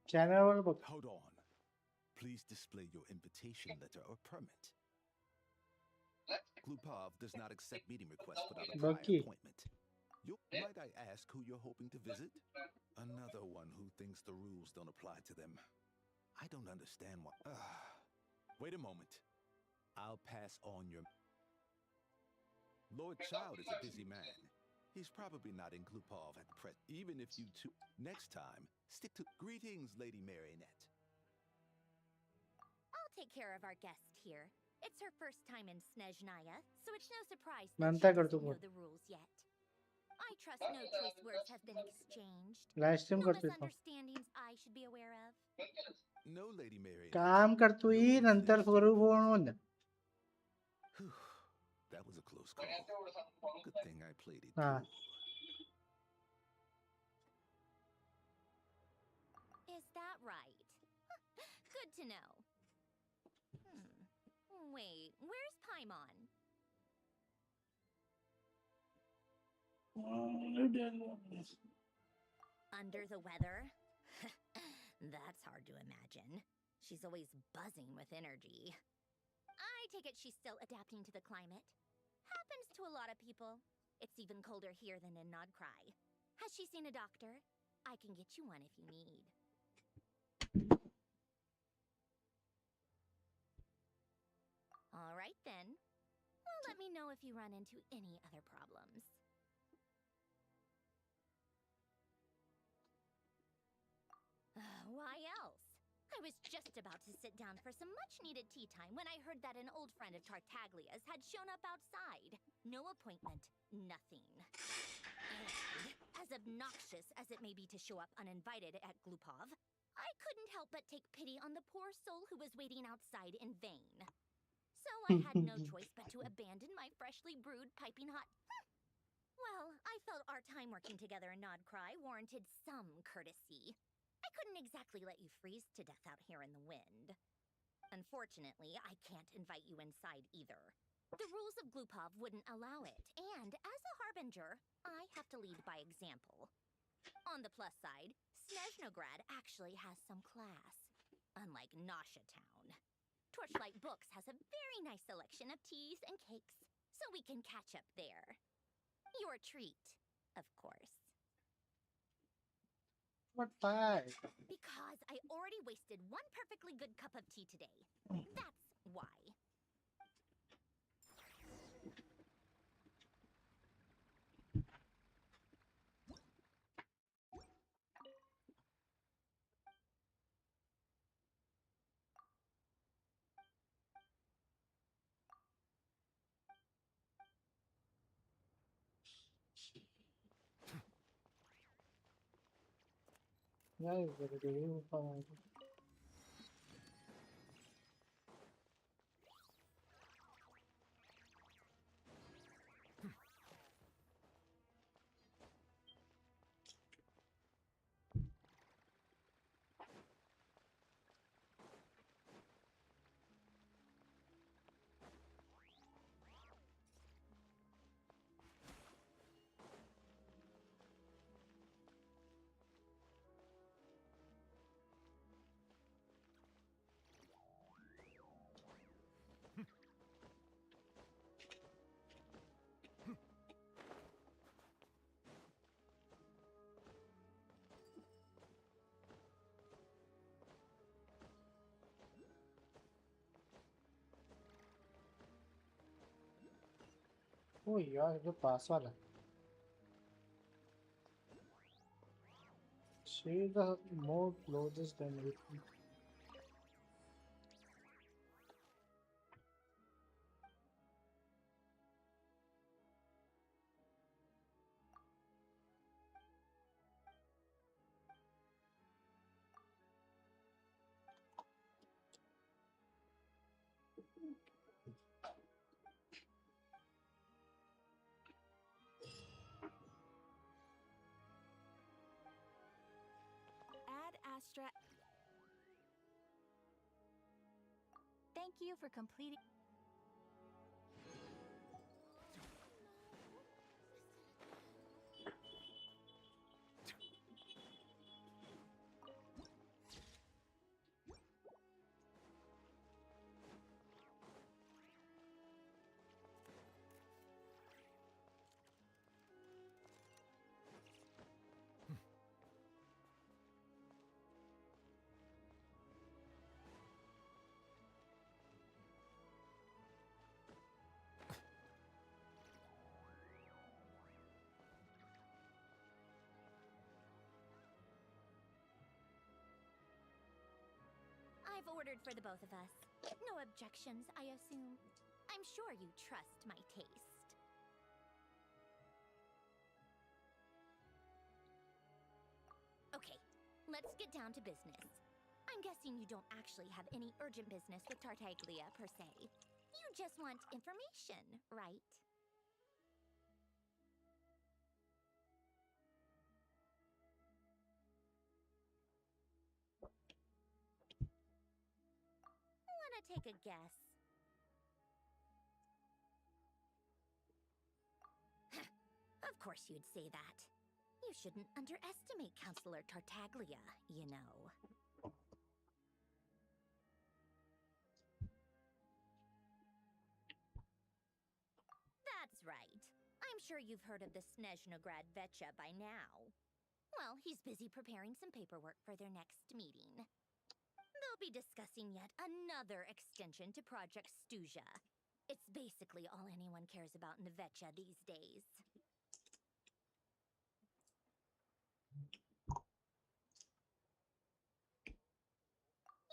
Channel वर बघ. Hold on. Please display your invitation letter or permit. Glupov does not accept meeting requests without a prior Bucky. appointment. Might I ask who you're hoping to visit? Another one who thinks the rules don't apply to them. I don't understand why. Wait a moment. I'll pass on your... Lord Child is a busy man. He's probably not in Glupov at present. Even if you two... Next time, stick to... Greetings, Lady Marionette. I'll take care of our guest here. It's her first time in Snezhnaya, so it's no surprise that Manta she करतो doesn't know phone. the rules yet. I trust no choice words have been exchanged. Live stream No करतोय phone. misunderstandings I should be aware of. No, Lady Marionette. काम करतोय नंतर करू phone. That was a close call. Good thing I played it हा. cool. Is that right? Good to know. Wait, where's Paimon? Under the weather? That's hard to imagine. She's always buzzing with energy. I take it she's still adapting to the climate. Happens to a lot of people. It's even colder here than in Nodcry. Has she seen a doctor? I can get you one if you need. All right then. Well, let me know if you run into any other problems. Why else? I was just about to sit down for some much-needed tea time when I heard that an old friend of Tartaglia's had shown up outside. No appointment, nothing. And, as obnoxious as it may be to show up uninvited at Glupov, I couldn't help but take pity on the poor soul who was waiting outside in vain. So I had no choice but to abandon my freshly brewed piping hot... Well, I felt our time working together in Nodcry warranted some courtesy. I couldn't exactly let you freeze to death out here in the wind. Unfortunately, I can't invite you inside either. The rules of Glupov wouldn't allow it, and as a harbinger, I have to lead by example. On the plus side, Snezhnograd actually has some class, unlike Nasha Town. Torchlight Books has a very nice selection of teas and cakes, so we can catch up there. Your treat, of course. What why? Because I already wasted one perfectly good cup of tea today. That's why. Yeah, very good. ओ यार जो पास वाला she the more clothes than everything. Ad Astra. Thank you for completing. I've ordered for the both of us. No objections, I assume. I'm sure you trust my taste. Okay, let's get down to business. I'm guessing you don't actually have any urgent business with Tartaglia, per se. You just want information, right? Wanna take a guess? Of course you'd say that. You shouldn't underestimate Counselor Tartaglia, you know. That's right. I'm sure you've heard of the Snezhnograd Vecha by now. Well, he's busy preparing some paperwork for their next meeting. They'll be discussing yet another extension to Project Stuja. It's basically all anyone cares about in the Vecha these days.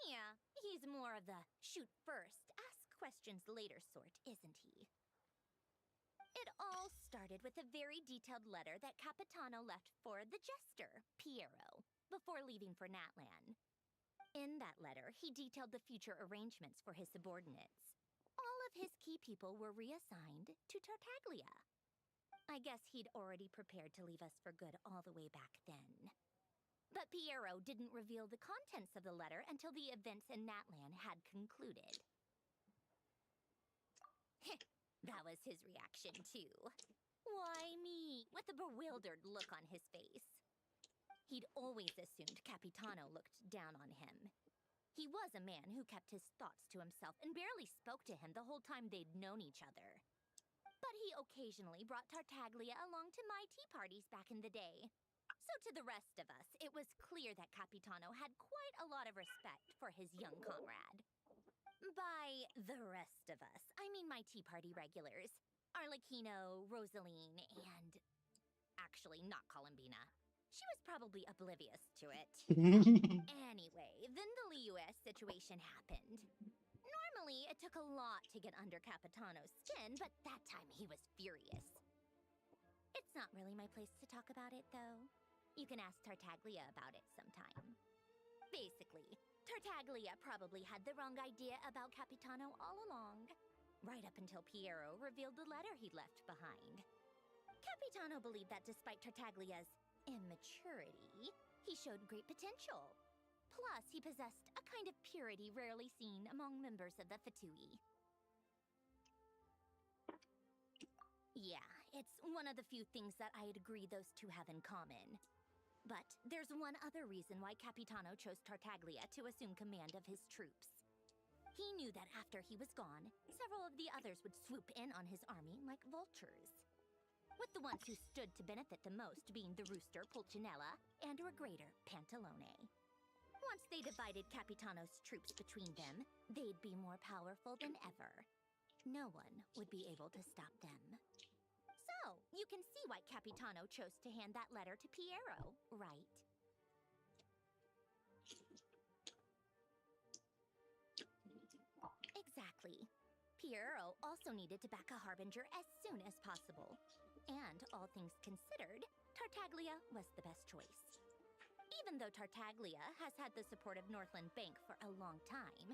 Yeah, he's more of the shoot first, ask questions later sort, isn't he? It all started with a very detailed letter that Capitano left for the jester, Piero, before leaving for Natlan. In that letter, he detailed the future arrangements for his subordinates. All of his key people were reassigned to Tartaglia. I guess he'd already prepared to leave us for good all the way back then. But Piero didn't reveal the contents of the letter until the events in Natlan had concluded. That was his reaction, too. Why me? With a bewildered look on his face. He'd always assumed Capitano looked down on him. He was a man who kept his thoughts to himself and barely spoke to him the whole time they'd known each other. But he occasionally brought Tartaglia along to my tea parties back in the day. So to the rest of us, it was clear that Capitano had quite a lot of respect for his young comrade. By the rest of us, I mean my tea party regulars. Arlecchino, Rosaline, and... actually, not Columbina. She was probably oblivious to it. Anyway, then the Liues situation happened. Normally, it took a lot to get under Capitano's skin, but that time he was furious. It's not really my place to talk about it, though. You can ask Tartaglia about it sometime. Basically, Tartaglia probably had the wrong idea about Capitano all along, right up until Piero revealed the letter he'd left behind. Capitano believed that despite Tartaglia's immaturity, he showed great potential. Plus, he possessed a kind of purity rarely seen among members of the Fatui. Yeah, it's one of the few things that I'd agree those two have in common. But there's one other reason why Capitano chose Tartaglia to assume command of his troops. He knew that after he was gone, several of the others would swoop in on his army like vultures, with the ones who stood to benefit the most being the rooster Pulcinella and Regrator Pantalone. Once they divided Capitano's troops between them, they'd be more powerful than ever. No one would be able to stop them. You can see why Capitano chose to hand that letter to Piero, right? Exactly. Piero also needed to back a harbinger as soon as possible. And all things considered, Tartaglia was the best choice. Even though Tartaglia has had the support of Northland Bank for a long time,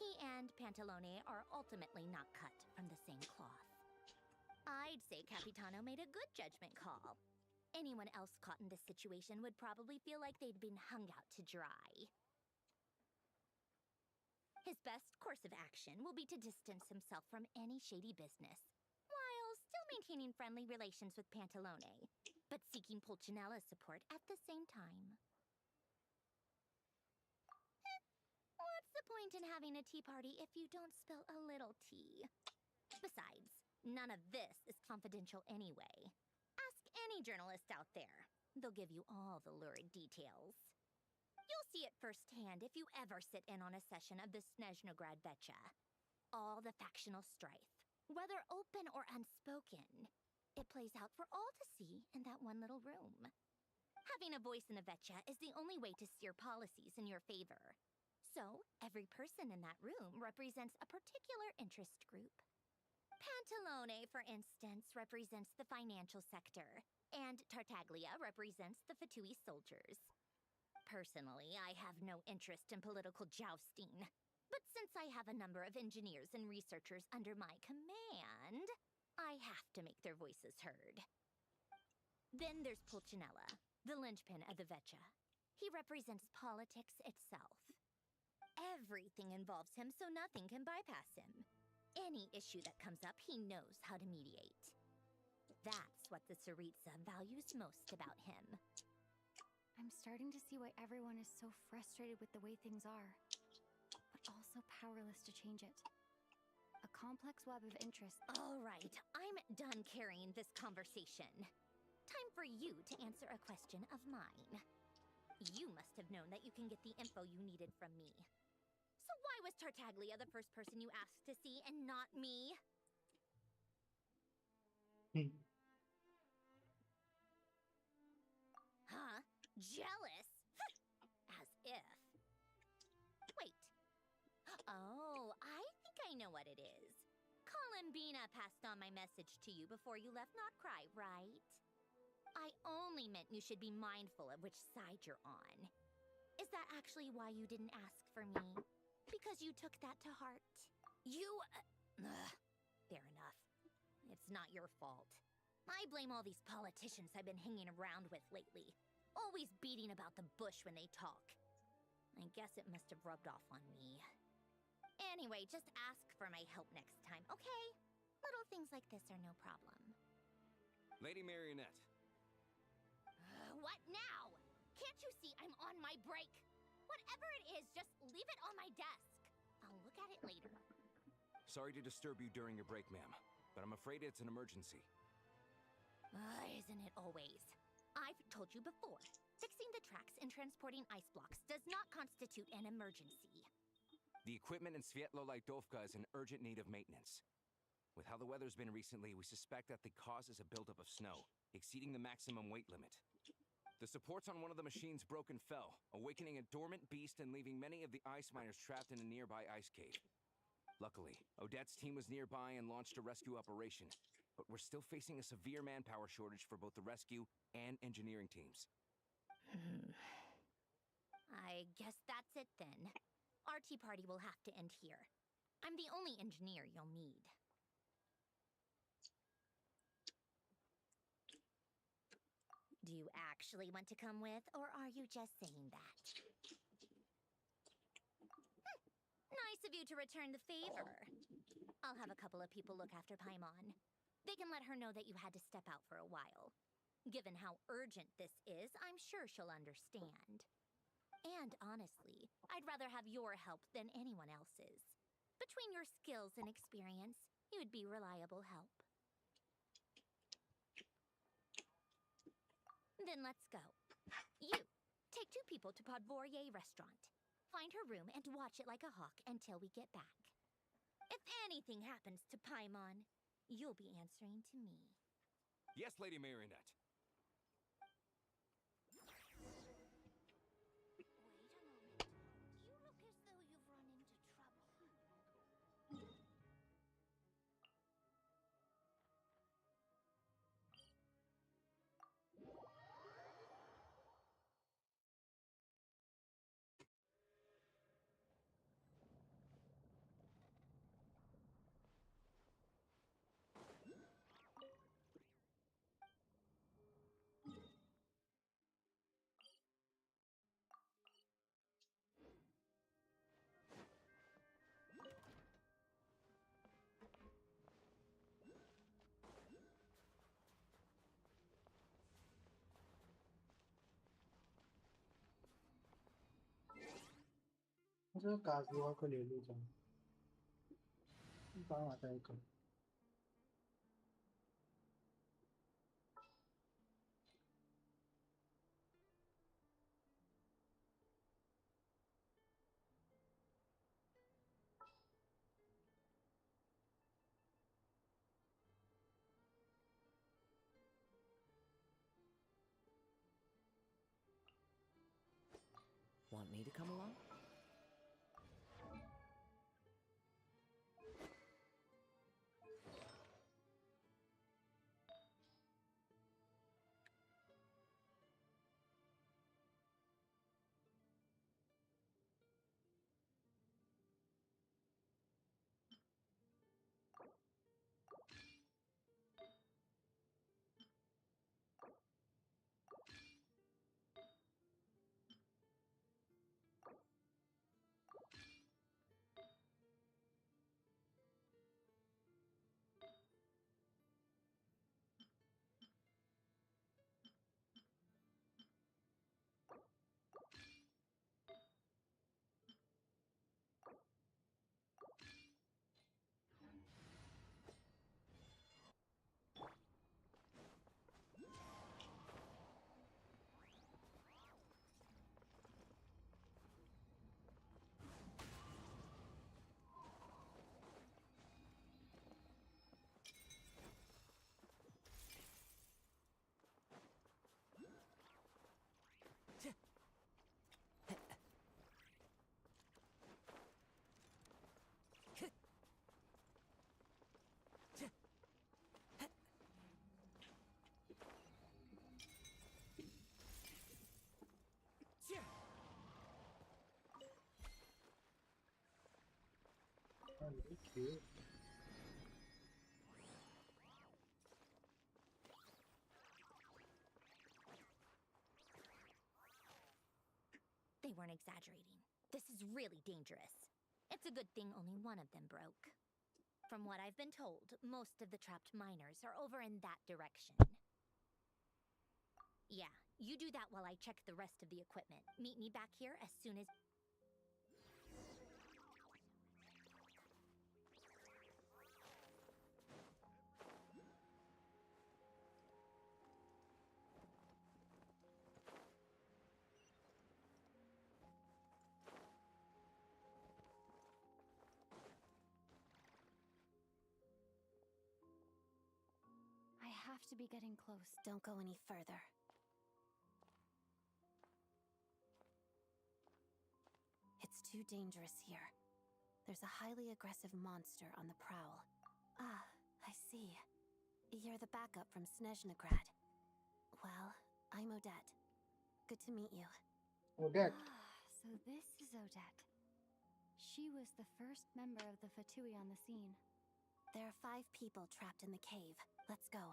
he and Pantalone are ultimately not cut from the same cloth. I'd say Capitano made a good judgment call. Anyone else caught in this situation would probably feel like they'd been hung out to dry. His best course of action will be to distance himself from any shady business, while still maintaining friendly relations with Pantalone, but seeking Pulcinella's support at the same time. What's the point in having a tea party if you don't spill a little tea? Besides, none of this is confidential anyway. Ask any journalist out there. They'll give you all the lurid details. You'll see it firsthand if you ever sit in on a session of the Snezhnograd Vecha. All the factional strife, whether open or unspoken, it plays out for all to see in that one little room. Having a voice in a Vecha is the only way to steer policies in your favor. So, every person in that room represents a particular interest group. Pantalone, for instance, represents the financial sector, and Tartaglia represents the Fatui soldiers. Personally, I have no interest in political jousting, but since I have a number of engineers and researchers under my command, I have to make their voices heard. Then there's Pulcinella, the linchpin of the Vecha. He represents politics itself. Everything involves him, so nothing can bypass him. Any issue that comes up, he knows how to mediate. That's what the Tsaritsa values most about him. I'm starting to see why everyone is so frustrated with the way things are, but also powerless to change it. A complex web of interests. All right, I'm done carrying this conversation. Time for you to answer a question of mine. You must have known that you can get the info you needed from me. So why was Tartaglia the first person you asked to see and not me? Huh? Jealous? As if. Wait. Oh, I think I know what it is. Columbina passed on my message to you before you left Notcry, right? I only meant you should be mindful of which side you're on. Is that actually why you didn't ask for me? Because you took that to heart? Fair enough. It's not your fault. I blame all these politicians I've been hanging around with lately. Always beating about the bush when they talk. I guess it must have rubbed off on me. Anyway, just ask for my help next time, okay? Little things like this are no problem. Lady Marionette. What now? Can't you see I'm on my break? Whatever it is, just leave it on my desk. I'll look at it later. Sorry to disturb you during your break, ma'am, but I'm afraid it's an emergency. Isn't it always? I've told you before, fixing the tracks and transporting ice blocks does not constitute an emergency. The equipment in Svietlo-Laidovka is in urgent need of maintenance. With how the weather's been recently, we suspect that the cause is a buildup of snow, exceeding the maximum weight limit. The supports on one of the machines broke and fell, awakening a dormant beast and leaving many of the ice miners trapped in a nearby ice cave. Luckily, Odette's team was nearby and launched a rescue operation, but we're still facing a severe manpower shortage for both the rescue and engineering teams. I guess that's it then. Our tea party will have to end here. I'm the only engineer you'll need. Do you actually want to come with, or are you just saying that? Nice of you to return the favor. I'll have a couple of people look after Paimon. They can let her know that you had to step out for a while. Given how urgent this is, I'm sure she'll understand. And honestly, I'd rather have your help than anyone else's. Between your skills and experience, you'd be reliable help. Then let's go. You, take 2 people to Podvorye restaurant. Find her room and watch it like a hawk until we get back. If anything happens to Paimon, you'll be answering to me. Yes, Lady Marionette. मुझे काजुआ को ले लो जाओ कहाँ आता है कल Want me to come along? cute. They weren't exaggerating. This is really dangerous. It's a good thing only one of them broke. From what I've been told, most of the trapped miners are over in that direction. Yeah, you do that while I check the rest of the equipment. Meet me back here as soon as... I have to be getting close. Don't go any further. It's too dangerous here. There's a highly aggressive monster on the prowl. Ah, I see. You're the backup from Snezhnegrad. Well, I'm Odette. Good to meet you. Odette. So this is Odette. She was the first member of the Fatui on the scene. There are 5 people trapped in the cave. Let's go.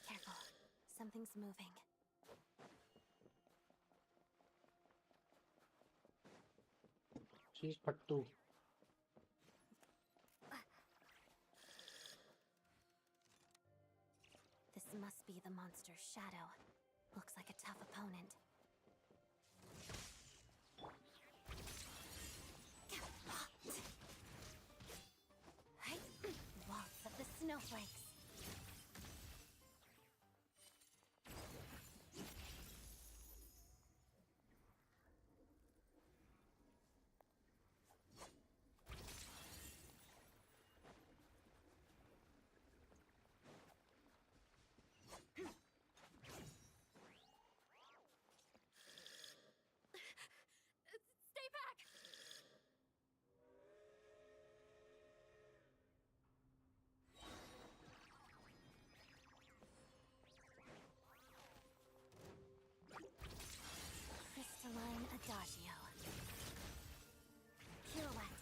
Careful. Something's moving. She's Pattu. This must be the monster's shadow. Looks like a tough opponent. Waltz of the snowflakes. Adagio. Pirouette.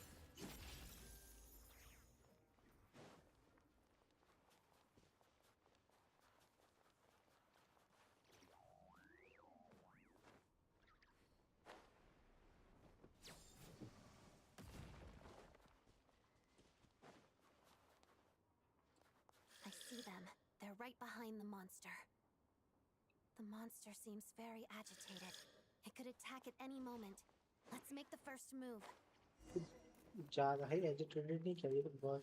I see them. They're right behind the monster. The monster seems very agitated. It could attack at any moment. Let's make the first move. ज़्यादा ही agitated नहीं चाहिए तो बस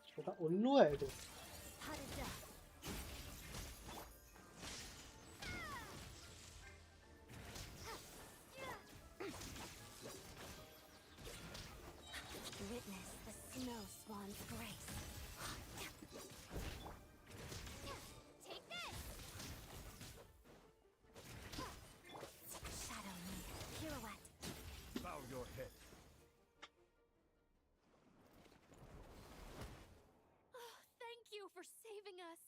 छोटा उल्लू है तो Pot of death. Witness the snow swan's grace. Take this! Shadow me. Pirouette. Bow your head. Thank you for saving us.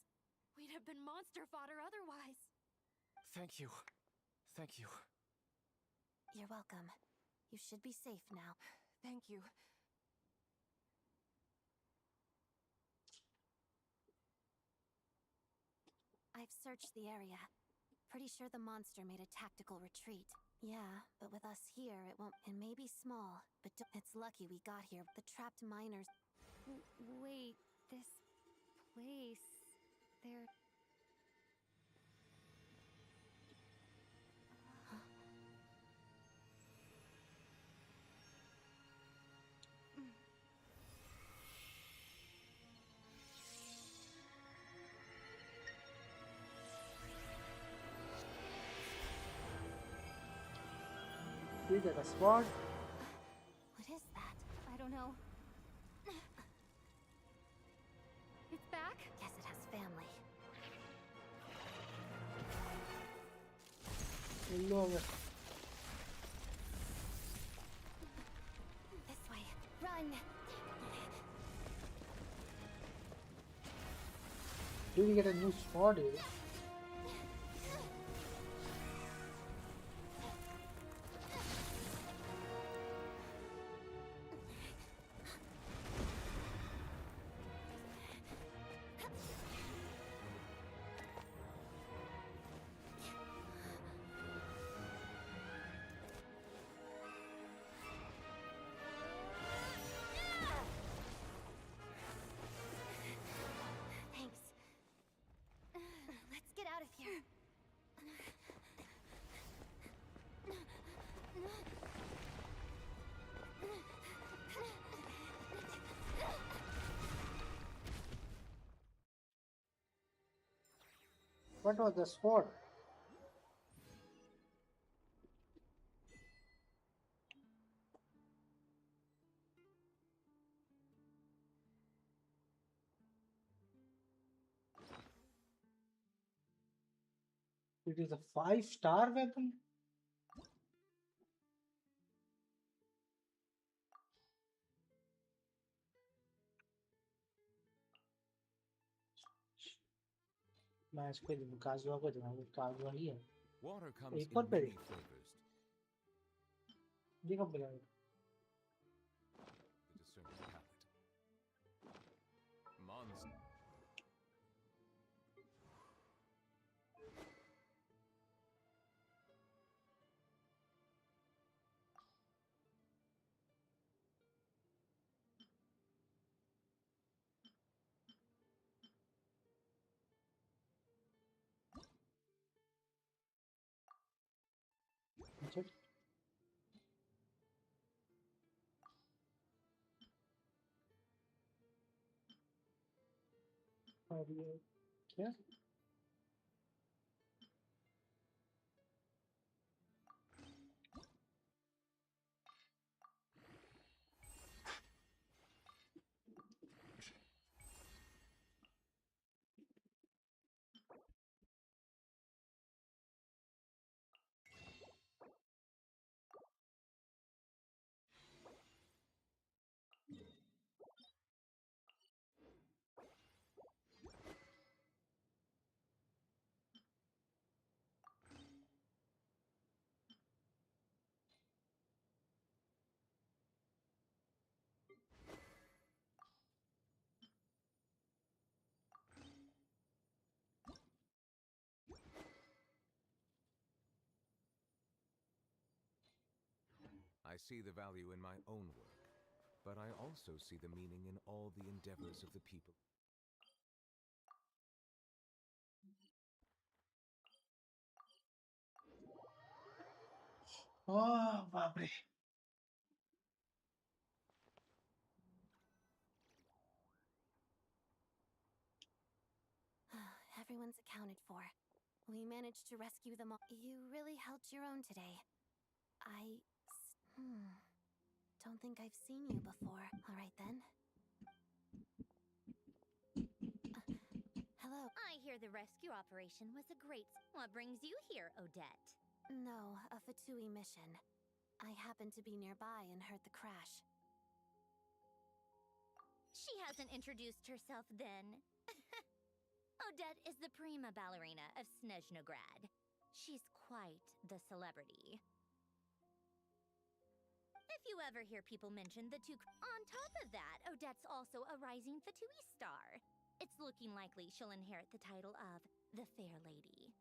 We'd have been monster fodder otherwise. Thank you. Thank you. You're welcome. You should be safe now. Thank you. I've searched the area. Pretty sure the monster made a tactical retreat. Yeah, but with us here, it won't. It may be small, but it's lucky we got here. The trapped miners. Wait, this place. There. You got a sword? What is that? I don't know. It's back? Guess it has family. उल्लू हो गया This way. Run! Did you get a new sword here? Thanks. Let's get out of here. What was the sword? It is a 5-star weapon? मैं इसको काजुआ को दूंगा वो काजुआ ही है Water comes एक in और पे many flavors. देखो मिला The discerning palate. Monster. अच्छा और ये क्या I see the value in my own work, but I also see the meaning in all the endeavors of the people. Oh, बाप रे. Everyone's accounted for. We managed to rescue them all. You really held your own today. Don't think I've seen you before. All right then. Hello. I hear the rescue operation was a great... What brings you here, Odette? No, a Fatui mission. I happened to be nearby and heard the crash. She hasn't introduced herself then. Odette is the prima ballerina of Snezhnograd. She's quite the celebrity. If you ever hear people mention the two... On top of that, Odette's also a rising Fatui star. It's looking likely she'll inherit the title of the Fair Lady.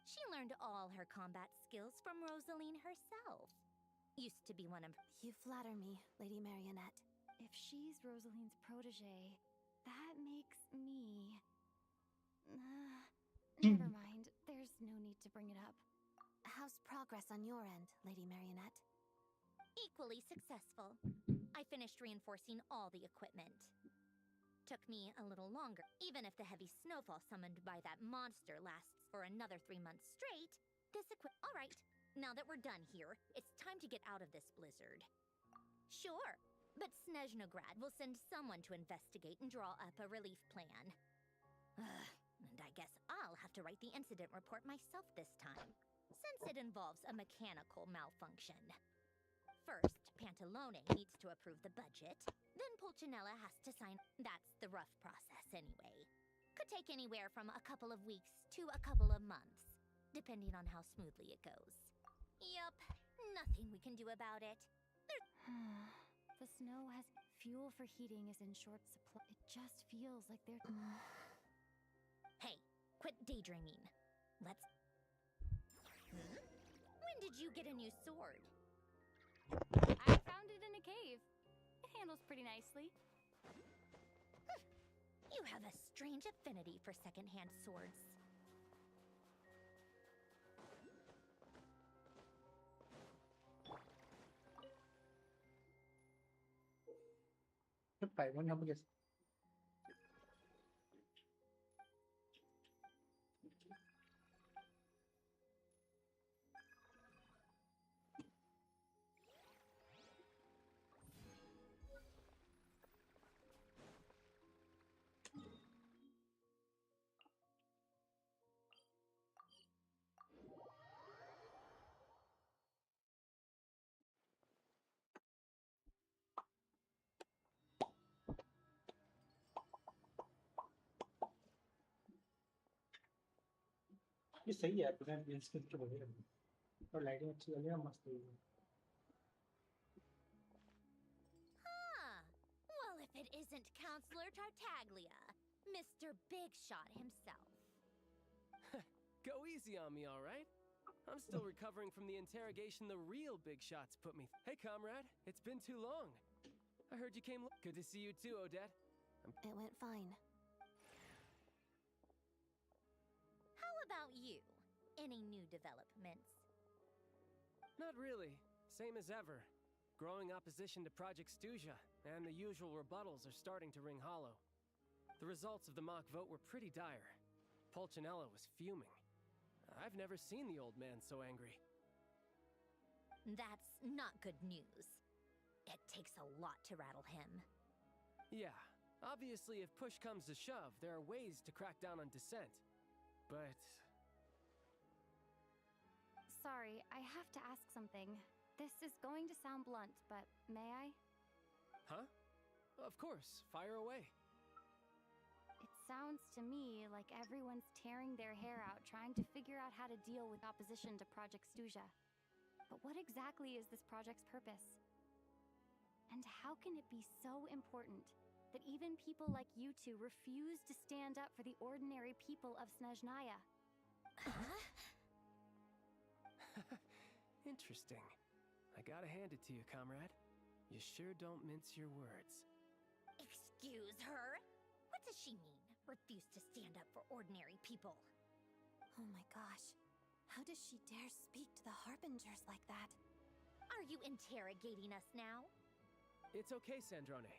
She learned all her combat skills from Rosaline herself. Used to be one of... You flatter me, Lady Marionette. If she's Rosaline's protege, that makes me... never mind. There's no need to bring it up. How's progress on your end, Lady Marionette? Equally successful. I finished reinforcing all the equipment. Took me a little longer. Even if the heavy snowfall summoned by that monster lasts for another 3 months straight, All right, now that we're done here, it's time to get out of this blizzard. Sure, but Snezhnograd will send someone to investigate and draw up a relief plan. And I guess I'll have to write the incident report myself this time, since it involves a mechanical malfunction. First, Pantalone needs to approve the budget, then Pulcinella has to sign. That's the rough process anyway. Could take anywhere from a couple of weeks to a couple of months, depending on how smoothly it goes. Yup, nothing we can do about it. The snow has... Fuel for heating is in short supply. It just feels like they're... Hey, quit daydreaming. Let's... When did you get a new sword? I found it in a cave. It handles pretty nicely. You have a strange affinity for secondhand swords. Paimon apa guys? ये सही है बिना green screen के बढ़िया और lighting अच्छी लगी है मस्त है Well, if it isn't Counselor Tartaglia, Mr. Big Shot himself. Go easy on me, all right? I'm still recovering from the interrogation the real Big Shots put me. Hey, comrade, it's been too long. I heard you came. Good to see you too, Odette. It went fine. How about you? Any new developments? Not really. Same as ever. Growing opposition to Project Stuja, and the usual rebuttals are starting to ring hollow. The results of the mock vote were pretty dire. Pulcinella was fuming. I've never seen the old man so angry. That's not good news. It takes a lot to rattle him. Yeah, obviously if push comes to shove, there are ways to crack down on dissent. But... Sorry, I have to ask something. This is going to sound blunt, but may I? Huh? Of course, fire away. It sounds to me like everyone's tearing their hair out trying to figure out how to deal with opposition to Project Stuja. But what exactly is this project's purpose? And how can it be so important that even people like you two refuse to stand up for the ordinary people of Snezhnaya? Interesting. I gotta hand it to you, comrade. You sure don't mince your words. Excuse her? What does she mean? Refuse to stand up for ordinary people. Oh my gosh. How does she dare speak to the Harbingers like that? Are you interrogating us now? It's okay, Sandrone.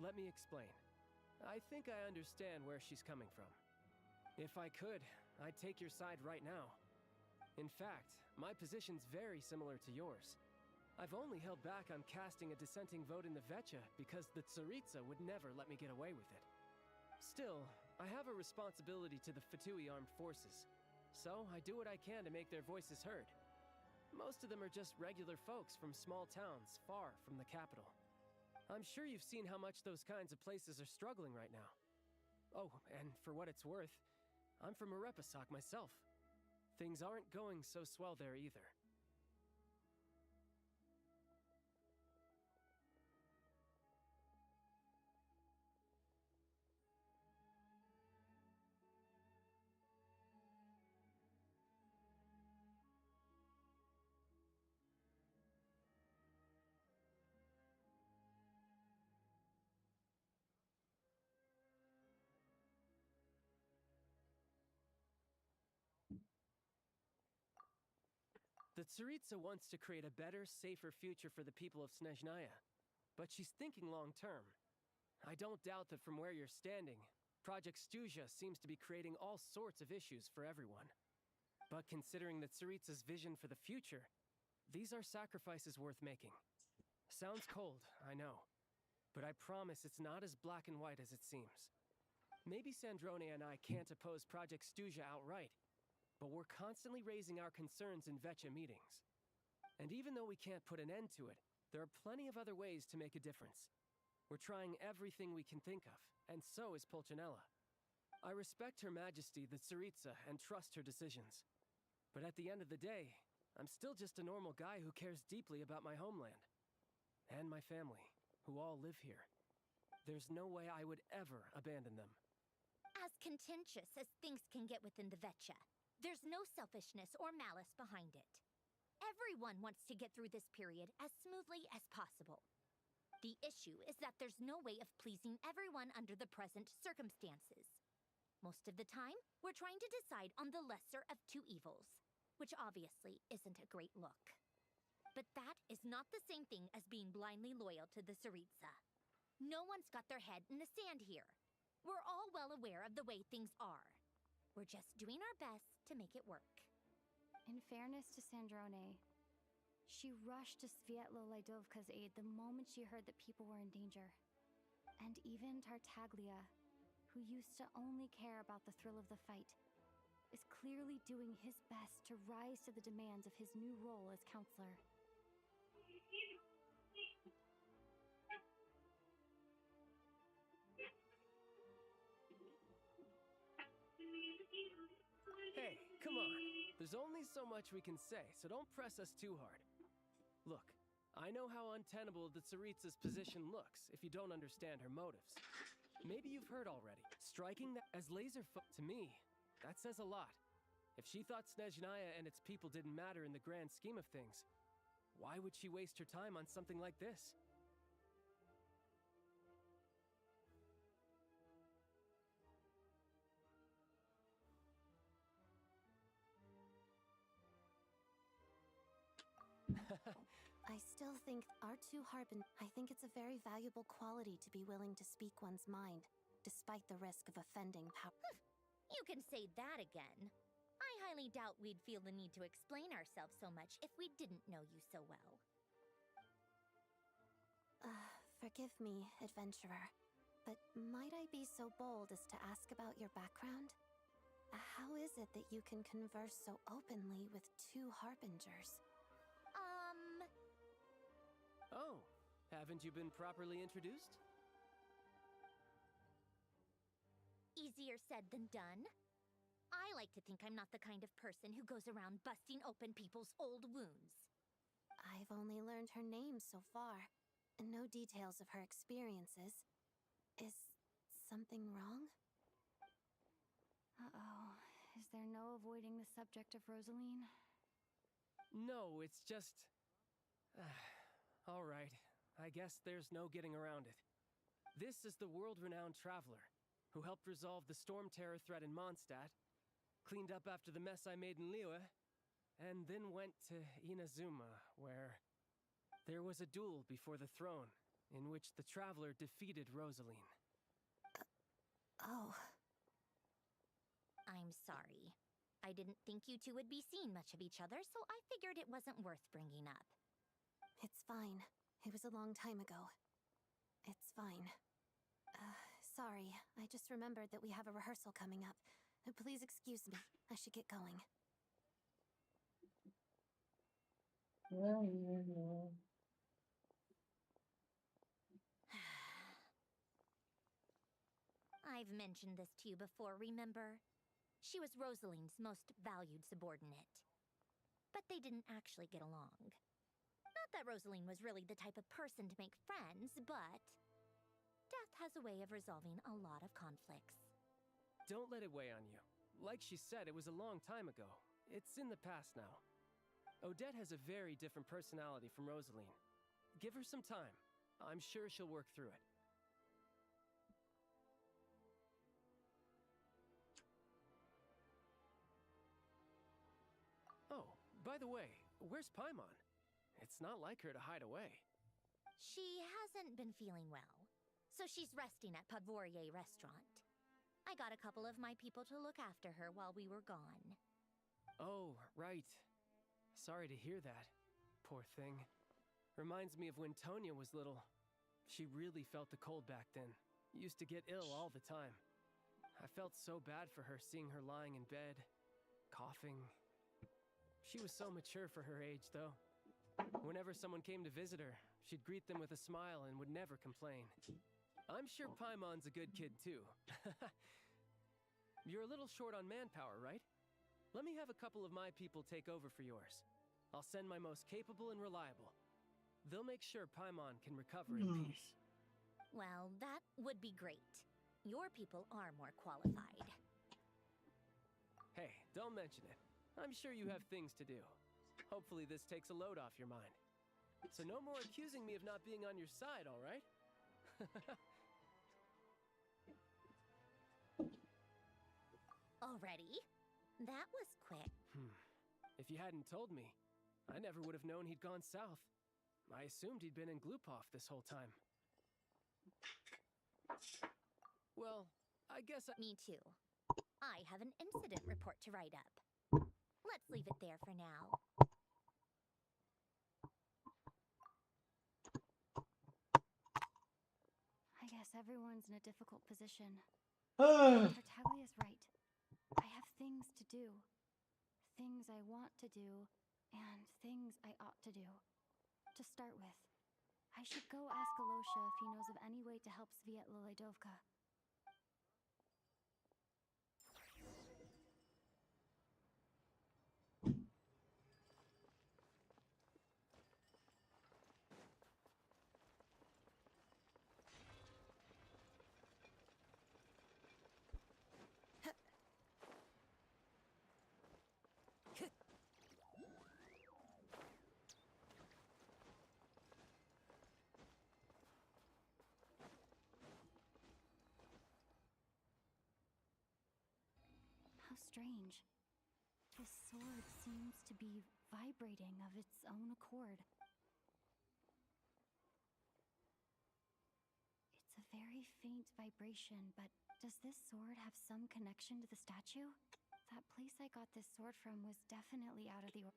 Let me explain. I think I understand where she's coming from. If I could, I'd take your side right now. In fact, my position's very similar to yours. I've only held back on casting a dissenting vote in the Vecha because the Tsaritsa would never let me get away with it. Still, I have a responsibility to the Fatui armed forces, so I do what I can to make their voices heard. Most of them are just regular folks from small towns far from the capital. I'm sure you've seen how much those kinds of places are struggling right now. Oh, and for what it's worth, I'm from Arepasock myself. Things aren't going so swell there either. The Tsaritsa wants to create a better, safer future for the people of Snezhnaya, but she's thinking long-term. I don't doubt that from where you're standing, Project Stuzha seems to be creating all sorts of issues for everyone. But considering the Tsaritsa's vision for the future, these are sacrifices worth making. Sounds cold, I know, but I promise it's not as black and white as it seems. Maybe Sandrone and I can't oppose Project Stuzha outright, but we're constantly raising our concerns in Vecha meetings. And even though we can't put an end to it, there are plenty of other ways to make a difference. We're trying everything we can think of, and so is Pulcinella. I respect Her Majesty, the Tsaritsa, and trust her decisions. But at the end of the day, I'm still just a normal guy who cares deeply about my homeland. And my family, who all live here. There's no way I would ever abandon them. As contentious as things can get within the Vecha, there's no selfishness or malice behind it. Everyone wants to get through this period as smoothly as possible. The issue is that there's no way of pleasing everyone under the present circumstances. Most of the time, we're trying to decide on the lesser of two evils, which obviously isn't a great look. But that is not the same thing as being blindly loyal to the Tsaritsa. No one's got their head in the sand here. We're all well aware of the way things are. We're just doing our best to make it work. In fairness to Sandrone, she rushed to Svietlo Laidovka's aid the moment she heard that people were in danger. And even Tartaglia, who used to only care about the thrill of the fight, is clearly doing his best to rise to the demands of his new role as counselor. Hey, come on. There's only so much we can say, so don't press us too hard. Look, I know how untenable the Tsaritsa's position looks if you don't understand her motives. Maybe you've heard already. Striking that as to me, that says a lot. If she thought Snezhnaya and its people didn't matter in the grand scheme of things, why would she waste her time on something like this? I still think our two I think it's a very valuable quality to be willing to speak one's mind, despite the risk of offending power. You can say that again. I highly doubt we'd feel the need to explain ourselves so much if we didn't know you so well. Forgive me, adventurer, but might I be so bold as to ask about your background? How is it that you can converse so openly with two harbingers? Oh, haven't you been properly introduced? Easier said than done. I like to think I'm not the kind of person who goes around busting open people's old wounds. I've only learned her name so far, and no details of her experiences. Is something wrong? Uh-oh. Is there no avoiding the subject of Rosaline? No, it's just... All right, I guess there's no getting around it. This is the world-renowned traveler who helped resolve the storm terror threat in Mondstadt, cleaned up after the mess I made in Liyue, and then went to Inazuma, where there was a duel before the throne in which the traveler defeated Rosaline. Oh. I'm sorry. I didn't think you two would be seeing much of each other, so I figured it wasn't worth bringing up. It's fine. It was a long time ago. It's fine. Sorry. I just remembered that we have a rehearsal coming up. Please excuse me. I should get going. I've mentioned this to you before, remember? She was Rosaline's most valued subordinate. But they didn't actually get along. Not that Rosaline was really the type of person to make friends, but death has a way of resolving a lot of conflicts. Don't let it weigh on you. Like she said, it was a long time ago. It's in the past now. Odette has a very different personality from Rosaline. Give her some time. I'm sure she'll work through it. Oh, by the way, where's Paimon? It's not like her to hide away. She hasn't been feeling well, so she's resting at Podvorier restaurant. I got a couple of my people to look after her while we were gone. Oh, right. Sorry to hear that. Poor thing. Reminds me of when Tonya was little. She really felt the cold back then. Used to get ill all the time. I felt so bad for her seeing her lying in bed, coughing. She was so mature for her age, though. Whenever someone came to visit her, she'd greet them with a smile and would never complain. I'm sure Paimon's a good kid, too. You're a little short on manpower, right? Let me have a couple of my people take over for yours. I'll send my most capable and reliable. They'll make sure Paimon can recover in peace. Well, that would be great. Your people are more qualified. Hey, don't mention it. I'm sure you have things to do. Hopefully this takes a load off your mind. So no more accusing me of not being on your side, all right? Already? That was quick. If you hadn't told me, I never would have known he'd gone south. I assumed he'd been in Glupov this whole time. Well, I guess Me too. I have an incident report to write up. Let's leave it there for now. I guess everyone's in a difficult position. Tartaglia's right. I have things to do. Things I want to do, and things I ought to do. To start with, I should go ask Alosha if he knows of any way to help Svietla Ledovka. How strange. This sword seems to be vibrating of its own accord. It's a very faint vibration, but does this sword have some connection to the statue? That place I got this sword from was definitely out of the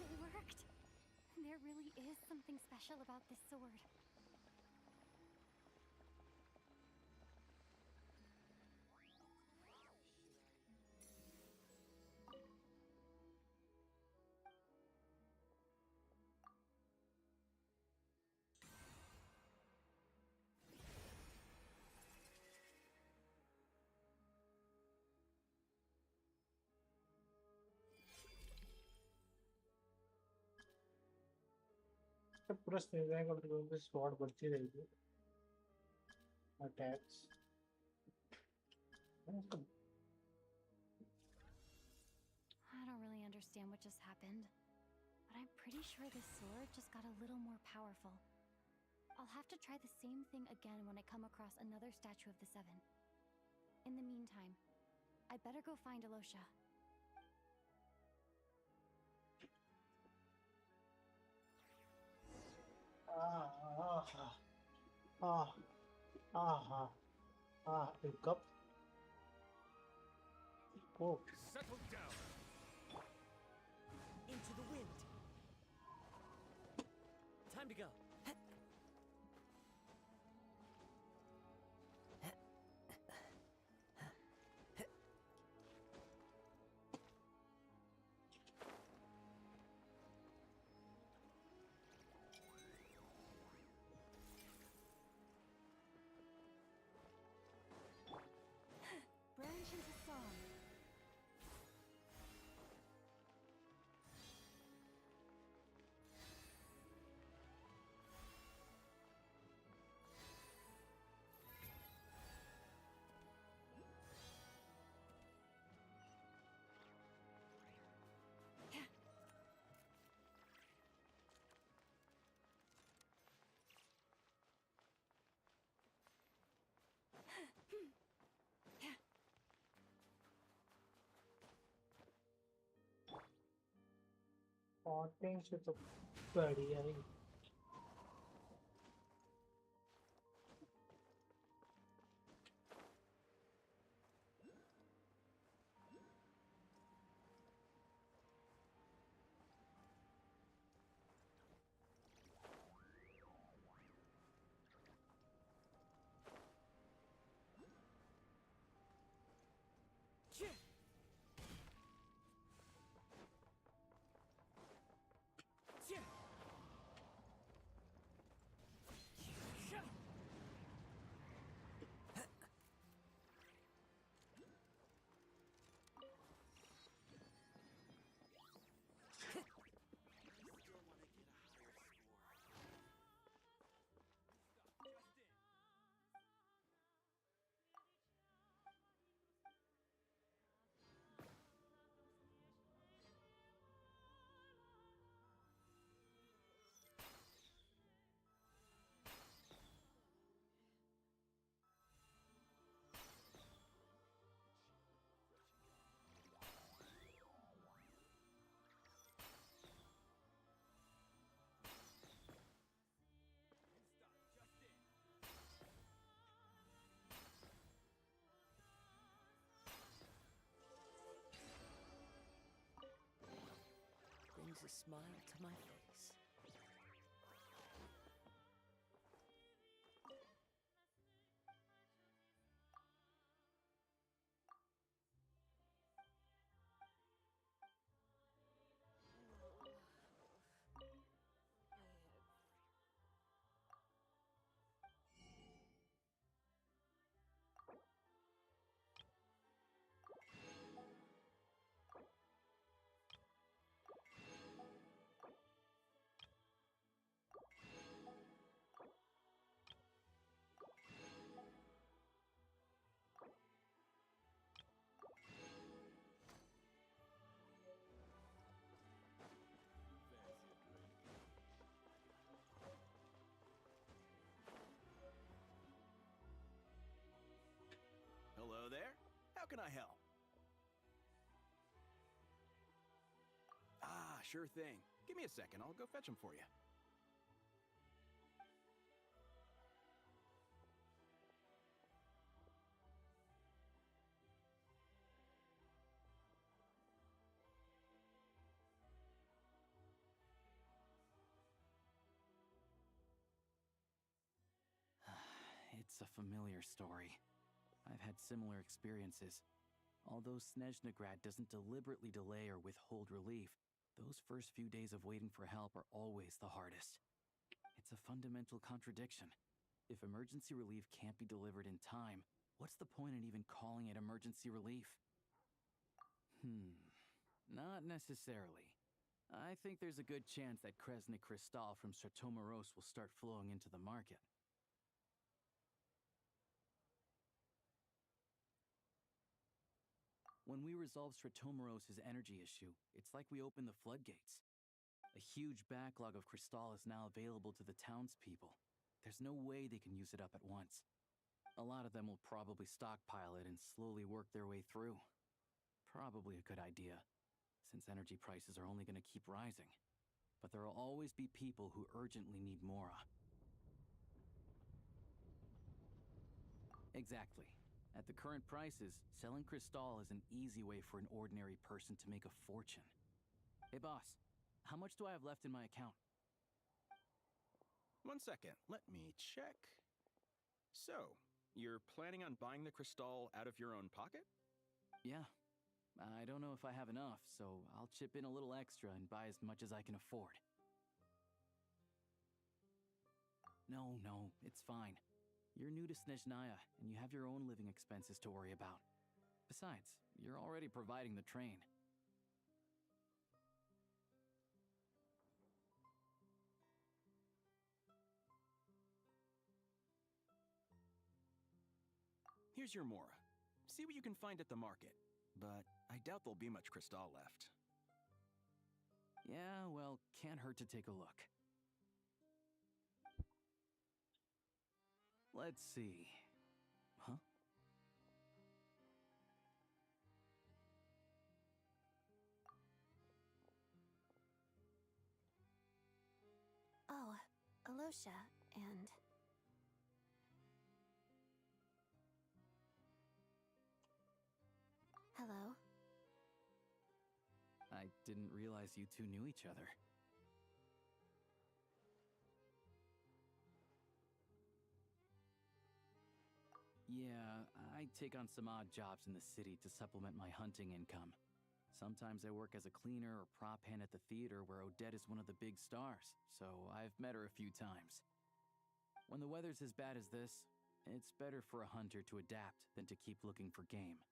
It worked! There really is something special about this sword. इसका पूरा स्नेह का मतलब spot बढ़ती रहेगी attacks I don't really understand what just happened, but I'm pretty sure this sword just got a little more powerful. I'll have to try the same thing again when I come across another statue of the Seven. In the meantime, I better go find Alosha. A cup. Oh. Settle down. Into the wind. Time to go. Branch into song. Potting से तो बढ़िया ही Brings a smile to my face. Hello there. How can I help? Ah, sure thing. Give me a second. I'll go fetch them for you. It's a familiar story. I've had similar experiences. Although Snezhnegrad doesn't deliberately delay or withhold relief, those first few days of waiting for help are always the hardest. It's a fundamental contradiction. If emergency relief can't be delivered in time, what's the point in even calling it emergency relief? Not necessarily. I think there's a good chance that Kresnik Crystal from Stratomaros will start flowing into the market. When we resolve Stratomaros' energy issue, it's like we open the floodgates. A huge backlog of Crystal is now available to the townspeople. There's no way they can use it up at once. A lot of them will probably stockpile it and slowly work their way through. Probably a good idea, since energy prices are only going to keep rising. But there will always be people who urgently need Mora. Exactly. At the current prices, selling Crystal is an easy way for an ordinary person to make a fortune. Hey boss, how much do I have left in my account? 1 second, let me check. So, you're planning on buying the Crystal out of your own pocket? Yeah. I don't know if I have enough, so I'll chip in a little extra and buy as much as I can afford. No, it's fine. You're new to Snezhnaya, and you have your own living expenses to worry about. Besides, you're already providing the train. Here's your Mora. See what you can find at the market. But I doubt there'll be much Crystal left. Yeah, well, can't hurt to take a look. Let's see. Huh? Oh, Alosha, and... Hello? I didn't realize you two knew each other. Yeah, I take on some odd jobs in the city to supplement my hunting income. Sometimes I work as a cleaner or prop hand at the theater where Odette is one of the big stars, so I've met her a few times. When the weather's as bad as this, it's better for a hunter to adapt than to keep looking for game.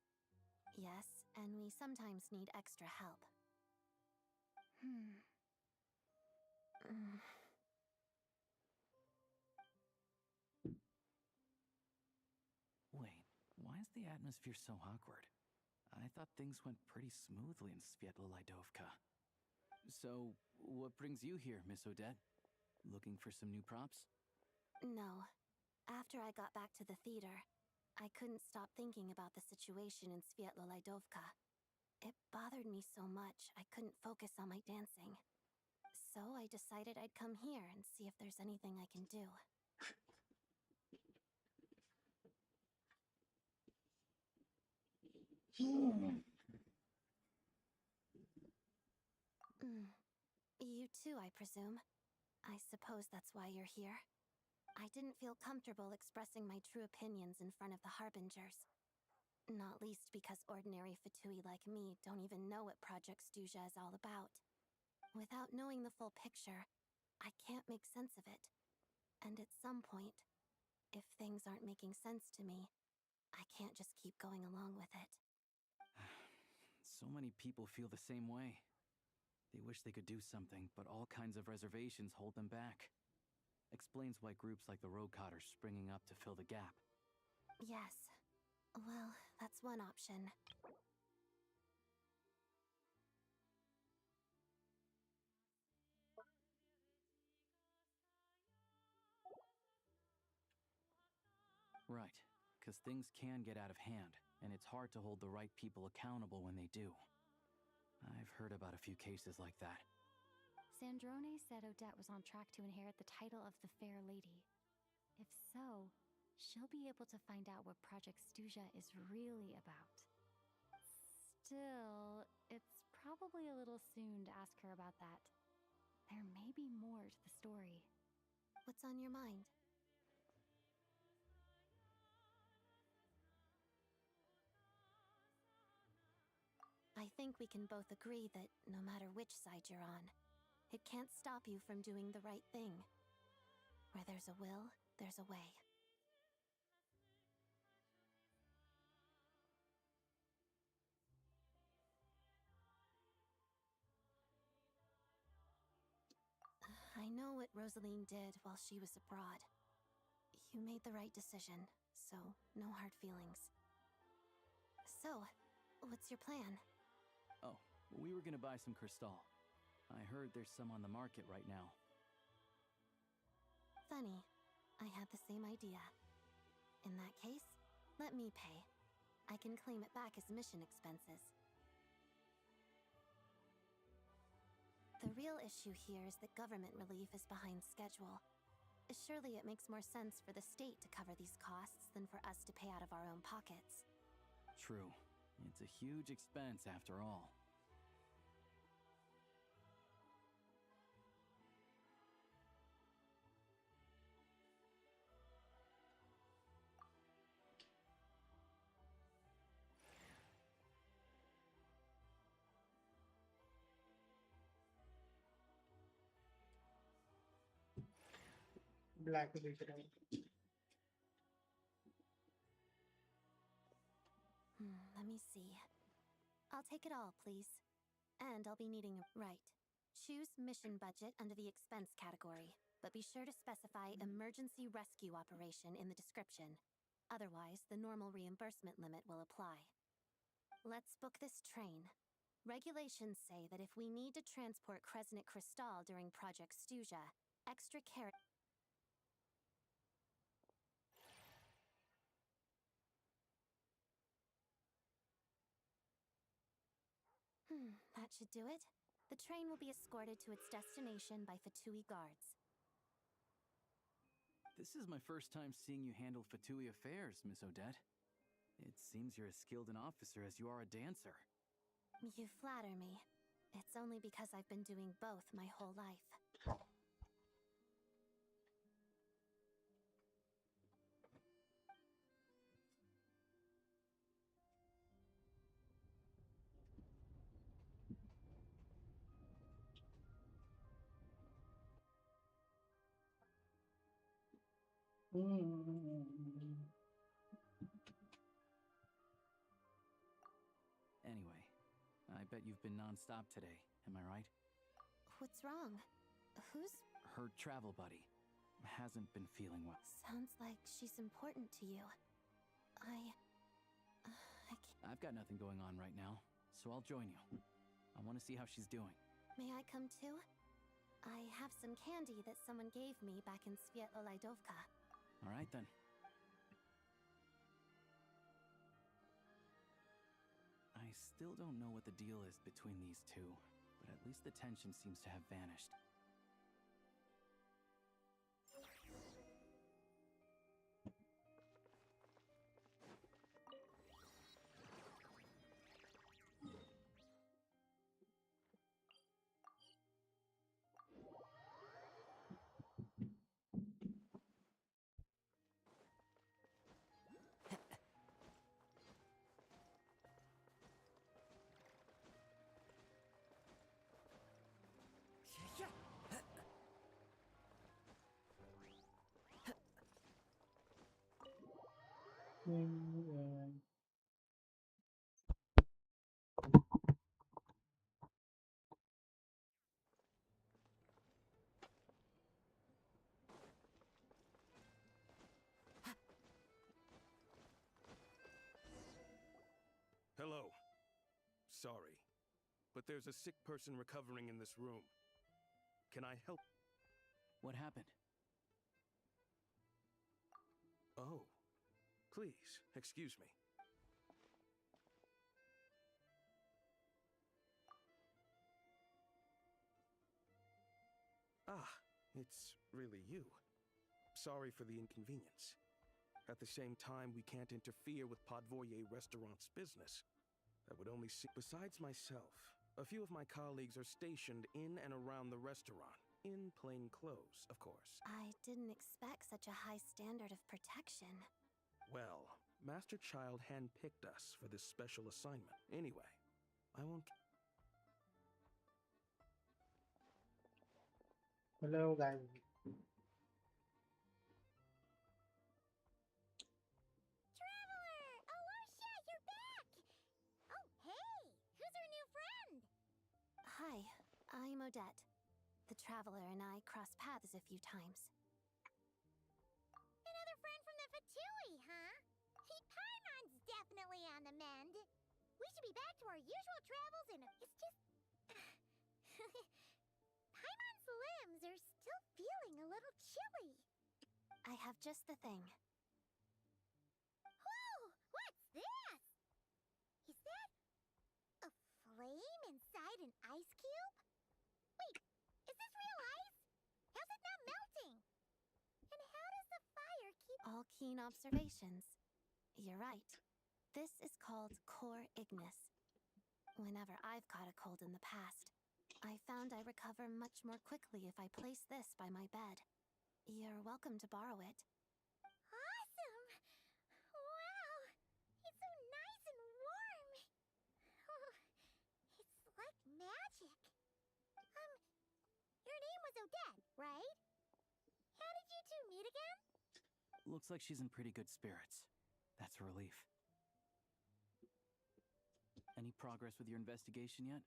Yes, and we sometimes need extra help. Wait, why is the atmosphere so awkward? I thought things went pretty smoothly in Sviatlo-Lidovka. So, what brings you here, Miss Odette? Looking for some new props? No. After I got back to the theater, I couldn't stop thinking about the situation in Sviatlo-Lidovka. It bothered me so much, I couldn't focus on my dancing. So I decided I'd come here and see if there's anything I can do. You too, I presume. I suppose that's why you're here. I didn't feel comfortable expressing my true opinions in front of the Harbingers. Not least because ordinary Fatui like me don't even know what Project Stuja is all about. Without knowing the full picture, I can't make sense of it. And at some point, if things aren't making sense to me, I can't just keep going along with it. So many people feel the same way. They wish they could do something, but all kinds of reservations hold them back. Explains why groups like the Roadcott are springing up to fill the gap. Yes. Well, that's one option. Right, because things can get out of hand, and it's hard to hold the right people accountable when they do. I've heard about a few cases like that. Sandrone said Odette was on track to inherit the title of the Fair Lady. If so, she'll be able to find out what Project Stuja is really about. Still, it's probably a little soon to ask her about that. There may be more to the story. What's on your mind? I think we can both agree that no matter which side you're on, it can't stop you from doing the right thing. Where there's a will, there's a way. know what Rosaline did while she was abroad. You made the right decision, so no hard feelings. So, what's your plan? Oh, we were gonna buy some crystal. I heard there's some on the market right now. Funny. I had the same idea. In that case, let me pay. I can claim it back as mission expenses. The real issue here is that government relief is behind schedule. Surely it makes more sense for the state to cover these costs than for us to pay out of our own pockets. True. It's a huge expense after all. Black digital. Let me see. I'll take it all, please. And I'll be needing a... Right. Choose mission budget under the expense category, but be sure to specify emergency rescue operation in the description. Otherwise, the normal reimbursement limit will apply. Let's book this train. Regulations say that if we need to transport Kresnik Crystal during Project Stuja, extra care... that should do it. The train will be escorted to its destination by Fatui guards. This is my first time seeing you handle Fatui affairs, Miss Odette. It seems you're as skilled an officer as you are a dancer. You flatter me. It's only because I've been doing both my whole life. Anyway, I bet you've been non-stop today, am I right? What's wrong? Who's... Her travel buddy hasn't been feeling well. Sounds like she's important to you. I can't... I've got nothing going on right now, so I'll join you. I want to see how she's doing. May I come too? I have some candy that someone gave me back in Svietlovaidovka. All right then. I still don't know what the deal is between these two, but at least the tension seems to have vanished. Hello. Sorry, but there's a sick person recovering in this room. Can I help? What happened? Oh, please, excuse me. Ah, it's really you. Sorry for the inconvenience. At the same time, we can't interfere with Podvoye Restaurant's business. That would only see... Besides myself, a few of my colleagues are stationed in and around the restaurant. In plain clothes, of course. I didn't expect such a high standard of protection. Well, Master Child handpicked us for this special assignment. Anyway, I won't... Hello, guys. Traveler! Alosha, you're back! Oh, hey! Who's our new friend? Hi, I'm Odette. The Traveler and I crossed paths a few times. Another friend from the Fatui, huh? Paimon's definitely on the mend. We should be back to our usual travels and it's just... Paimon's limbs are still feeling a little chilly. I have just the thing. Whoa! What's this? Is that a flame inside an ice cube? Wait, is this real ice? How's it not melting? And how does the fire keep... All keen observations. You're right. This is called core ignis. Whenever I've caught a cold in the past, I found I recover much more quickly if I place this by my bed. You're welcome to borrow it. Awesome! Wow! It's so nice and warm! Oh, it's like magic. Your name was Odette, right? How did you two meet again? Looks like she's in pretty good spirits. That's a relief. Any progress with your investigation yet?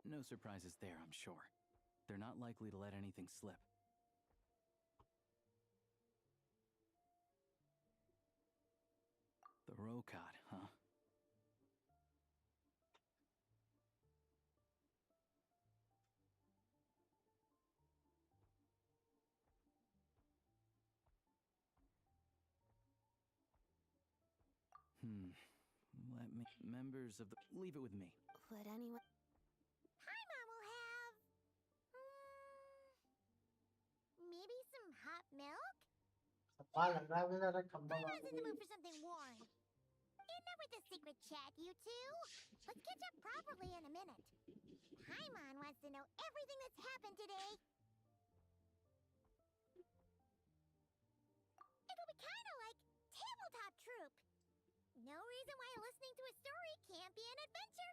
No surprises there, I'm sure. They're not likely to let anything slip. The Rokad, huh? Members of the... Leave it with me. Would anyone... Paimon will have... maybe some hot milk? Paimon's in the mood for something warm. Enough with the secret chat, you two. Let's catch up properly in a minute. Paimon wants to know everything that's happened today. It'll be kind of like tabletop troop. No reason why listening to a story can't be an adventure.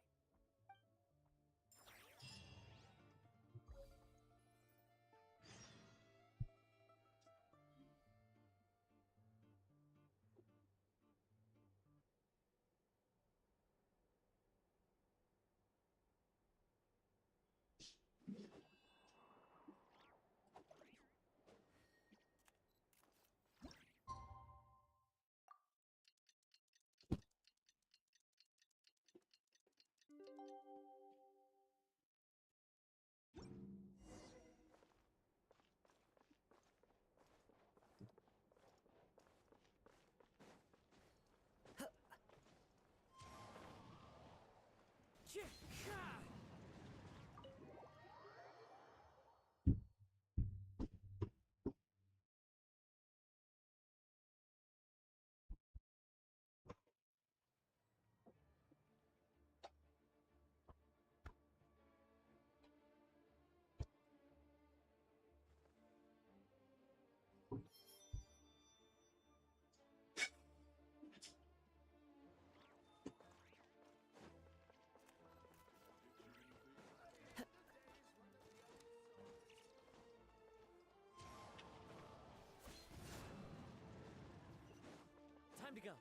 Time to go.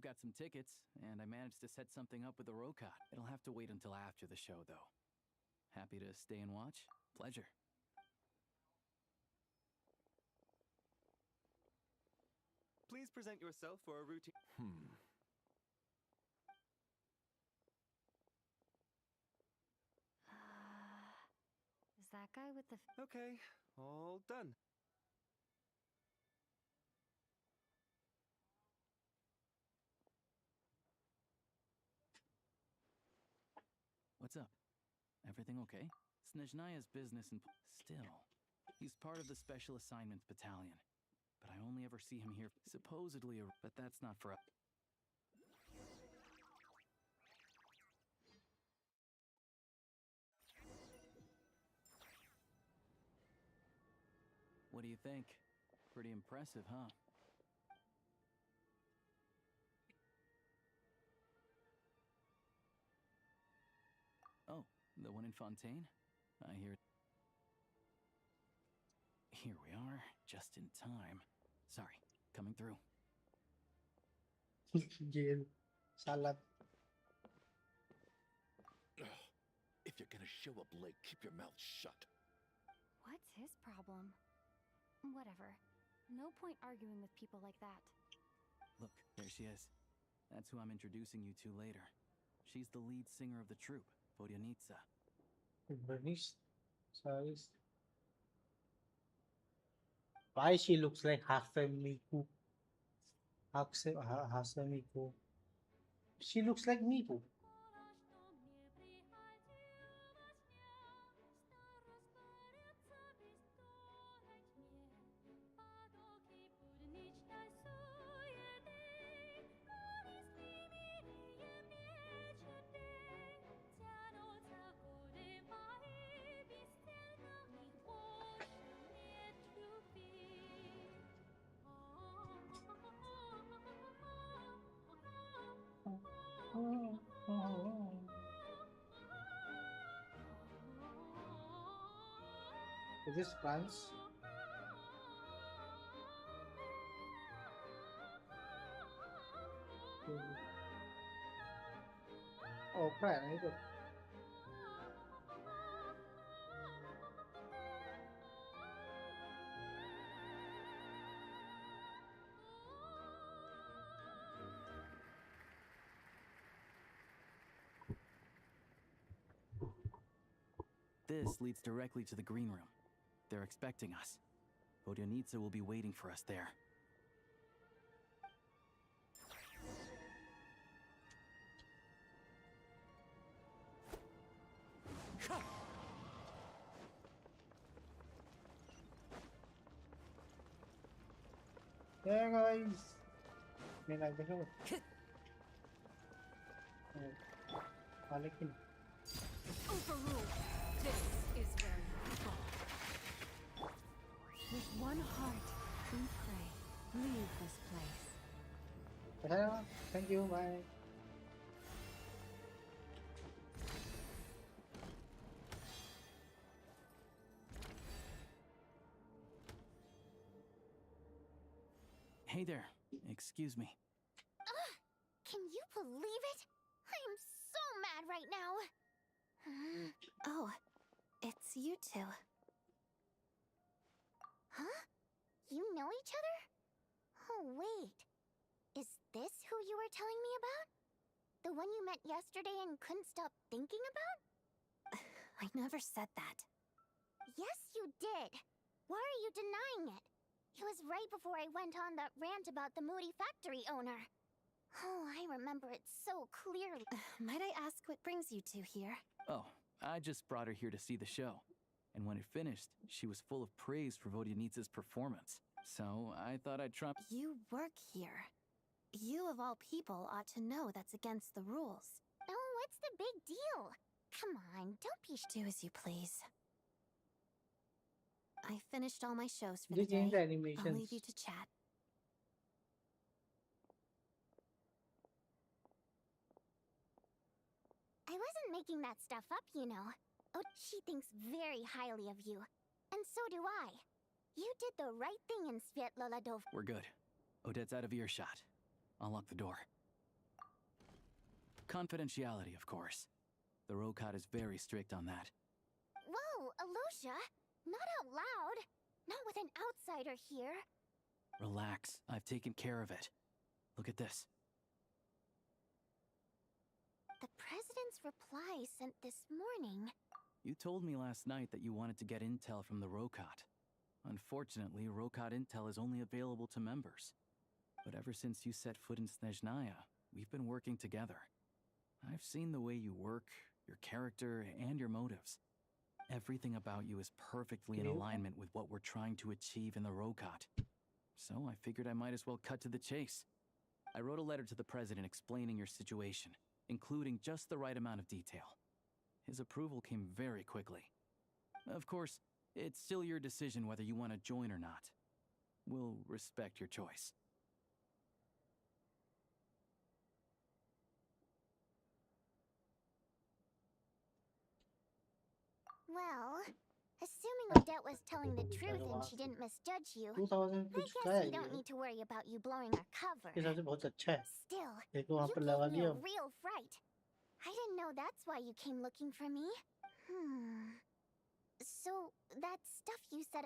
got some tickets, and I managed to set something up with the Rokat. It'll have to wait until after the show, though. Happy to stay and watch? Pleasure. Please present yourself for a routine. Is that guy with the... Okay, all done. What's up? Everything okay? Snezhnaya's business and... Still, he's part of the Special Assignments Battalion. But I only ever see him here supposedly, but that's not for... What do you think? Pretty impressive, huh? Oh, the one in Fontaine? I hear... Here we are, just in time. Sorry, coming through. Jail. Salad. If you're gonna show up late, keep your mouth shut. What's his problem? Whatever. No point arguing with people like that. Look, there she is. That's who I'm introducing you to later. She's the lead singer of the troupe, Vodyanitsa. Bernice. Sorry. Why she looks like half a Miku? Half a Miku. She looks like Miku. Is this France? Oh, France. This leads directly to the green room. They're expecting us. Vodyanitsa will be waiting for us there. Yeah, guys. May nagdala ko. Palikin. Overruled. This is where you fall. With one heart, we pray. Leave this place. Thank you. Bye. Hey there. Excuse me. Can you believe it? I am so mad right now. Oh, it's you two. Huh? You know each other? Oh, wait. Is this who you were telling me about? The one you met yesterday and couldn't stop thinking about? I never said that. Yes, you did. Why are you denying it? It was right before I went on that rant about the moody factory owner. Oh, I remember it so clearly. Might I ask what brings you two here? Oh, I just brought her here to see the show. And when it finished, she was full of praise for Vodyanitsa's performance. So I thought I'd try... You work here. You of all people ought to know that's against the rules. Oh, what's the big deal? Come on, don't be... Do as you please. I finished all my shows for They the day. changed the I'll animations. leave you to chat. I wasn't making that stuff up, you know. Oh, she thinks very highly of you. And so do I. You did the right thing in Svietloladov. We're good. Odette's out of earshot. I'll lock the door. Confidentiality, of course. The Rokot is very strict on that. Whoa, Alosia! Not out loud! Not with an outsider here! Relax, I've taken care of it. Look at this. The president's reply sent this morning. You told me last night that you wanted to get intel from the Rokot. Unfortunately, Rokot intel is only available to members. But ever since you set foot in Snezhnaya, we've been working together. I've seen the way you work, your character, and your motives. Everything about you is perfectly in alignment with what we're trying to achieve in the Rokot. So I figured I might as well cut to the chase. I wrote a letter to the president explaining your situation, including just the right amount of detail. His approval came very quickly. Of course, it's still your decision whether you want to join or not. We'll respect your choice. Well, assuming Odette was telling the truth and she didn't misjudge you, 2000 I कुछ का guess है we don't ये need to worry about you blowing our cover. ये सबसे बहुत अच्छा है Still, एक वहाँ you पर लगा gave me दिया a real fright. I didn't know that's why you came looking for me. So, that stuff you said...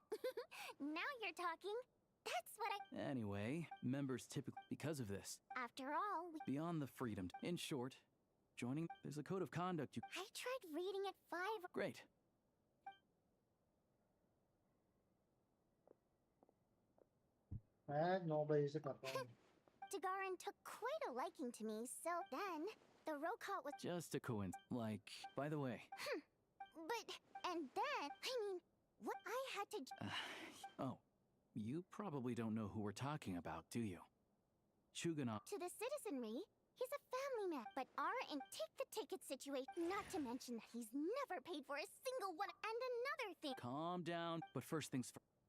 Now you're talking. That's what I... Anyway, members typically, because of this, After all, beyond the freedom, in short, joining, there's a code of conduct you... I tried reading it 5... Great. मैं 9 बजे से कर रहा हूँ Dagaran took quite a liking to me, so then the Rokot was... Just a coincidence. Like, by the way... But, and then, I mean, what I had to... Oh, you probably don't know who we're talking about, do you? Chuganov. To the citizenry, he's a family man, but our and take the ticket situation, not to mention that he's never paid for a single one. And another thing... Calm down, but first things first.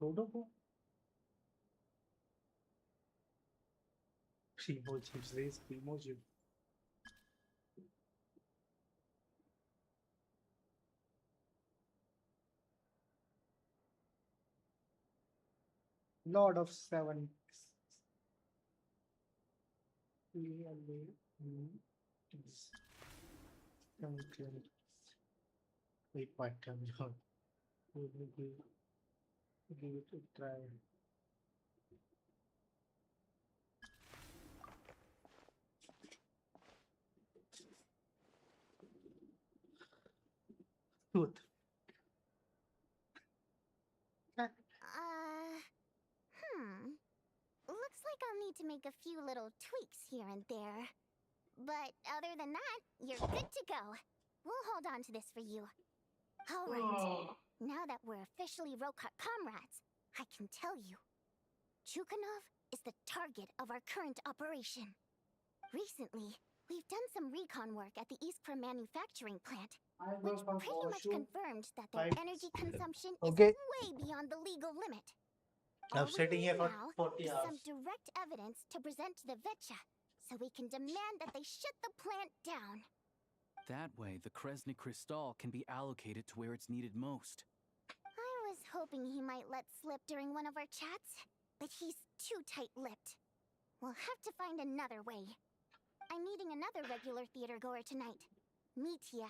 रोडो को emojis raise emoji Lord of Seven wait what time give it a try Truth. Looks like I'll need to make a few little tweaks here and there. But other than that, you're good to go. We'll hold on to this for you. All right. Now that we're officially Rokot comrades, I can tell you. Chukhanov is the target of our current operation. Recently, we've done some recon work at the Iskra manufacturing plant, which pretty much confirmed that their energy consumption is way beyond the legal limit. All I'm we sitting need here for now 40 is some hours. direct evidence to present to the Vetcha, so we can demand that they shut the plant down. That way, the Kresny Crystal can be allocated to where it's needed most. I was hoping he might let slip during one of our chats, but he's too tight-lipped. We'll have to find another way. I'm meeting another regular theater goer tonight, Mitya.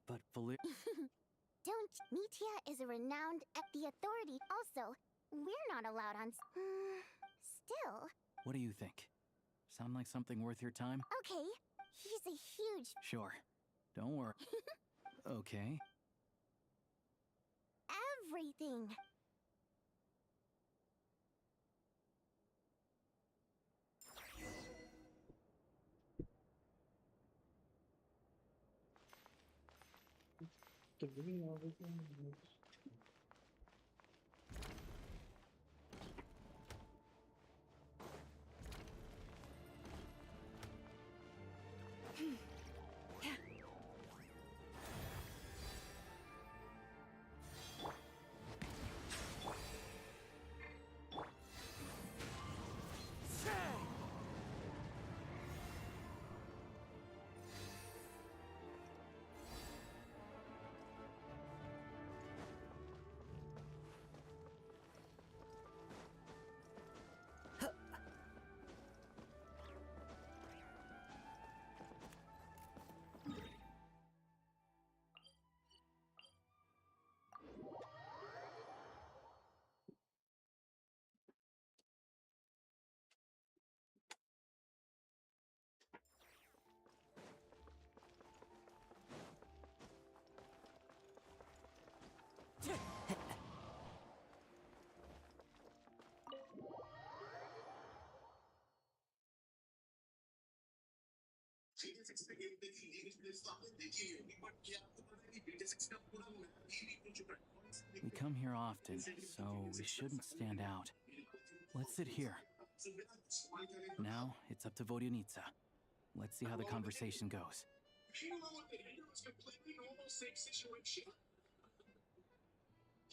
But Valir... Don't. Mitya is a renowned the authority. Also, we're not allowed on. Still. What do you think? Sound like something worth your time? Okay. He's a huge. Sure. Don't worry. Okay. Everything. We come here often, so we shouldn't stand out. Let's sit here. Now, it's up to Vodyanitsa. Let's see how the conversation goes. You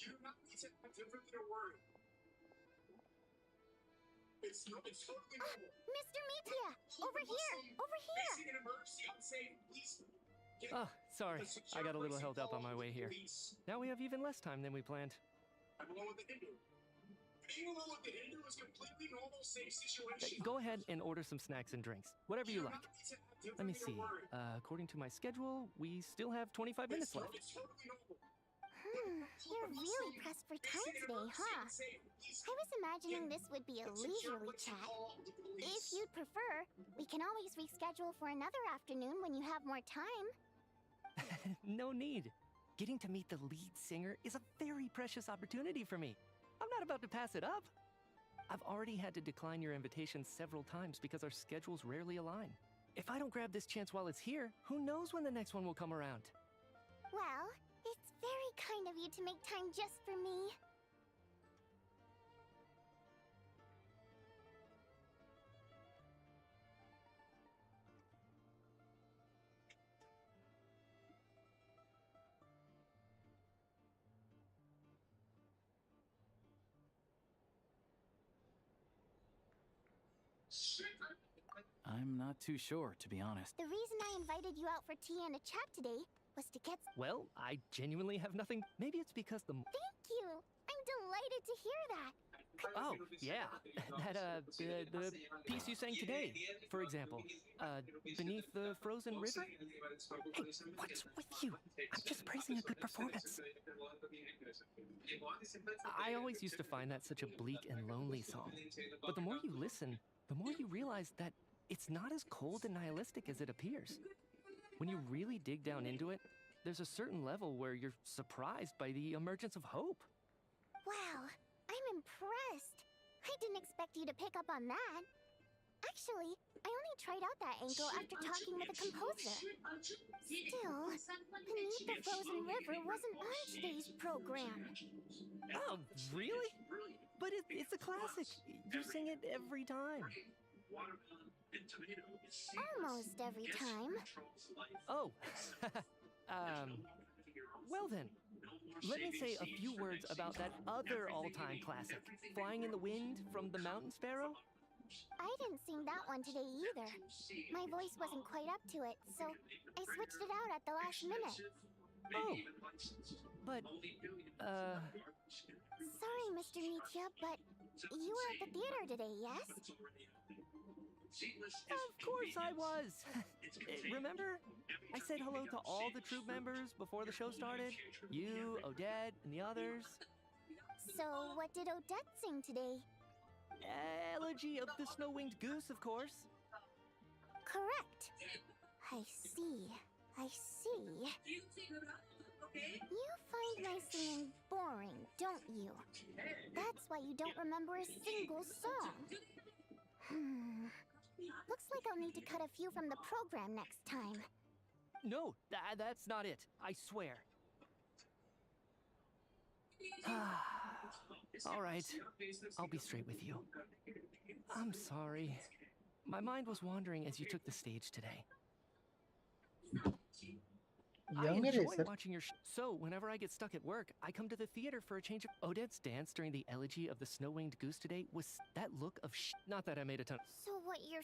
do not need to have different to worry. It's totally normal. Mr. Mitya! Over here! Over here! Facing an emergency, unsafe, please. Oh, sorry. I got a little held up on my way here. Now we have even less time than we planned. I'm alone with the Hindu. Being alone with the Hindu is completely normal, safe situation. Go ahead and order some snacks and drinks. Whatever you like. Let me see. According to my schedule, we still have 25 minutes left. You're really pressed for time today, huh? I was imagining this would be a leisurely chat. If you'd prefer, we can always reschedule for another afternoon when you have more time. No need. Getting to meet the lead singer is a very precious opportunity for me. I'm not about to pass it up. I've already had to decline your invitation several times because our schedules rarely align. If I don't grab this chance while it's here, who knows when the next one will come around? Well, it's very kind of you to make time just for me. I'm not too sure, to be honest. The reason I invited you out for tea and a chat today was to get... Well, I genuinely have nothing. Maybe it's because the... Thank you! I'm delighted to hear that. Oh, yeah. That, the piece you sang today, for example. Beneath the Frozen River? Hey, what's with you? I'm just praising a good performance. I always used to find that such a bleak and lonely song. But the more you listen, the more you realize that it's not as cold and nihilistic as it appears. When you really dig down into it, there's a certain level where you're surprised by the emergence of hope. Wow, I'm impressed. I didn't expect you to pick up on that. Actually, I only tried out that angle after talking with the composer. Still, Beneath the Frozen River wasn't on today's program. Oh, really? But it's a classic. You sing it every time. Almost every time. Oh, well then, let me say a few words about that other all-time classic, Flying in the Wind from the Mountain Sparrow. I didn't sing that one today either. My voice wasn't quite up to it, so I switched it out at the last minute. Oh, but, Sorry, Mr. Mitya, but you were at the theater today, yes? Of course I was! Remember? I said hello to all the troop members before the show started. You, Odette, and the others. So, what did Odette sing today? Elegy of the Snow-Winged Goose, of course. Correct. I see. I see. You find my singing boring, don't you? That's why you don't remember a single song. Looks like I'll need to cut a few from the program next time. No, that's not it. I swear. All right. I'll be straight with you. I'm sorry. My mind was wandering as you took the stage today. I enjoy watching your so whenever I get stuck at work, I come to the theater for a change of Odette's dance during the elegy of the Snow-Winged Goose today was that look of not that I made a ton. So what you're...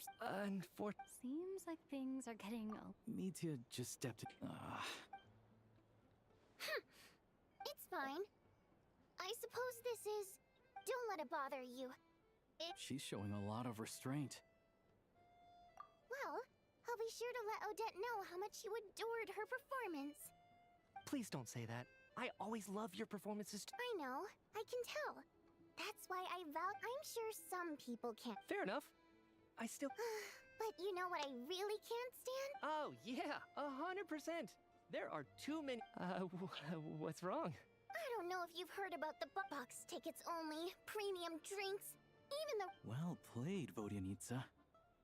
Seems like things are getting... Mitya just stepped... It's fine. I suppose this is... Don't let it bother you. She's showing a lot of restraint. Well, I'll be sure to let Odette know how much you adored her performance. Please don't say that. I always love your performances. I know. I can tell. That's why I I'm sure some people can't. Fair enough. I still... But you know what I really can't stand? Oh, yeah. 100%. There are too many... what's wrong? I don't know if you've heard about the box tickets only, premium drinks, even the... Well played, Vodyanitsa.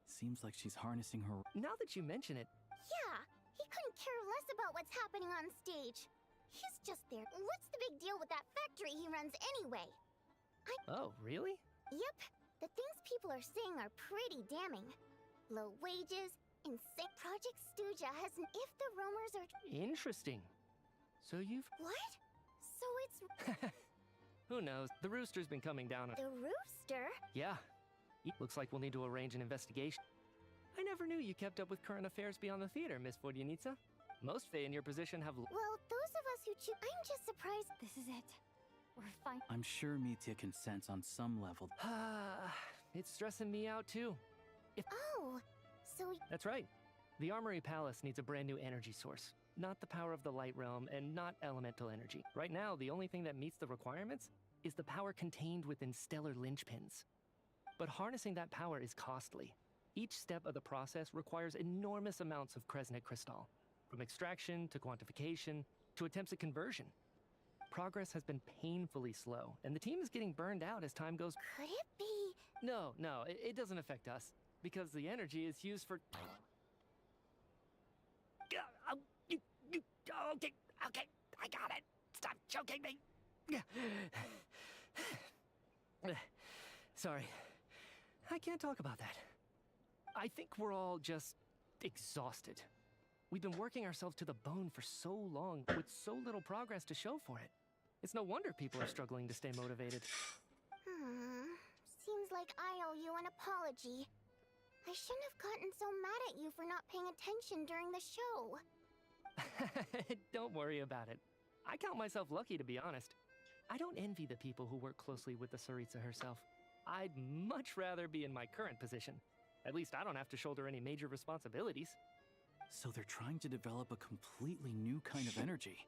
Seems like she's harnessing her... Now that you mention it... Yeah, he couldn't care less about what's happening on stage. He's just there. What's the big deal with that factory he runs anyway? Oh, really? Yep. The things people are saying are pretty damning. Low wages, insane... Project Stuja has an... If the rumors are... Interesting. So you've... What? So it's... Who knows? The rooster's been coming down on... The rooster? Yeah. Looks like we'll need to arrange an investigation. I never knew you kept up with current affairs beyond the theater, Miss Vodyanitsa. Most Fae in your position have... Well, those of us who choose... I'm just surprised... This is it. We're fine. I'm sure Mitya can sense on some level. It's stressing me out, too. Oh, so... That's right. The Armory Palace needs a brand new energy source. Not the power of the Light Realm, and not elemental energy. Right now, the only thing that meets the requirements is the power contained within stellar linchpins. But harnessing that power is costly. Each step of the process requires enormous amounts of Kresnik crystal, from extraction to quantification to attempts at conversion. Progress has been painfully slow, and the team is getting burned out as time goes. Could it be? No, it doesn't affect us, because the energy is used for... Okay, I got it. Stop choking me. Sorry, I can't talk about that. I think we're all just exhausted. We've been working ourselves to the bone for so long with so little progress to show for it. It's no wonder people are struggling to stay motivated. Seems like I owe you an apology. I shouldn't have gotten so mad at you for not paying attention during the show. Don't worry about it. I count myself lucky, to be honest. I don't envy the people who work closely with the Tsaritsa herself. I'd much rather be in my current position. At least I don't have to shoulder any major responsibilities. So they're trying to develop a completely new kind of energy.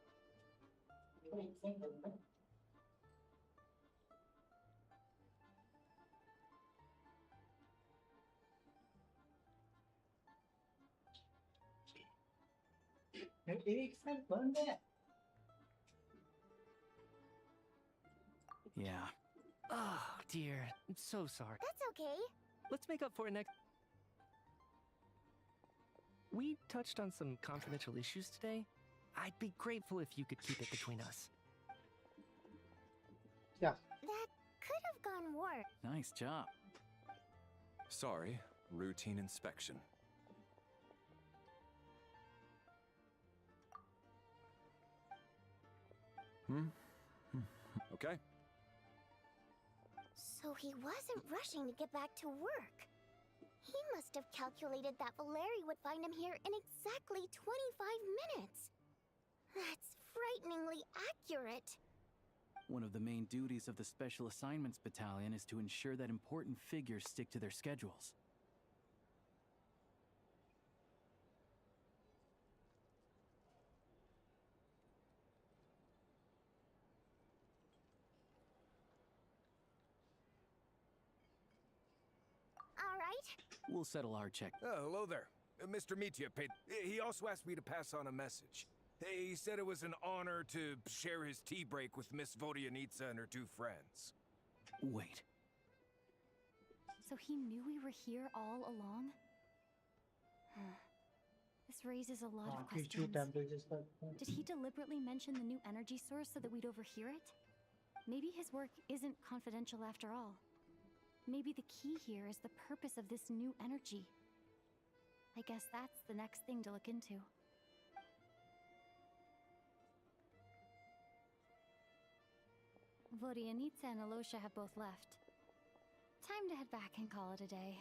Yeah. Oh, dear. I'm so sorry. That's okay. Let's make up for it next... We touched on some confidential issues today. I'd be grateful if you could keep it between us. Yeah. That could have gone worse. Nice job. Sorry, routine inspection. Okay. So he wasn't rushing to get back to work. He must have calculated that Valeri would find him here in exactly 25 minutes. That's frighteningly accurate. One of the main duties of the Special Assignments Battalion is to ensure that important figures stick to their schedules. We'll settle our check. Oh, hello there. Mr. Mitya paid. He also asked me to pass on a message. He said it was an honor to share his tea break with Miss Vodyanitsa and her two friends. Wait. So he knew we were here all along? This raises a lot of questions. Did he deliberately mention the new energy source so that we'd overhear it? Maybe his work isn't confidential after all. Maybe the key here is the purpose of this new energy. I guess that's the next thing to look into. Vodyanitsa and Alosha have both left. Time to head back and call it a day.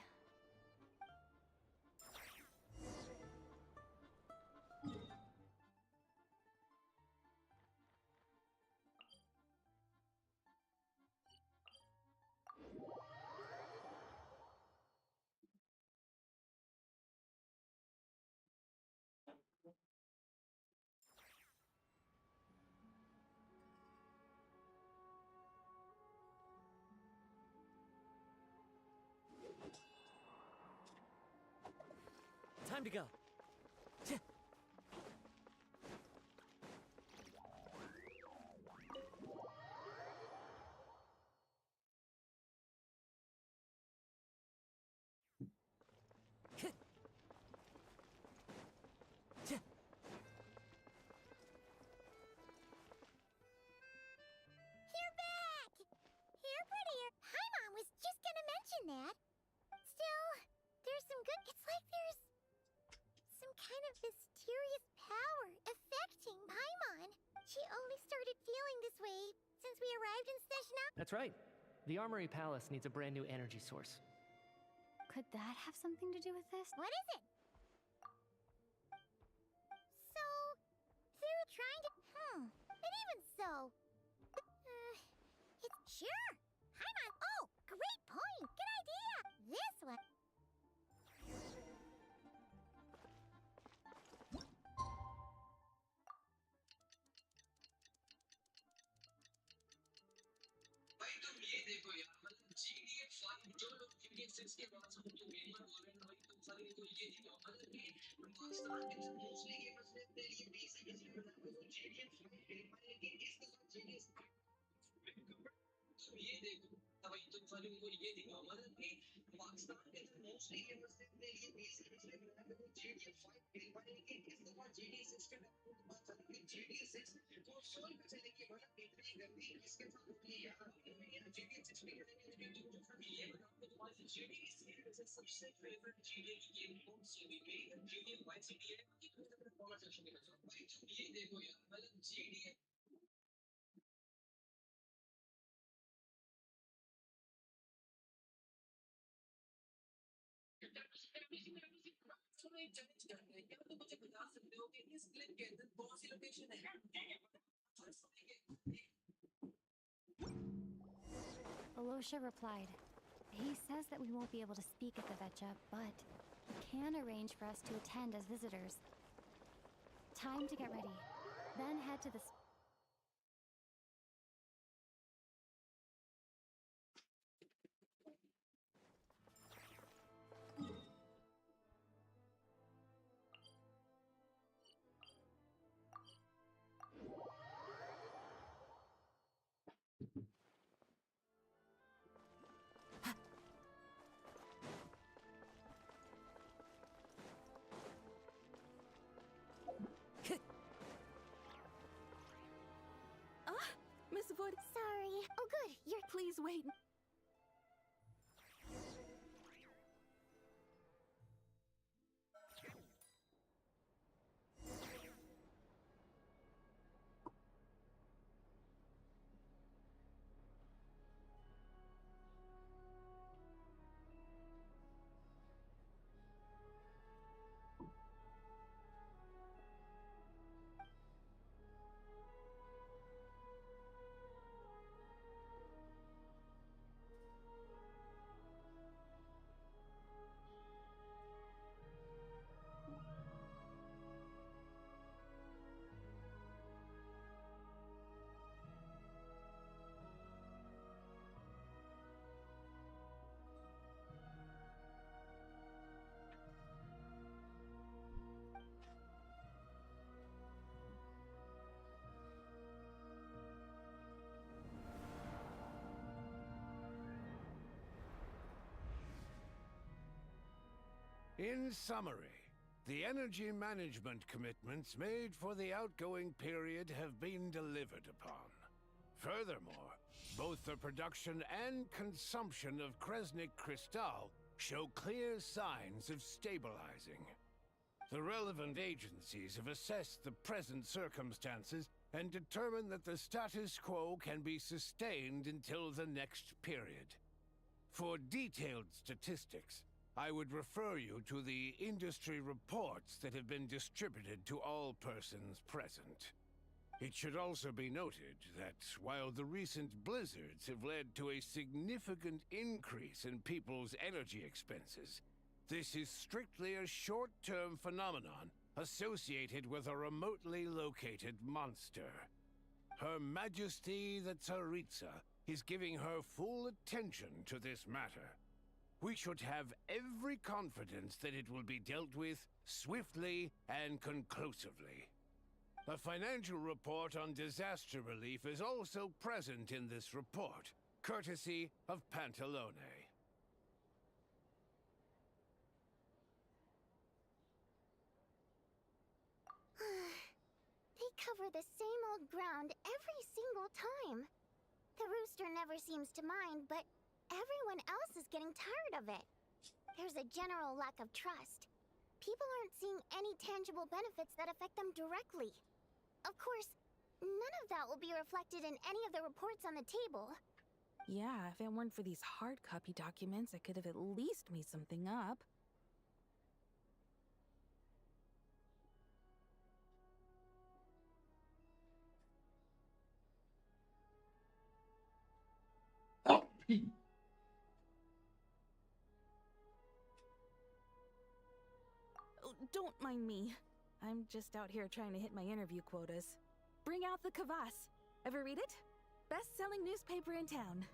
Time to go. You're back! You're prettier. Paimon was just gonna mention that. Still, there's some good. It's like there's some kind of mysterious power affecting Paimon. She only started feeling this way since we arrived in Snezhna. That's right. The Armory Palace needs a brand new energy source. Could that have something to do with this? What is it? So, they were trying to. And even so, it's sure. Paimon. Oh, great point. Good idea. This one. भाई तुम ये देखो यार मतलब GTA 5 जो लोग GTA 6 के बाद से जो गेम बोल रहे हैं भाई तुम सारे को ये दिखाओ मतलब कि पाकिस्तान के मोस्टली गेमर्स ने अपने लिए बेसिकली बना वो GTA 5 खेल पाए लेकिन इसके साथ GTA तुम ये देखो भाई तुम सारे को ये दिखाओ मतलब कि पाकिस्तान के मोस्टली गेमर्स ने अपने लिए बेसिकली बना वो GTA 5 खेल पाए लेकिन इसके बाद GTA 6 के बाद GTA 6 वो सोल पे चलेगी मतलब इतनी गंदी इसके साथ होगी यार GTA 6 में ये बताओ तुम्हारी GTA सीरीज में सबसे फेवरेट GTA की गेम कौन सी है मेरी GTA Vice City है कि तुम अपने कमेंट सेक्शन में बताओ भाई तुम ये देखो यार मतलब GTA Alosha replied. He says that we won't be able to speak at the Vetcha, but he can arrange for us to attend as visitors. Time to get ready. Then head to the... Miss Void. Sorry. Oh, good. You're. Please wait. In summary, the energy management commitments made for the outgoing period have been delivered upon. Furthermore, both the production and consumption of Kresnik Crystal show clear signs of stabilizing. The relevant agencies have assessed the present circumstances and determined that the status quo can be sustained until the next period. For detailed statistics, I would refer you to the industry reports that have been distributed to all persons present. It should also be noted that while the recent blizzards have led to a significant increase in people's energy expenses, this is strictly a short-term phenomenon associated with a remotely located monster. Her Majesty the Tsaritsa is giving her full attention to this matter. We should have every confidence that it will be dealt with swiftly and conclusively. A financial report on disaster relief is also present in this report, courtesy of Pantalone. They cover the same old ground every single time. The rooster never seems to mind, but everyone else is getting tired of it. There's a general lack of trust. People aren't seeing any tangible benefits that affect them directly. Of course, none of that will be reflected in any of the reports on the table. Yeah, if it weren't for these hard copy documents, I could have at least made something up. Oh, don't mind me. I'm just out here trying to hit my interview quotas. Bring out the kvass. Ever read it? Best-selling newspaper in town.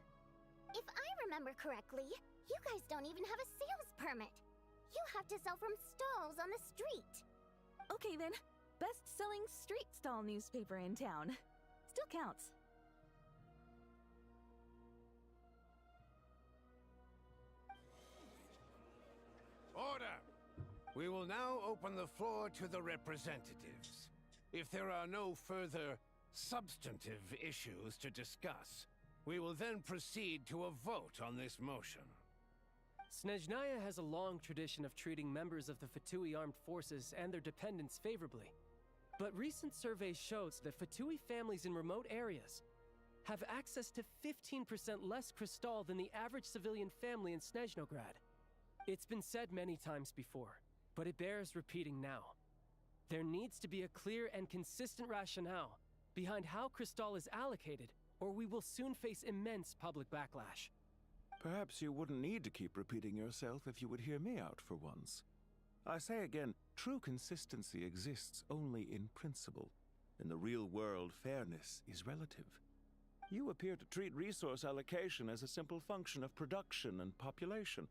If I remember correctly, you guys don't even have a sales permit. You have to sell from stalls on the street. Okay then, best-selling street stall newspaper in town. Still counts. Order! We will now open the floor to the representatives. If there are no further substantive issues to discuss, we will then proceed to a vote on this motion. Snezhnaya has a long tradition of treating members of the Fatui armed forces and their dependents favorably. But recent surveys shows that Fatui families in remote areas have access to 15% less crystal than the average civilian family in Snezhnograd. It's been said many times before, but it bears repeating now. There needs to be a clear and consistent rationale behind how crystal is allocated, or we will soon face immense public backlash. Perhaps you wouldn't need to keep repeating yourself if you would hear me out for once. I say again, true consistency exists only in principle. In the real world, fairness is relative. You appear to treat resource allocation as a simple function of production and population.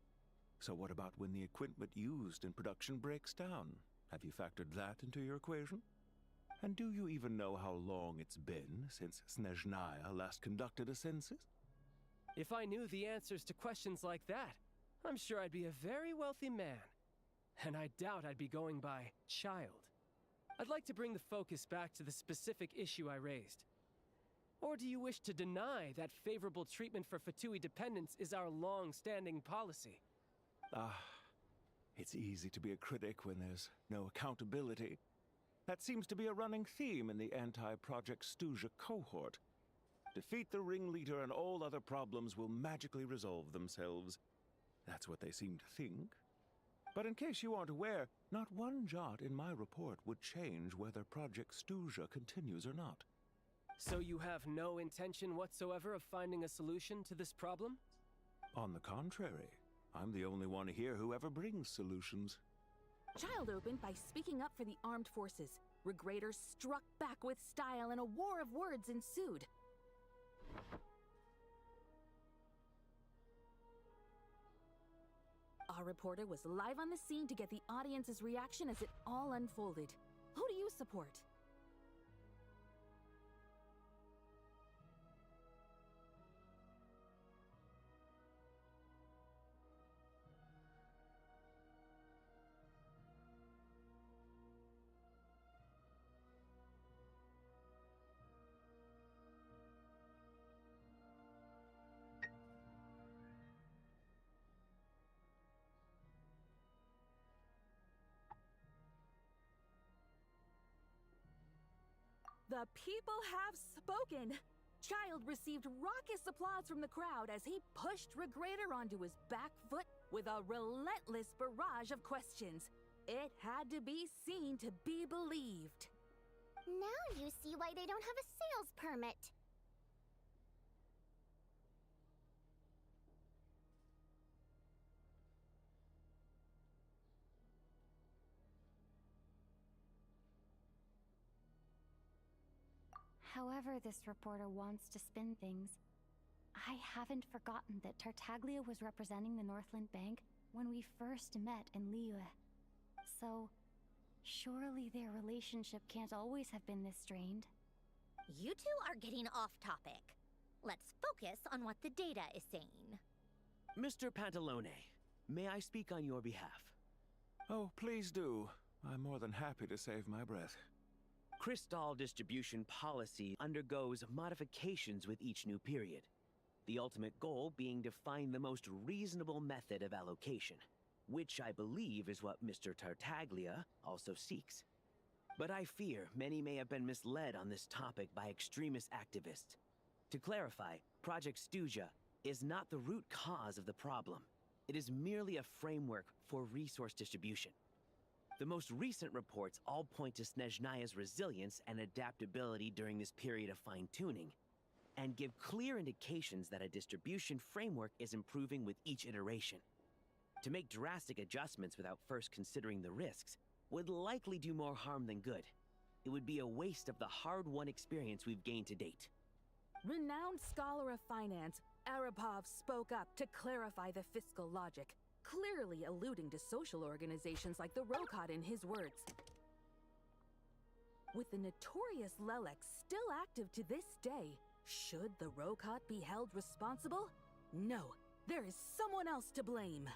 So what about when the equipment used in production breaks down? Have you factored that into your equation? And do you even know how long it's been since Snezhnaya last conducted a census? If I knew the answers to questions like that, I'm sure I'd be a very wealthy man. And I doubt I'd be going by child. I'd like to bring the focus back to the specific issue I raised. Or do you wish to deny that favorable treatment for Fatui dependents is our long-standing policy? It's easy to be a critic when there's no accountability. That seems to be a running theme in the anti-Project Stuja cohort. Defeat the ringleader and all other problems will magically resolve themselves. That's what they seem to think. But in case you aren't aware, not one jot in my report would change whether Project Stuja continues or not. So you have no intention whatsoever of finding a solution to this problem? On the contrary, I'm the only one here who ever brings solutions. Child opened by speaking up for the armed forces. Regrator struck back with style and a war of words ensued. Our reporter was live on the scene to get the audience's reaction as it all unfolded. Who do you support? The people have spoken! Child received raucous applause from the crowd as he pushed Regrader onto his back foot with a relentless barrage of questions. It had to be seen to be believed. Now you see why they don't have a sales permit. However this reporter wants to spin things, I haven't forgotten that Tartaglia was representing the Northland Bank when we first met in Liyue. So, surely their relationship can't always have been this strained. You two are getting off topic. Let's focus on what the data is saying. Mr. Pantalone, may I speak on your behalf? Oh, please do. I'm more than happy to save my breath. Crystal distribution policy undergoes modifications with each new period. The ultimate goal being to find the most reasonable method of allocation, which I believe is what Mr. Tartaglia also seeks. But I fear many may have been misled on this topic by extremist activists. To clarify, Project Stuja is not the root cause of the problem. It is merely a framework for resource distribution. The most recent reports all point to Snezhnaya's resilience and adaptability during this period of fine-tuning, and give clear indications that a distribution framework is improving with each iteration. To make drastic adjustments without first considering the risks would likely do more harm than good. It would be a waste of the hard-won experience we've gained to date. Renowned scholar of finance, Arapov spoke up to clarify the fiscal logic, clearly alluding to social organizations like the Rokot in his words. With the notorious Lelek still active to this day, should the Rokot be held responsible? No, there is someone else to blame.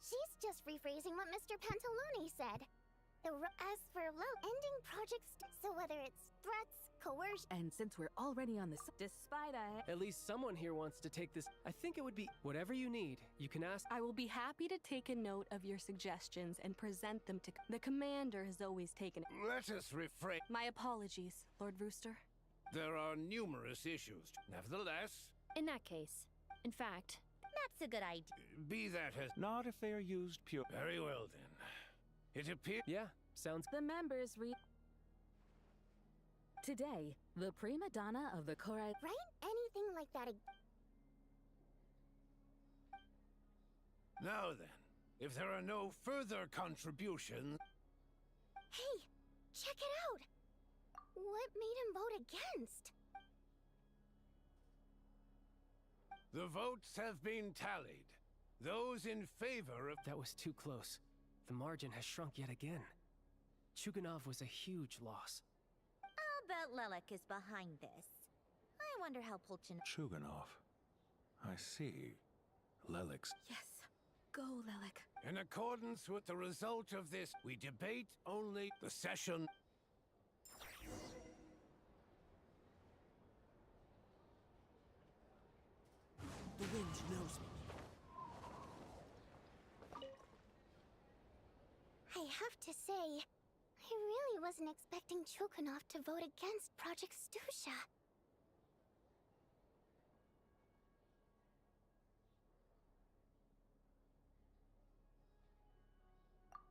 She's just rephrasing what Mr. Pantalone said. As for ending projects, so whether it's threats, coercion... And since we're already on the despite At least someone here wants to take this. I think it would be whatever you need. You can ask. I will be happy to take a note of your suggestions and present them to... The commander has always taken... Let us refrain. My apologies, Lord Rooster. There are numerous issues. Nevertheless... In that case, in fact... That's a good idea. Be that as... Not if they are used pure... Very well, then. It appears... Yeah, sounds... The members Today, the prima donna of the Korai... Right? Anything like that... Now then, if there are no further contributions... Hey, check it out! What made him vote against? The votes have been tallied. Those in favor of... That was too close. The margin has shrunk yet again. Chuganov was a huge loss. I'll bet Lelek is behind this. I wonder how Pulchin... Chuganov. I see. Lelek's... Yes. Go, Lelek. In accordance with the result of this, we debate only the session... The wind knows me. I have to say, I really wasn't expecting Chuganov to vote against Project Stuja.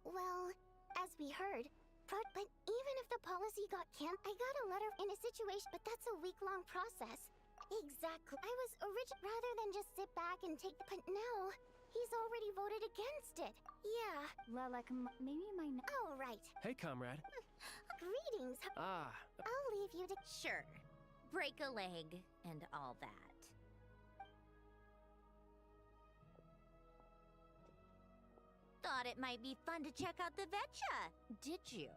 Well, as we heard, but even if the policy got canned, I got a letter in a situation, but that's a week-long process. Exactly. I was rather than just sit back and take the... But now, he's already voted against it. Yeah. Lelek, maybe my... Oh, right. Hey, comrade. Greetings. Ah. I'll leave you to... Sure. Break a leg and all that. Thought it might be fun to check out the Vetcha, did you?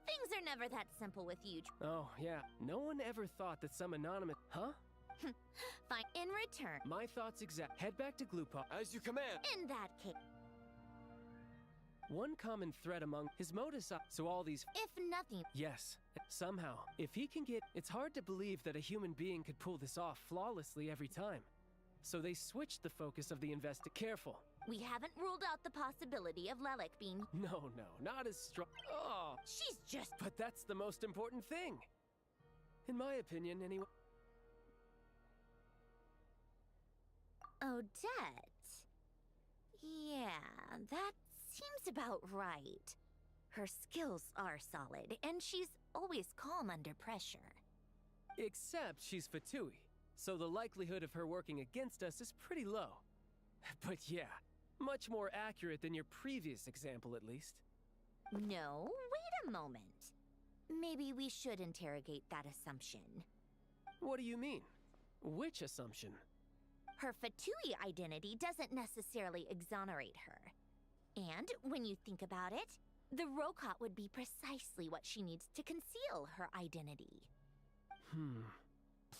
Things are never that simple with you. Oh, yeah. No one ever thought that some anonymous... Huh? Fine. In return. My thoughts exact. Head back to Gloopop. As you command. In that case. One common thread among his modus so all these. If nothing. Yes. Somehow, if he can get. It's hard to believe that a human being could pull this off flawlessly every time. So they switched the focus of the Careful. We haven't ruled out the possibility of Lelik being. No, not as strong. Oh. She's just. But that's the most important thing. In my opinion, anyway. Odette. Yeah, that seems about right. Her skills are solid, and she's always calm under pressure. Except she's Fatui, so the likelihood of her working against us is pretty low. But yeah, much more accurate than your previous example, at least. No, wait a moment. Maybe we should interrogate that assumption. What do you mean? Which assumption? Her Fatui identity doesn't necessarily exonerate her. And when you think about it, the Rokot would be precisely what she needs to conceal her identity.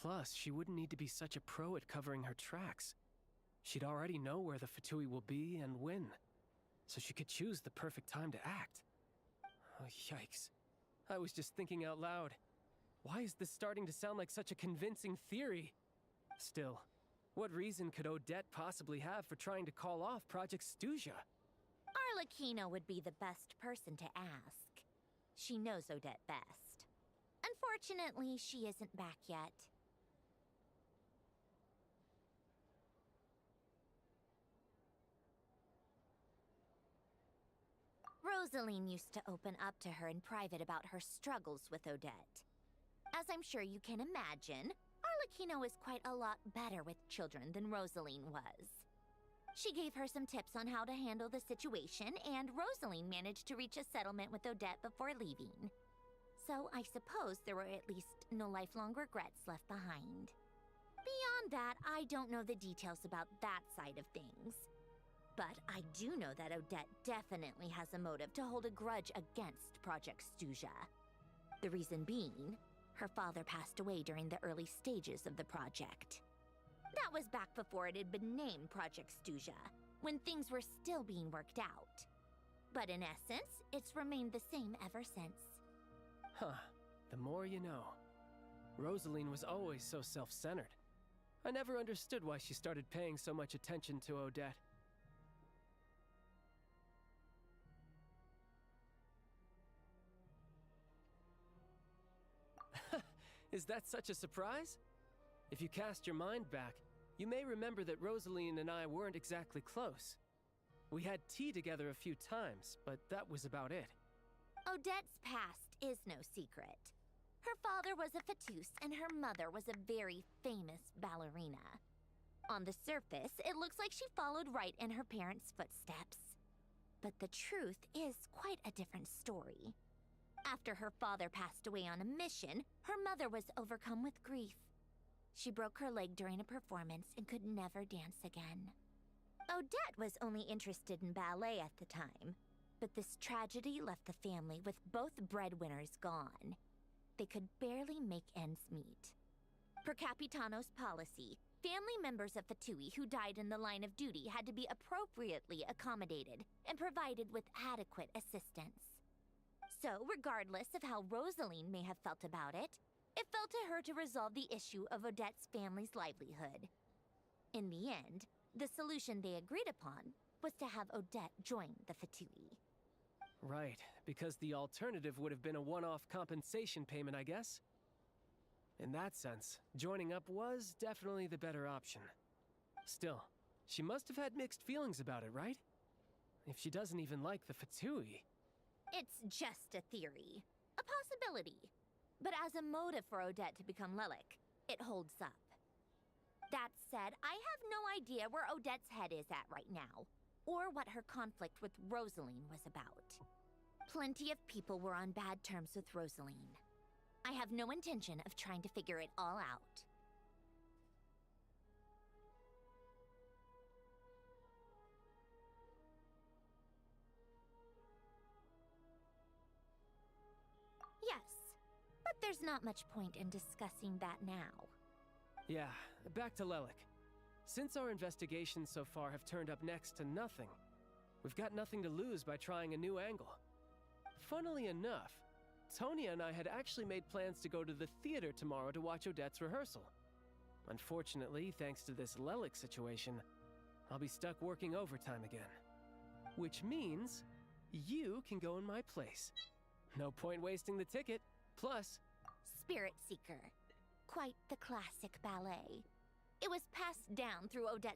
Plus, she wouldn't need to be such a pro at covering her tracks. She'd already know where the Fatui will be and when, so she could choose the perfect time to act. Oh, yikes. I was just thinking out loud. Why is this starting to sound like such a convincing theory? Still, what reason could Odette possibly have for trying to call off Project Stuja? Arlecchino would be the best person to ask. She knows Odette best. Unfortunately, she isn't back yet. Rosaline used to open up to her in private about her struggles with Odette. As I'm sure you can imagine, Arlecchino is quite a lot better with children than Rosaline was. She gave her some tips on how to handle the situation, and Rosaline managed to reach a settlement with Odette before leaving. So I suppose there were at least no lifelong regrets left behind. Beyond that, I don't know the details about that side of things. But I do know that Odette definitely has a motive to hold a grudge against Project Stuja. The reason being, her father passed away during the early stages of the project. That was back before it had been named Project Stuja, when things were still being worked out. But in essence, it's remained the same ever since. Huh. The more you know. Rosaline was always so self-centered. I never understood why she started paying so much attention to Odette. Is that such a surprise? If you cast your mind back, you may remember that Rosaline and I weren't exactly close. We had tea together a few times, but that was about it. Odette's past is no secret. Her father was a Fatus and her mother was a very famous ballerina. On the surface, it looks like she followed right in her parents' footsteps. But the truth is quite a different story. After her father passed away on a mission, her mother was overcome with grief. She broke her leg during a performance and could never dance again. Odette was only interested in ballet at the time, but this tragedy left the family with both breadwinners gone. They could barely make ends meet. Per Capitano's policy, family members of Fatui who died in the line of duty had to be appropriately accommodated and provided with adequate assistance. So, regardless of how Rosaline may have felt about it, it fell to her to resolve the issue of Odette's family's livelihood. In the end, the solution they agreed upon was to have Odette join the Fatui. Right, because the alternative would have been a one-off compensation payment, I guess. In that sense, joining up was definitely the better option. Still, she must have had mixed feelings about it, right? If she doesn't even like the Fatui... It's just a theory. A possibility. But as a motive for Odette to become Lelik, it holds up. That said, I have no idea where Odette's head is at right now, or what her conflict with Rosaline was about. Plenty of people were on bad terms with Rosaline. I have no intention of trying to figure it all out. Yes, but there's not much point in discussing that now. Yeah, back to Lelik. Since our investigations so far have turned up next to nothing, we've got nothing to lose by trying a new angle. Funnily enough, Tonya and I had actually made plans to go to the theater tomorrow to watch Odette's rehearsal. Unfortunately, thanks to this Lelik situation, I'll be stuck working overtime again. Which means you can go in my place. No point wasting the ticket. Plus, Spirit Seeker. Quite the classic ballet. It was passed down through Odette's